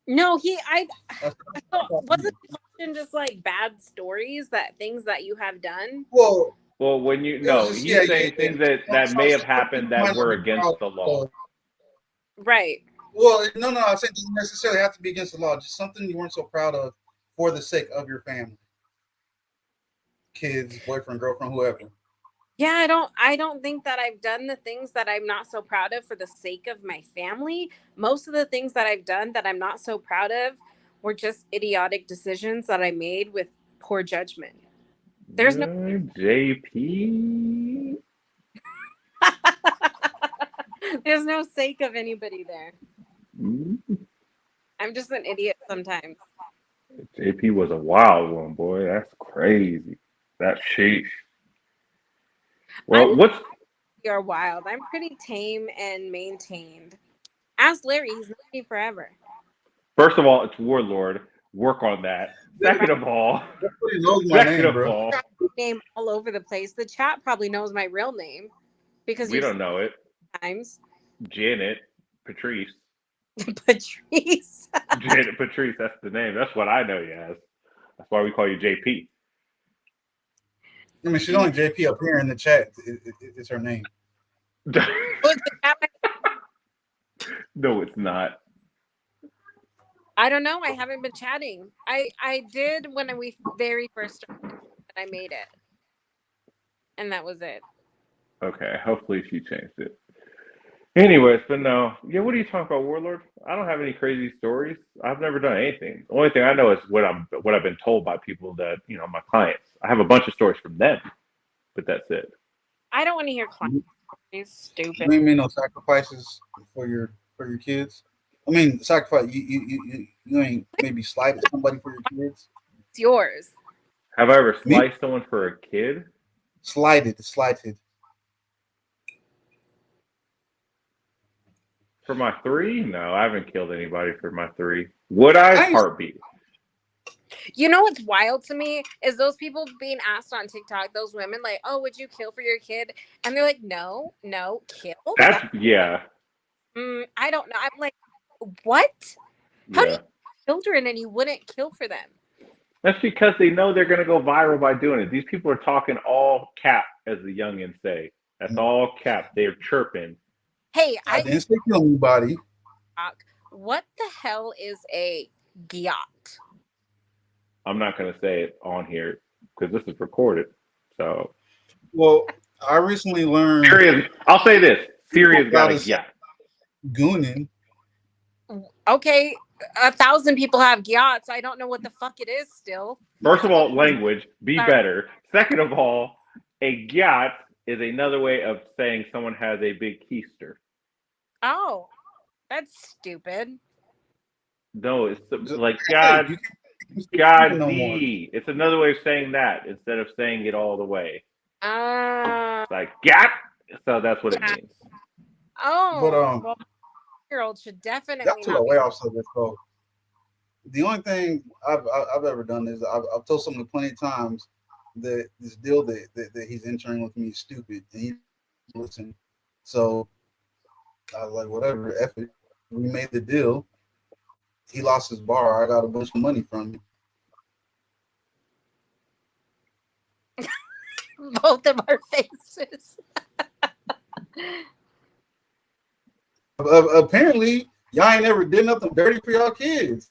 Speaker 4: No,
Speaker 1: That's
Speaker 4: so wasn't the question just like bad stories, that things that you have done?
Speaker 1: Well,
Speaker 3: Well, when
Speaker 1: it was just yeah,
Speaker 3: he's saying things that may have
Speaker 1: something
Speaker 3: happened
Speaker 1: you might
Speaker 3: that
Speaker 1: not
Speaker 3: were
Speaker 1: be
Speaker 3: against
Speaker 1: proud
Speaker 3: the law.
Speaker 1: of.
Speaker 4: Right.
Speaker 1: Well, no, I said it doesn't necessarily have to be against the law. Just something you weren't so proud of for the sake of your family, kids, boyfriend, girlfriend, whoever.
Speaker 4: Yeah, I don't think that I've done the things that I'm not so proud of for the sake of my family. Most of the things that I've done that I'm not so proud of were just idiotic decisions that I made with poor judgment. There's no
Speaker 3: JP.
Speaker 4: there's no sake of anybody there.
Speaker 3: Mm,
Speaker 4: I'm just an idiot sometimes.
Speaker 3: JP was a wild one, boy. That's crazy. That's sheesh.
Speaker 4: I'm
Speaker 3: Well, what's
Speaker 4: you're wild. I'm pretty tame and maintained. Ask Larry, he's known me forever.
Speaker 3: first of all, it's Warlord. Work on that.
Speaker 4: Right.
Speaker 1: Everybody knows my
Speaker 3: Second
Speaker 1: name,
Speaker 3: of
Speaker 1: bro.
Speaker 3: all,
Speaker 4: Name all over the place. The chat probably knows my real name because
Speaker 3: we
Speaker 4: you've
Speaker 3: don't
Speaker 4: seen
Speaker 3: know it.
Speaker 4: it times.
Speaker 3: Janet Patrice.
Speaker 4: Patrice.
Speaker 3: Janet Patrice, that's the name. That's what I know you as. That's why we call you JP.
Speaker 1: I mean, she's only JP up here in the chat. It's her name.
Speaker 4: Was the chat
Speaker 3: No, it's not.
Speaker 4: I don't know. I haven't been chatting. I did when we very first started. I made it, and that was it.
Speaker 3: Okay, hopefully she changed it. Anyways, but no. Yeah, what are you talking about, Warlord? I don't have any crazy stories. I've never done anything. The only thing I know is what I've been told by people that, my clients. I have a bunch of stories from them, but that's it.
Speaker 4: I don't want to hear clients. He's
Speaker 1: You
Speaker 4: stupid.
Speaker 1: ain't made no sacrifices for your kids. I mean, sacrifice. You ain't maybe slighted somebody for your kids.
Speaker 4: It's yours.
Speaker 3: Have I ever
Speaker 1: Me?
Speaker 3: sliced someone for a kid?
Speaker 1: Slighted.
Speaker 3: For my 3? No, I haven't killed anybody for my 3. Would I? Heartbeat.
Speaker 4: You know what's wild to me is those people being asked on TikTok, those women like, "Oh, would you kill for your kid?" And they're like, "No, kill."
Speaker 3: That's yeah.
Speaker 4: I don't know. I'm like, what? How do you
Speaker 3: Yeah.
Speaker 4: have children and you wouldn't kill for them?
Speaker 3: That's because they know they're gonna go viral by doing it. These people are talking all cap, as the youngins say. That's all cap. They're chirping.
Speaker 4: Hey,
Speaker 1: I didn't say kill anybody.
Speaker 4: What the hell is a gyat?
Speaker 3: I'm not gonna say it on here because this is recorded. So
Speaker 1: Well, I recently learned.
Speaker 3: Syria's, I'll say this: Syria's got a yeah.
Speaker 1: Goonin.
Speaker 4: Okay, 1,000 people have gyats. I don't know what the fuck it is still.
Speaker 3: First of all, language, be
Speaker 4: Sorry.
Speaker 3: better. Second of all, a gyat is another way of saying someone has a big keister.
Speaker 4: Oh, that's stupid.
Speaker 3: No, it's like
Speaker 1: Hey,
Speaker 3: God,
Speaker 1: you
Speaker 3: God
Speaker 1: no more.
Speaker 3: D. It's another way of saying that instead of saying it all the way.
Speaker 4: Uh,
Speaker 3: Like gyat. So that's what it
Speaker 4: Yeah.
Speaker 3: means.
Speaker 4: oh,
Speaker 1: But
Speaker 4: well, 4-year-old should
Speaker 1: y'all
Speaker 4: definitely
Speaker 1: took
Speaker 4: not
Speaker 1: a
Speaker 4: be.
Speaker 1: way off subject. So the only thing I've ever done is I've told someone plenty of times. that this deal that he's entering with me is stupid, and he listen. So I was like, whatever, F it. We made the deal. He lost his bar. I got a bunch of money from it.
Speaker 4: Both of our faces.
Speaker 1: Apparently, y'all ain't never did nothing dirty for y'all kids.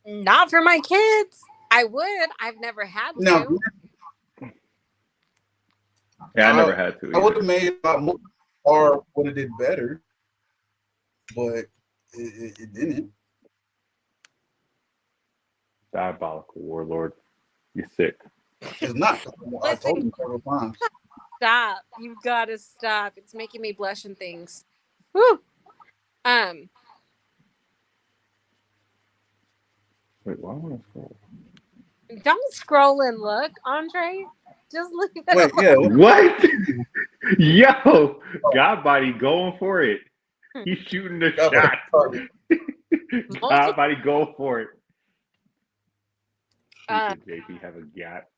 Speaker 4: Not for my kids. I would. I've never had
Speaker 1: Now,
Speaker 4: to.
Speaker 3: Yeah, I
Speaker 1: I,
Speaker 3: never had to
Speaker 1: I would
Speaker 3: either.
Speaker 1: have made a lot more, or would have did better, but it didn't.
Speaker 3: Diabolical warlord. You're sick.
Speaker 1: It's not. I told
Speaker 4: Listen,
Speaker 1: him several times.
Speaker 4: stop. You gotta stop. It's making me blush and things. Whew. Um,
Speaker 3: Wait, why am I scroll?
Speaker 4: don't scroll and look, Andre. Just leave it
Speaker 1: Wait, yeah.
Speaker 4: alone.
Speaker 3: What? Yo, God body going for it. He's shooting the
Speaker 1: God,
Speaker 3: shot.
Speaker 1: sorry.
Speaker 3: God
Speaker 4: Multiple.
Speaker 3: body go for it.
Speaker 4: Uh,
Speaker 3: Stupid JP have a gap.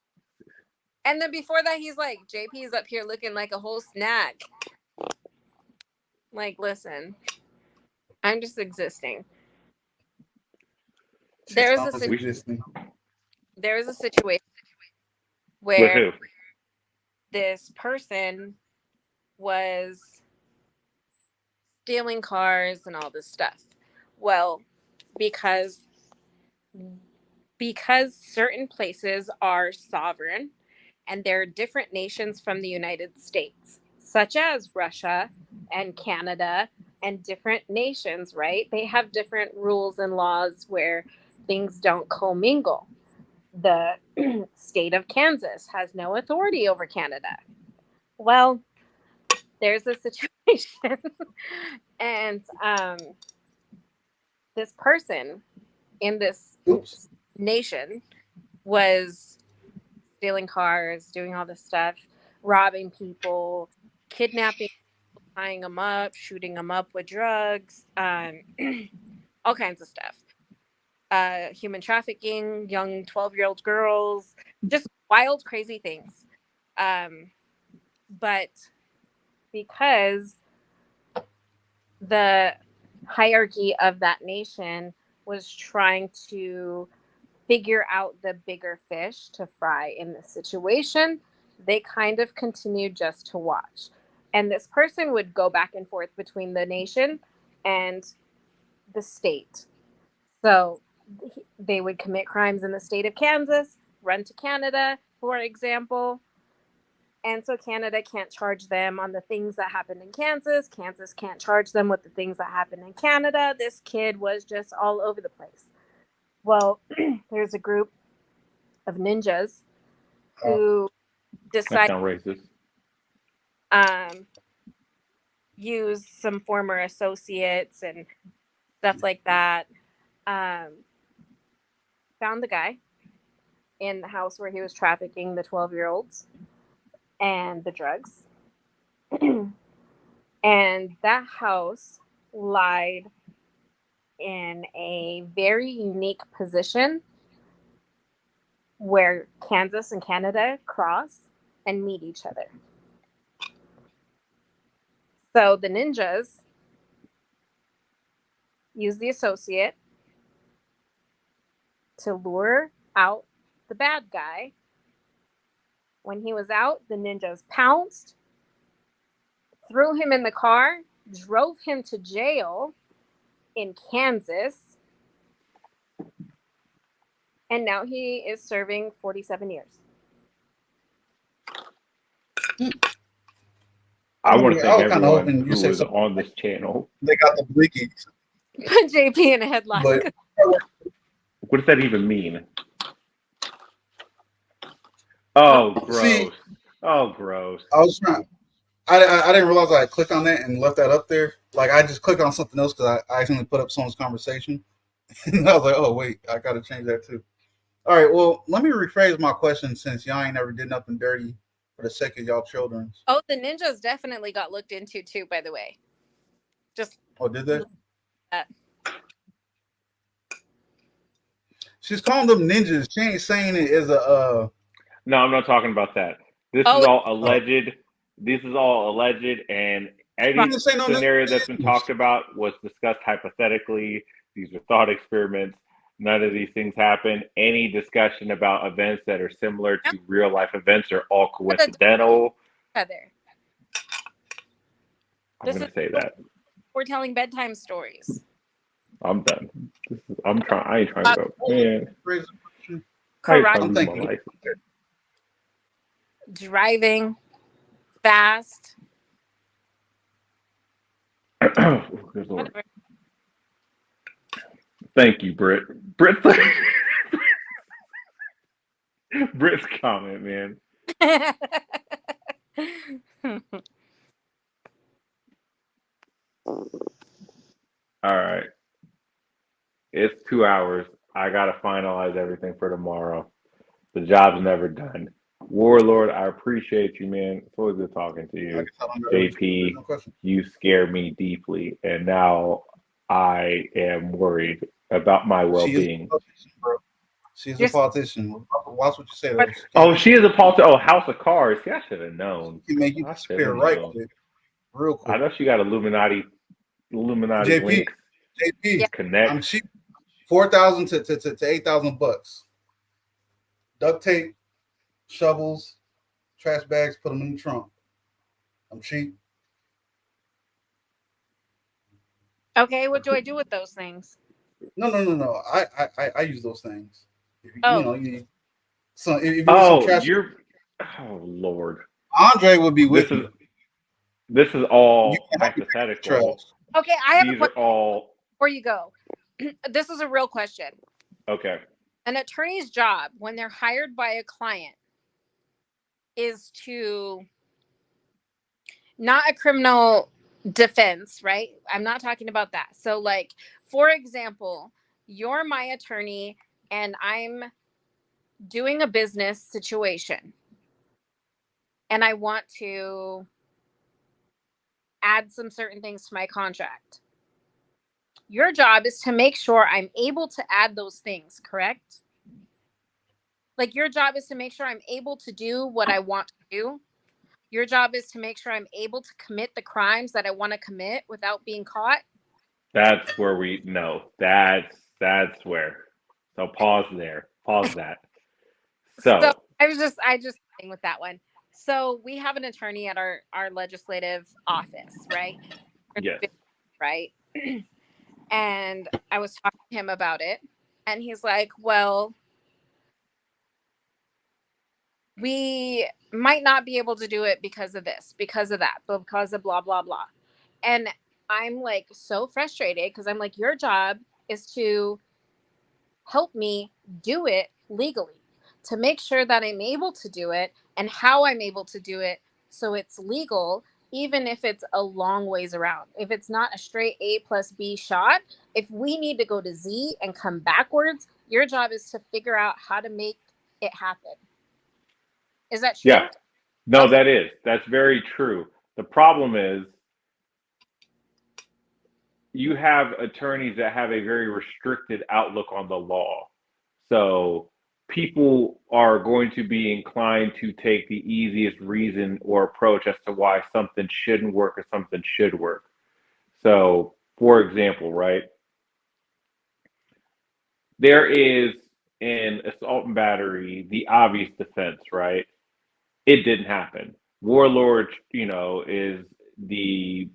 Speaker 4: and then before that, he's like, JP's up here looking like a whole snack. Like, listen, I'm just existing.
Speaker 1: She's
Speaker 4: There's a
Speaker 1: always
Speaker 3: We
Speaker 1: existing.
Speaker 4: there's a situation
Speaker 3: with
Speaker 4: where
Speaker 3: who?
Speaker 4: this person was stealing cars and all this stuff. Well, because certain places are sovereign and they're different nations from the United States, such as Russia and Canada and different nations, right? They have different rules and laws where things don't commingle. The state of Kansas has no authority over Canada. Well, there's a situation, and this person in this
Speaker 1: Oops.
Speaker 4: nation was stealing cars, doing all this stuff, robbing people, kidnapping, tying them up, shooting them up with drugs, all kinds of stuff. Human trafficking, young 12-year-old girls, just wild, crazy things. Um, but because the hierarchy of that nation was trying to figure out the bigger fish to fry in this situation, they kind of continued just to watch. And this person would go back and forth between the nation and the state. So they would commit crimes in the state of Kansas, run to Canada, for example. And so Canada can't charge them on the things that happened in Kansas. Kansas can't charge them with the things that happened in Canada. This kid was just all over the place. Well, there's a group of ninjas who
Speaker 3: That
Speaker 4: decide
Speaker 3: sound racist.
Speaker 4: um use some former associates and stuff like that. Um, found the guy in the house where he was trafficking the 12-year-olds and the drugs. And that house lied in a very unique position where Kansas and Canada cross and meet each other. So the ninjas use the associate to lure out the bad guy. When he was out, the ninjas pounced, threw him in the car, drove him to jail in Kansas, and now he is serving 47 years.
Speaker 3: I want to thank
Speaker 1: I was kind of
Speaker 3: everyone
Speaker 1: hoping you
Speaker 3: who
Speaker 1: said
Speaker 3: is
Speaker 1: something.
Speaker 3: on this channel.
Speaker 1: They got the blickies,
Speaker 4: Put JP in a headlock.
Speaker 1: but
Speaker 3: What does that even mean? Oh,
Speaker 1: see,
Speaker 3: gross. Oh, gross.
Speaker 1: I was trying. I didn't realize I clicked on that and left that up there. Like I just clicked on something else because I accidentally put up someone's conversation, and I was like, oh wait, I got to change that too. All right, well, let me rephrase my question since y'all ain't never did nothing dirty for the sake of y'all children's.
Speaker 4: Oh, the ninjas definitely got looked into too, by the way. Just
Speaker 1: Oh, did they?
Speaker 4: uh,
Speaker 1: She's calling them ninjas. She ain't saying it as a
Speaker 3: No, I'm not talking about that. This is
Speaker 4: Oh,
Speaker 3: all
Speaker 1: Oh,
Speaker 3: alleged. This is all alleged, and
Speaker 1: we
Speaker 3: any
Speaker 1: didn't say no
Speaker 3: scenario that's been
Speaker 1: names.
Speaker 3: talked about was discussed hypothetically. These are thought experiments. None of these things happen. Any discussion about events that are similar
Speaker 4: no,
Speaker 3: to real life events are all
Speaker 4: for the
Speaker 3: coincidental.
Speaker 4: other.
Speaker 3: I'm
Speaker 4: This
Speaker 3: gonna
Speaker 4: is
Speaker 3: say that.
Speaker 4: we're telling bedtime stories.
Speaker 3: I'm done. I'm trying. I ain't trying to
Speaker 4: Uh,
Speaker 3: vote, man.
Speaker 1: Raise a question.
Speaker 3: I ain't
Speaker 4: karate,
Speaker 3: trying to
Speaker 1: I'm
Speaker 3: lose my
Speaker 1: thinking.
Speaker 3: license.
Speaker 4: driving fast,
Speaker 3: Oh, good lord.
Speaker 4: whatever.
Speaker 3: Thank you, Britt. Britt's comment, man. All right. It's 2 hours. I gotta finalize everything for tomorrow. The job's never done. Warlord, I appreciate you, man. It's always good talking to
Speaker 1: I
Speaker 3: you.
Speaker 1: guess I don't got
Speaker 3: JP,
Speaker 1: no question.
Speaker 3: you scare me deeply, and now I am worried about my
Speaker 1: She is a
Speaker 3: well-being.
Speaker 1: politician, bro. She's a
Speaker 4: Just
Speaker 1: politician. Watch what you say
Speaker 4: for
Speaker 1: though. She can't
Speaker 3: Oh,
Speaker 1: make
Speaker 3: she
Speaker 1: you.
Speaker 3: is a politician. Oh, House of Cards. See, I should have
Speaker 1: She
Speaker 3: known.
Speaker 1: can make you
Speaker 3: I should
Speaker 1: disappear
Speaker 3: have
Speaker 1: right
Speaker 3: known.
Speaker 1: quick, real
Speaker 3: I
Speaker 1: quick.
Speaker 3: know she got Illuminati
Speaker 1: JP,
Speaker 3: links,
Speaker 4: yeah.
Speaker 1: I'm
Speaker 3: connects.
Speaker 1: cheap. 4,000 to 8,000 bucks. Duct tape, shovels, trash bags. Put them in the trunk. I'm cheap.
Speaker 4: Okay, what do I do with those things?
Speaker 1: No. I use those things. You
Speaker 4: Oh,
Speaker 1: know, so if you need some
Speaker 3: Oh,
Speaker 1: cash,
Speaker 3: oh Lord.
Speaker 1: Andre would be
Speaker 3: This
Speaker 1: with
Speaker 3: is
Speaker 1: me.
Speaker 3: this is
Speaker 1: You
Speaker 3: all
Speaker 1: can help me take the trash.
Speaker 3: hypothetical.
Speaker 4: okay. I have a
Speaker 3: These are
Speaker 4: question
Speaker 3: all
Speaker 4: before you go. This is a real question.
Speaker 3: okay.
Speaker 4: An attorney's job when they're hired by a client is to not a criminal defense, right? I'm not talking about that. So, like, for example, you're my attorney and I'm doing a business situation and I want to add some certain things to my contract. Your job is to make sure I'm able to add those things, correct? Like, your job is to make sure I'm able to do what I want to do. Your job is to make sure I'm able to commit the crimes that I want to commit without being caught.
Speaker 3: That's where we no. That's where. So pause there. Pause that.
Speaker 4: So
Speaker 3: So
Speaker 4: I just thing with that one. So we have an attorney at our legislative office, right?
Speaker 3: yes.
Speaker 4: Right. And I was talking to him about it, and he's like, "Well, we might not be able to do it because of this, because of that, because of blah blah blah." And I'm like so frustrated because I'm like, your job is to help me do it legally, to make sure that I'm able to do it and how I'm able to do it so it's legal, even if it's a long ways around. If it's not a straight A plus B shot, if we need to go to Z and come backwards, your job is to figure out how to make it happen. Is that
Speaker 3: Yeah.
Speaker 4: true?
Speaker 3: No,
Speaker 4: Okay.
Speaker 3: that's very true. The problem is you have attorneys that have a very restricted outlook on the law. So people are going to be inclined to take the easiest reason or approach as to why something shouldn't work or something should work. So, for example, right, there is in assault and battery the obvious defense, right? It didn't happen. Warlord, is the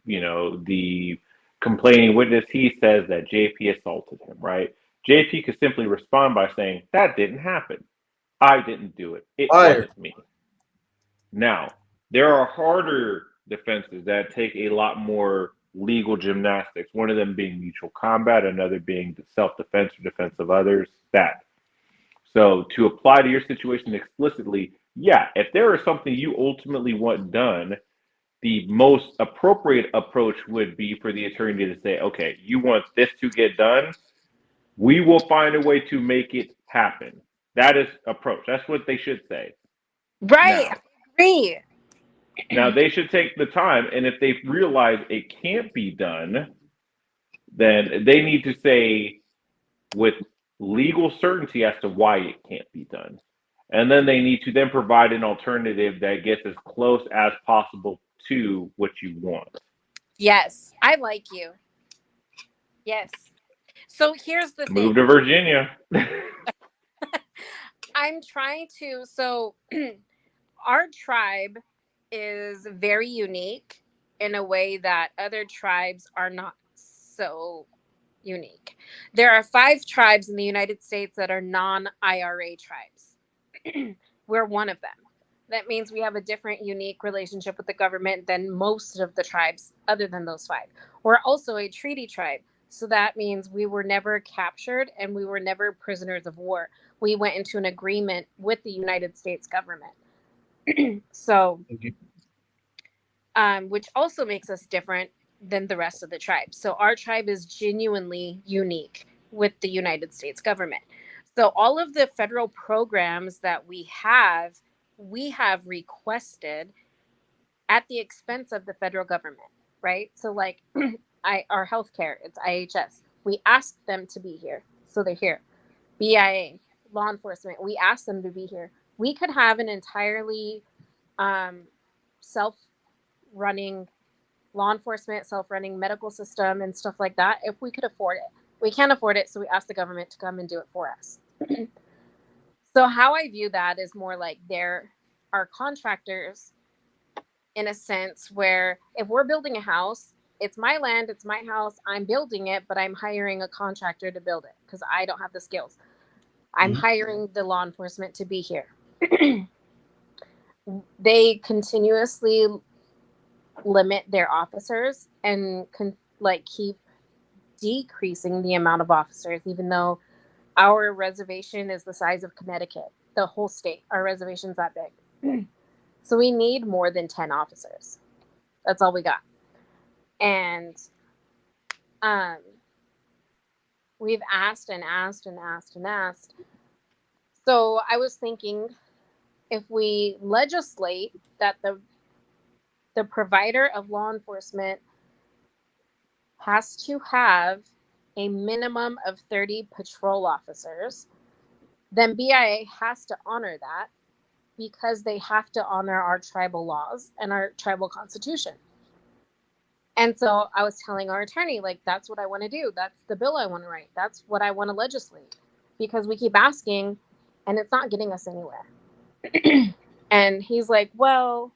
Speaker 3: complaining witness. He says that JP assaulted him, right? JP could simply respond by saying, that didn't happen. I didn't do it. It
Speaker 1: Fire.
Speaker 3: wasn't me. Now, there are harder defenses that take a lot more legal gymnastics, one of them being mutual combat, another being self defense or defense of others. That. So, to apply to your situation explicitly, yeah, if there is something you ultimately want done, the most appropriate approach would be for the attorney to say, okay, you want this to get done? We will find a way to make it happen. That is approach. That's what they should say.
Speaker 4: Right.
Speaker 3: Now,
Speaker 4: I agree.
Speaker 3: now they should take the time, and if they realize it can't be done, then they need to say with legal certainty as to why it can't be done. And then they need to then provide an alternative that gets as close as possible to what you want.
Speaker 4: Yes, I like you. Yes. So here's the
Speaker 3: Move
Speaker 4: thing.
Speaker 3: to Virginia.
Speaker 4: I'm trying to. So our tribe is very unique in a way that other tribes are not so unique. There are 5 tribes in the United States that are non-IRA tribes. We're one of them. That means we have a different, unique relationship with the government than most of the tribes, other than those 5. We're also a treaty tribe. So that means we were never captured and we were never prisoners of war. We went into an agreement with the United States government. So, which also makes us different than the rest of the tribes. So our tribe is genuinely unique with the United States government. So all of the federal programs that we have requested at the expense of the federal government, right? So like our healthcare, it's IHS. We asked them to be here, so they're here. BIA, law enforcement, we asked them to be here. We could have an entirely um, self-running law enforcement, self-running medical system, and stuff like that if we could afford it. We can't afford it, so we asked the government to come and do it for us. So how I view that is more like there are contractors in a sense where if we're building a house, it's my land, it's my house, I'm building it, but I'm hiring a contractor to build it because I don't have the skills. I'm hiring the law enforcement to be here. They continuously limit their officers and keep decreasing the amount of officers, even though our reservation is the size of Connecticut, the whole state. Our reservation's that big. So we need more than 10 officers. That's all we got. And um, we've asked and asked and asked and asked. So I was thinking if we legislate that the provider of law enforcement has to have a minimum of 30 patrol officers, then BIA has to honor that because they have to honor our tribal laws and our tribal constitution. And so I was telling our attorney, like, that's what I want to do. That's the bill I want to write. That's what I want to legislate because we keep asking and it's not getting us anywhere. And he's like, well,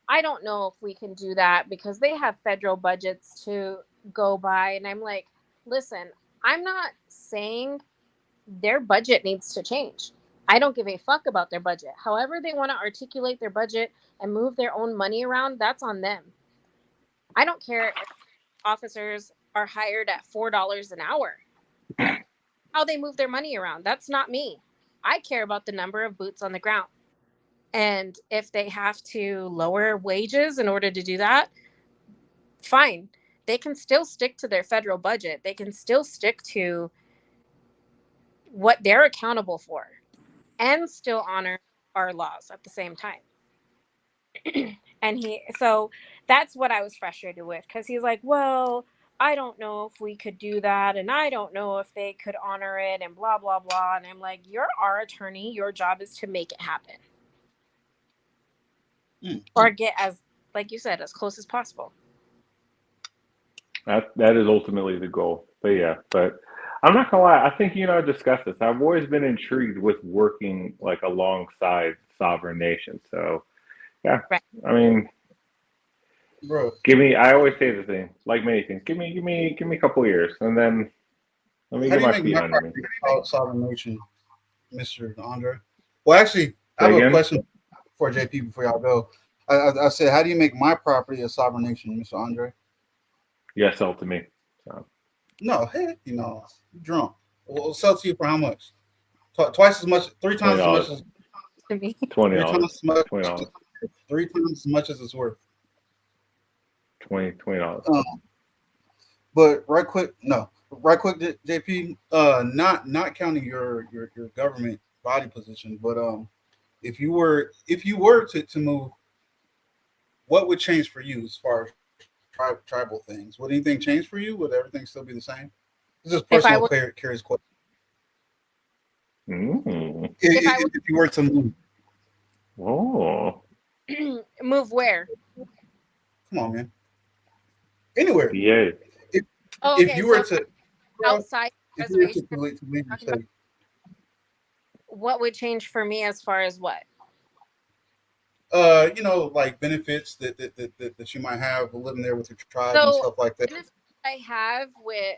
Speaker 4: I don't know if we can do that because they have federal budgets to go by. And I'm like, listen, I'm not saying their budget needs to change. I don't give a fuck about their budget. However, they want to articulate their budget and move their own money around, that's on them. I don't care if officers are hired at $4 an hour. How they move their money around, that's not me. I care about the number of boots on the ground. And if they have to lower wages in order to do that, fine. They can still stick to their federal budget. They can still stick to what they're accountable for and still honor our laws at the same time. So that's what I was frustrated with because he's like, well, I don't know if we could do that and I don't know if they could honor it and blah blah blah. And I'm like, you're our attorney, your job is to make it happen or get, as like you said, as close as possible.
Speaker 3: That is ultimately the goal. But I'm not gonna lie. I think you and I discussed this. I've always been intrigued with working like alongside sovereign nations. So yeah,
Speaker 4: Right.
Speaker 3: I mean,
Speaker 1: Bro,
Speaker 3: give me. I always say the thing, like many things. Give me a couple years, and then let me
Speaker 1: how
Speaker 3: get
Speaker 1: do you
Speaker 3: my
Speaker 1: make
Speaker 3: feet
Speaker 1: my
Speaker 3: under me.
Speaker 1: property called sovereign nation, Mr. Andre? Well, actually, I
Speaker 3: Say
Speaker 1: have a
Speaker 3: again.
Speaker 1: question for JP before y'all go. I said, how do you make my property a sovereign nation, Mr. Andre?
Speaker 3: Yeah, sell to me. So.
Speaker 1: No, heck, you're drunk. We'll sell to you for how much? Twice as much, 3 times as much
Speaker 3: $20.
Speaker 1: as
Speaker 4: To me.
Speaker 1: three
Speaker 3: $20.
Speaker 1: times as much,
Speaker 3: $20.
Speaker 1: 3 times as much as it's worth.
Speaker 3: $20.
Speaker 1: But right quick, JP. Not counting your government body position, but if you were to move, what would change for you as far as tribal things? Would anything change for you? Would everything still be the same? This is a personal, curious question.
Speaker 4: If I
Speaker 1: If you were to move,
Speaker 3: Oh,
Speaker 4: would move where?
Speaker 1: come on, man, anywhere.
Speaker 3: PA.
Speaker 1: If
Speaker 4: Oh,
Speaker 1: if
Speaker 4: okay.
Speaker 1: you were
Speaker 4: So
Speaker 1: to, well,
Speaker 4: outside the
Speaker 1: if you were
Speaker 4: reservation,
Speaker 1: to leave your
Speaker 4: talking about
Speaker 1: state,
Speaker 4: what would change for me as far as what?
Speaker 1: like benefits that you might have living there with your tribe and
Speaker 4: So
Speaker 1: stuff like that.
Speaker 4: benefits I have with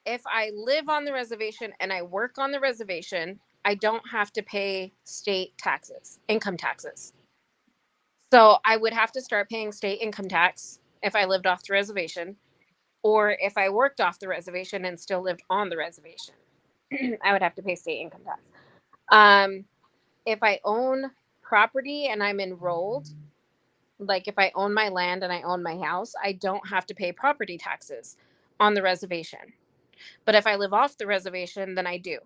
Speaker 4: if I live on the reservation and I work on the reservation, I don't have to pay state taxes, income taxes. So I would have to start paying state income tax if I lived off the reservation, or if I worked off the reservation and still lived on the reservation, I would have to pay state income tax. Um, if I own property and I'm enrolled, like if I own my land and I own my house, I don't have to pay property taxes on the reservation. But if I live off the reservation, then I do.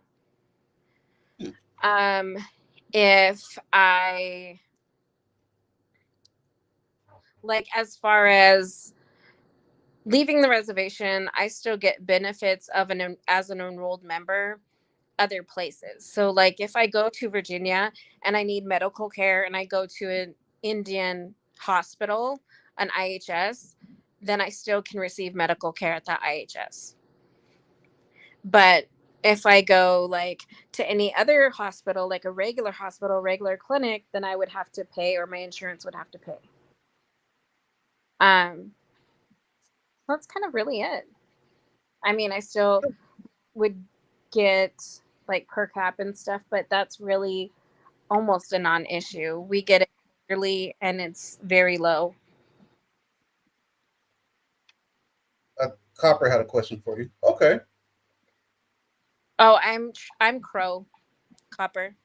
Speaker 4: Um, if I like, as far as leaving the reservation, I still get benefits of an as an enrolled member other places. So like if I go to Virginia and I need medical care and I go to an Indian hospital, an IHS, then I still can receive medical care at that IHS. But if I go like to any other hospital, like a regular hospital, regular clinic, then I would have to pay, or my insurance would have to pay. Um, that's kind of really it. I mean, I still would get like per cap and stuff, but that's really almost a non-issue. We get it yearly and it's very low.
Speaker 1: Copper had a question for you. Okay,
Speaker 4: Oh, I'm Crow Copper.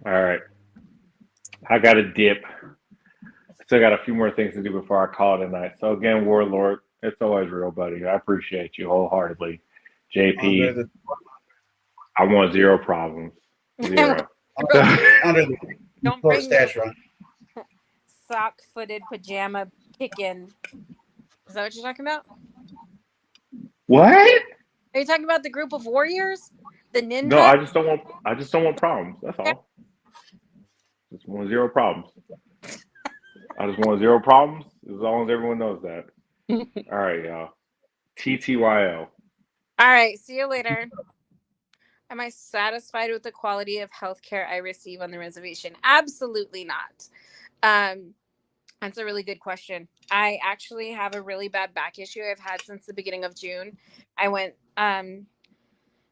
Speaker 3: All right. I got a dip. Still got a few more things to do before I call it a night. So again, Warlord, it's always real, buddy. I appreciate you wholeheartedly.
Speaker 1: under
Speaker 3: JP,
Speaker 1: the
Speaker 3: I want zero problems. Zero.
Speaker 1: under the
Speaker 4: Don't
Speaker 1: short
Speaker 4: bring me
Speaker 1: stature.
Speaker 4: sock-footed pajama kicking. Is that what you're talking about?
Speaker 3: What?
Speaker 4: Are you talking about the group of warriors? The
Speaker 3: No,
Speaker 4: ninja?
Speaker 3: I just don't want problems. That's all. Just want zero problems. I just want zero problems as long as everyone knows that. All right, y'all. TTYL.
Speaker 4: All right, see you later. Am I satisfied with the quality of healthcare I receive on the reservation? Absolutely not. Um, that's a really good question. I actually have a really bad back issue I've had since the beginning of June. I went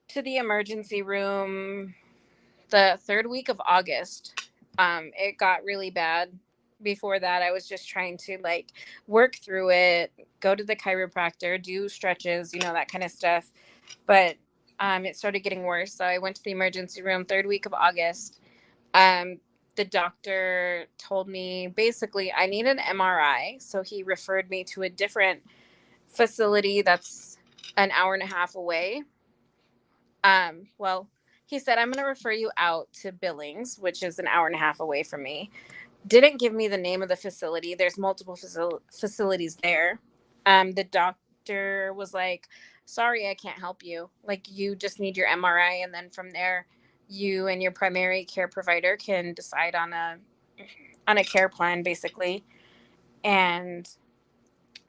Speaker 4: to the emergency room the third week of August. It got really bad. Before that, I was just trying to like work through it, go to the chiropractor, do stretches, that kind of stuff. But it started getting worse. So I went to the emergency room third week of August. Um, the doctor told me basically I need an MRI. So he referred me to a different facility that's an hour and a half away. Well, he said, I'm going to refer you out to Billings, which is an hour and a half away from me. Didn't give me the name of the facility. There's multiple facilities there. The doctor was like, sorry, I can't help you. Like, you just need your MRI. And then from there, you and your primary care provider can decide on a care plan, basically. And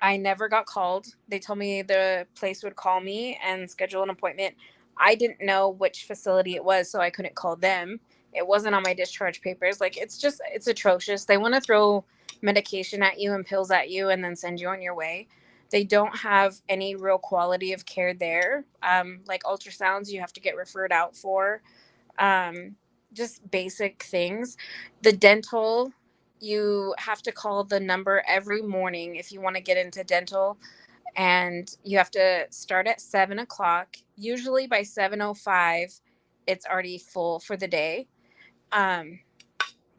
Speaker 4: I never got called. They told me the place would call me and schedule an appointment. I didn't know which facility it was, so I couldn't call them. It wasn't on my discharge papers. Like, it's atrocious. They want to throw medication at you and pills at you and then send you on your way. They don't have any real quality of care there. Like ultrasounds, you have to get referred out for. Um, just basic things. The dental, you have to call the number every morning if you want to get into dental, and you have to start at 7 o'clock. Usually by 7:05, it's already full for the day. Um,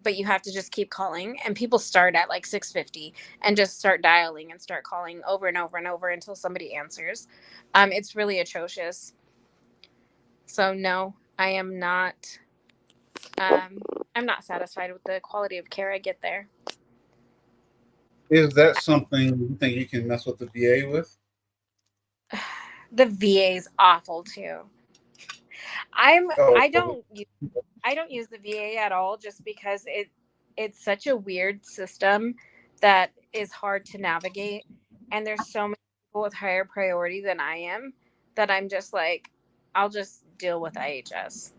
Speaker 4: but you have to just keep calling, and people start at like 6:50 and just start dialing and start calling over and over and over until somebody answers. It's really atrocious. So no, I am not. Um, I'm not satisfied with the quality of care I get there.
Speaker 1: Is that something you think you can mess with the VA with?
Speaker 4: The VA is awful too. I'm
Speaker 1: Oh,
Speaker 4: I don't use the VA at all just because it's such a weird system that is hard to navigate, and there's so many people with higher priority than I am that I'm just like I'll just deal with IHS.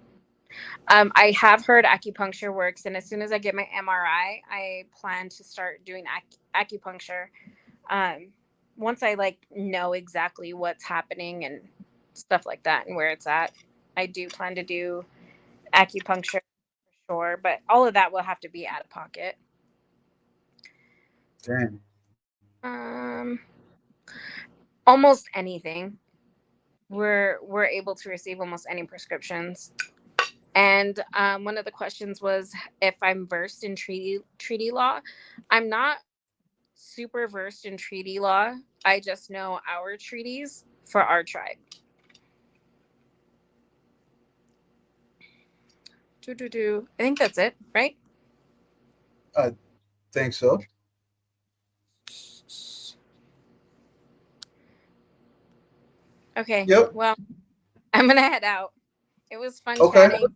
Speaker 4: I have heard acupuncture works, and as soon as I get my MRI, I plan to start doing acupuncture. Um, Once I like know exactly what's happening and stuff like that and where it's at, I do plan to do acupuncture for sure. But all of that will have to be out of pocket.
Speaker 1: damn.
Speaker 4: Um, Almost anything. We're able to receive almost any prescriptions. And one of the questions was if I'm versed in treaty law. I'm not super versed in treaty law. I just know our treaties for our tribe. I think that's it, right?
Speaker 1: I think so.
Speaker 4: Okay.
Speaker 1: Yep.
Speaker 4: Well, I'm gonna head out. It was fun
Speaker 1: Okay.
Speaker 4: chatting.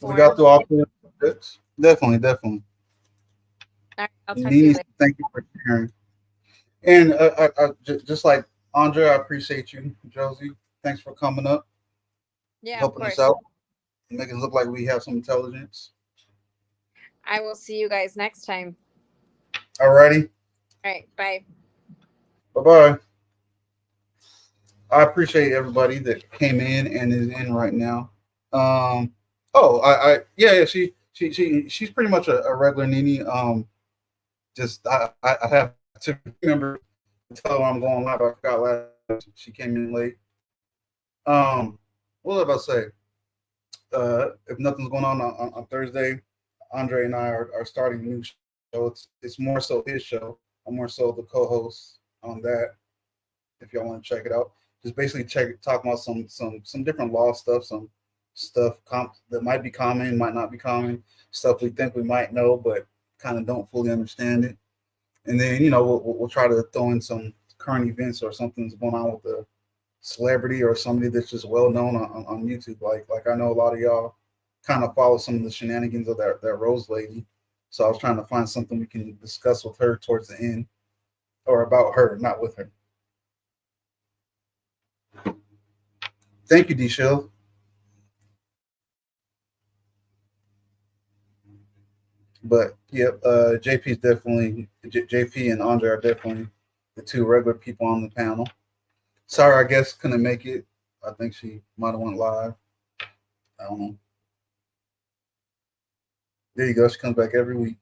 Speaker 1: We got
Speaker 4: Platform.
Speaker 1: through all 3 subjects. Definitely, definitely.
Speaker 4: All right, I'll talk to you
Speaker 1: Nini,
Speaker 4: later.
Speaker 1: thank you for sharing. And just like Andre, I appreciate you, Josie. Thanks for coming up,
Speaker 4: Yeah, of
Speaker 1: helping us
Speaker 4: course.
Speaker 1: out, making it look like we have some intelligence.
Speaker 4: I will see you guys next time.
Speaker 1: Alrighty.
Speaker 4: All right, bye.
Speaker 1: Bye bye. I appreciate everybody that came in and is in right now. Um, oh, yeah, she's pretty much a regular Nini. Just I have to remember to tell her I'm going live. I forgot last. She came in late. What was I about to say? If nothing's going on Thursday, Andre and I are starting a new show. It's more so his show. I'm more so the co-host on that. If y'all want to check it out, just basically talk about some different law stuff, some stuff that might be common, might not be common, stuff we think we might know, but kind of don't fully understand it. And then we'll try to throw in some current events or something that's going on with the celebrity or somebody that's just well known on YouTube. Like I know a lot of y'all kind of follow some of the shenanigans of that Rose lady. So I was trying to find something we can discuss with her towards the end, or about her, not with her. Thank you, D Shield. But yep, JP's definitely JP and Andre are definitely the two regular people on the panel. Sorry, I guess couldn't make it. I think she might have went live. I don't know. There you go. She comes back every week.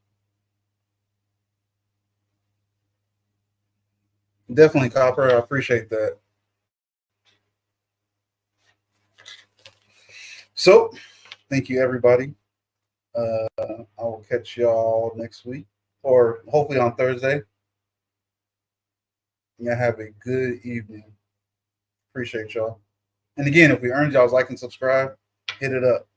Speaker 1: Definitely, Copper. I appreciate that. So, thank you, everybody. I will catch y'all next week, or hopefully on Thursday. Yeah, have a good evening. Appreciate y'all. And again, if we earned y'all's like and subscribe, hit it up.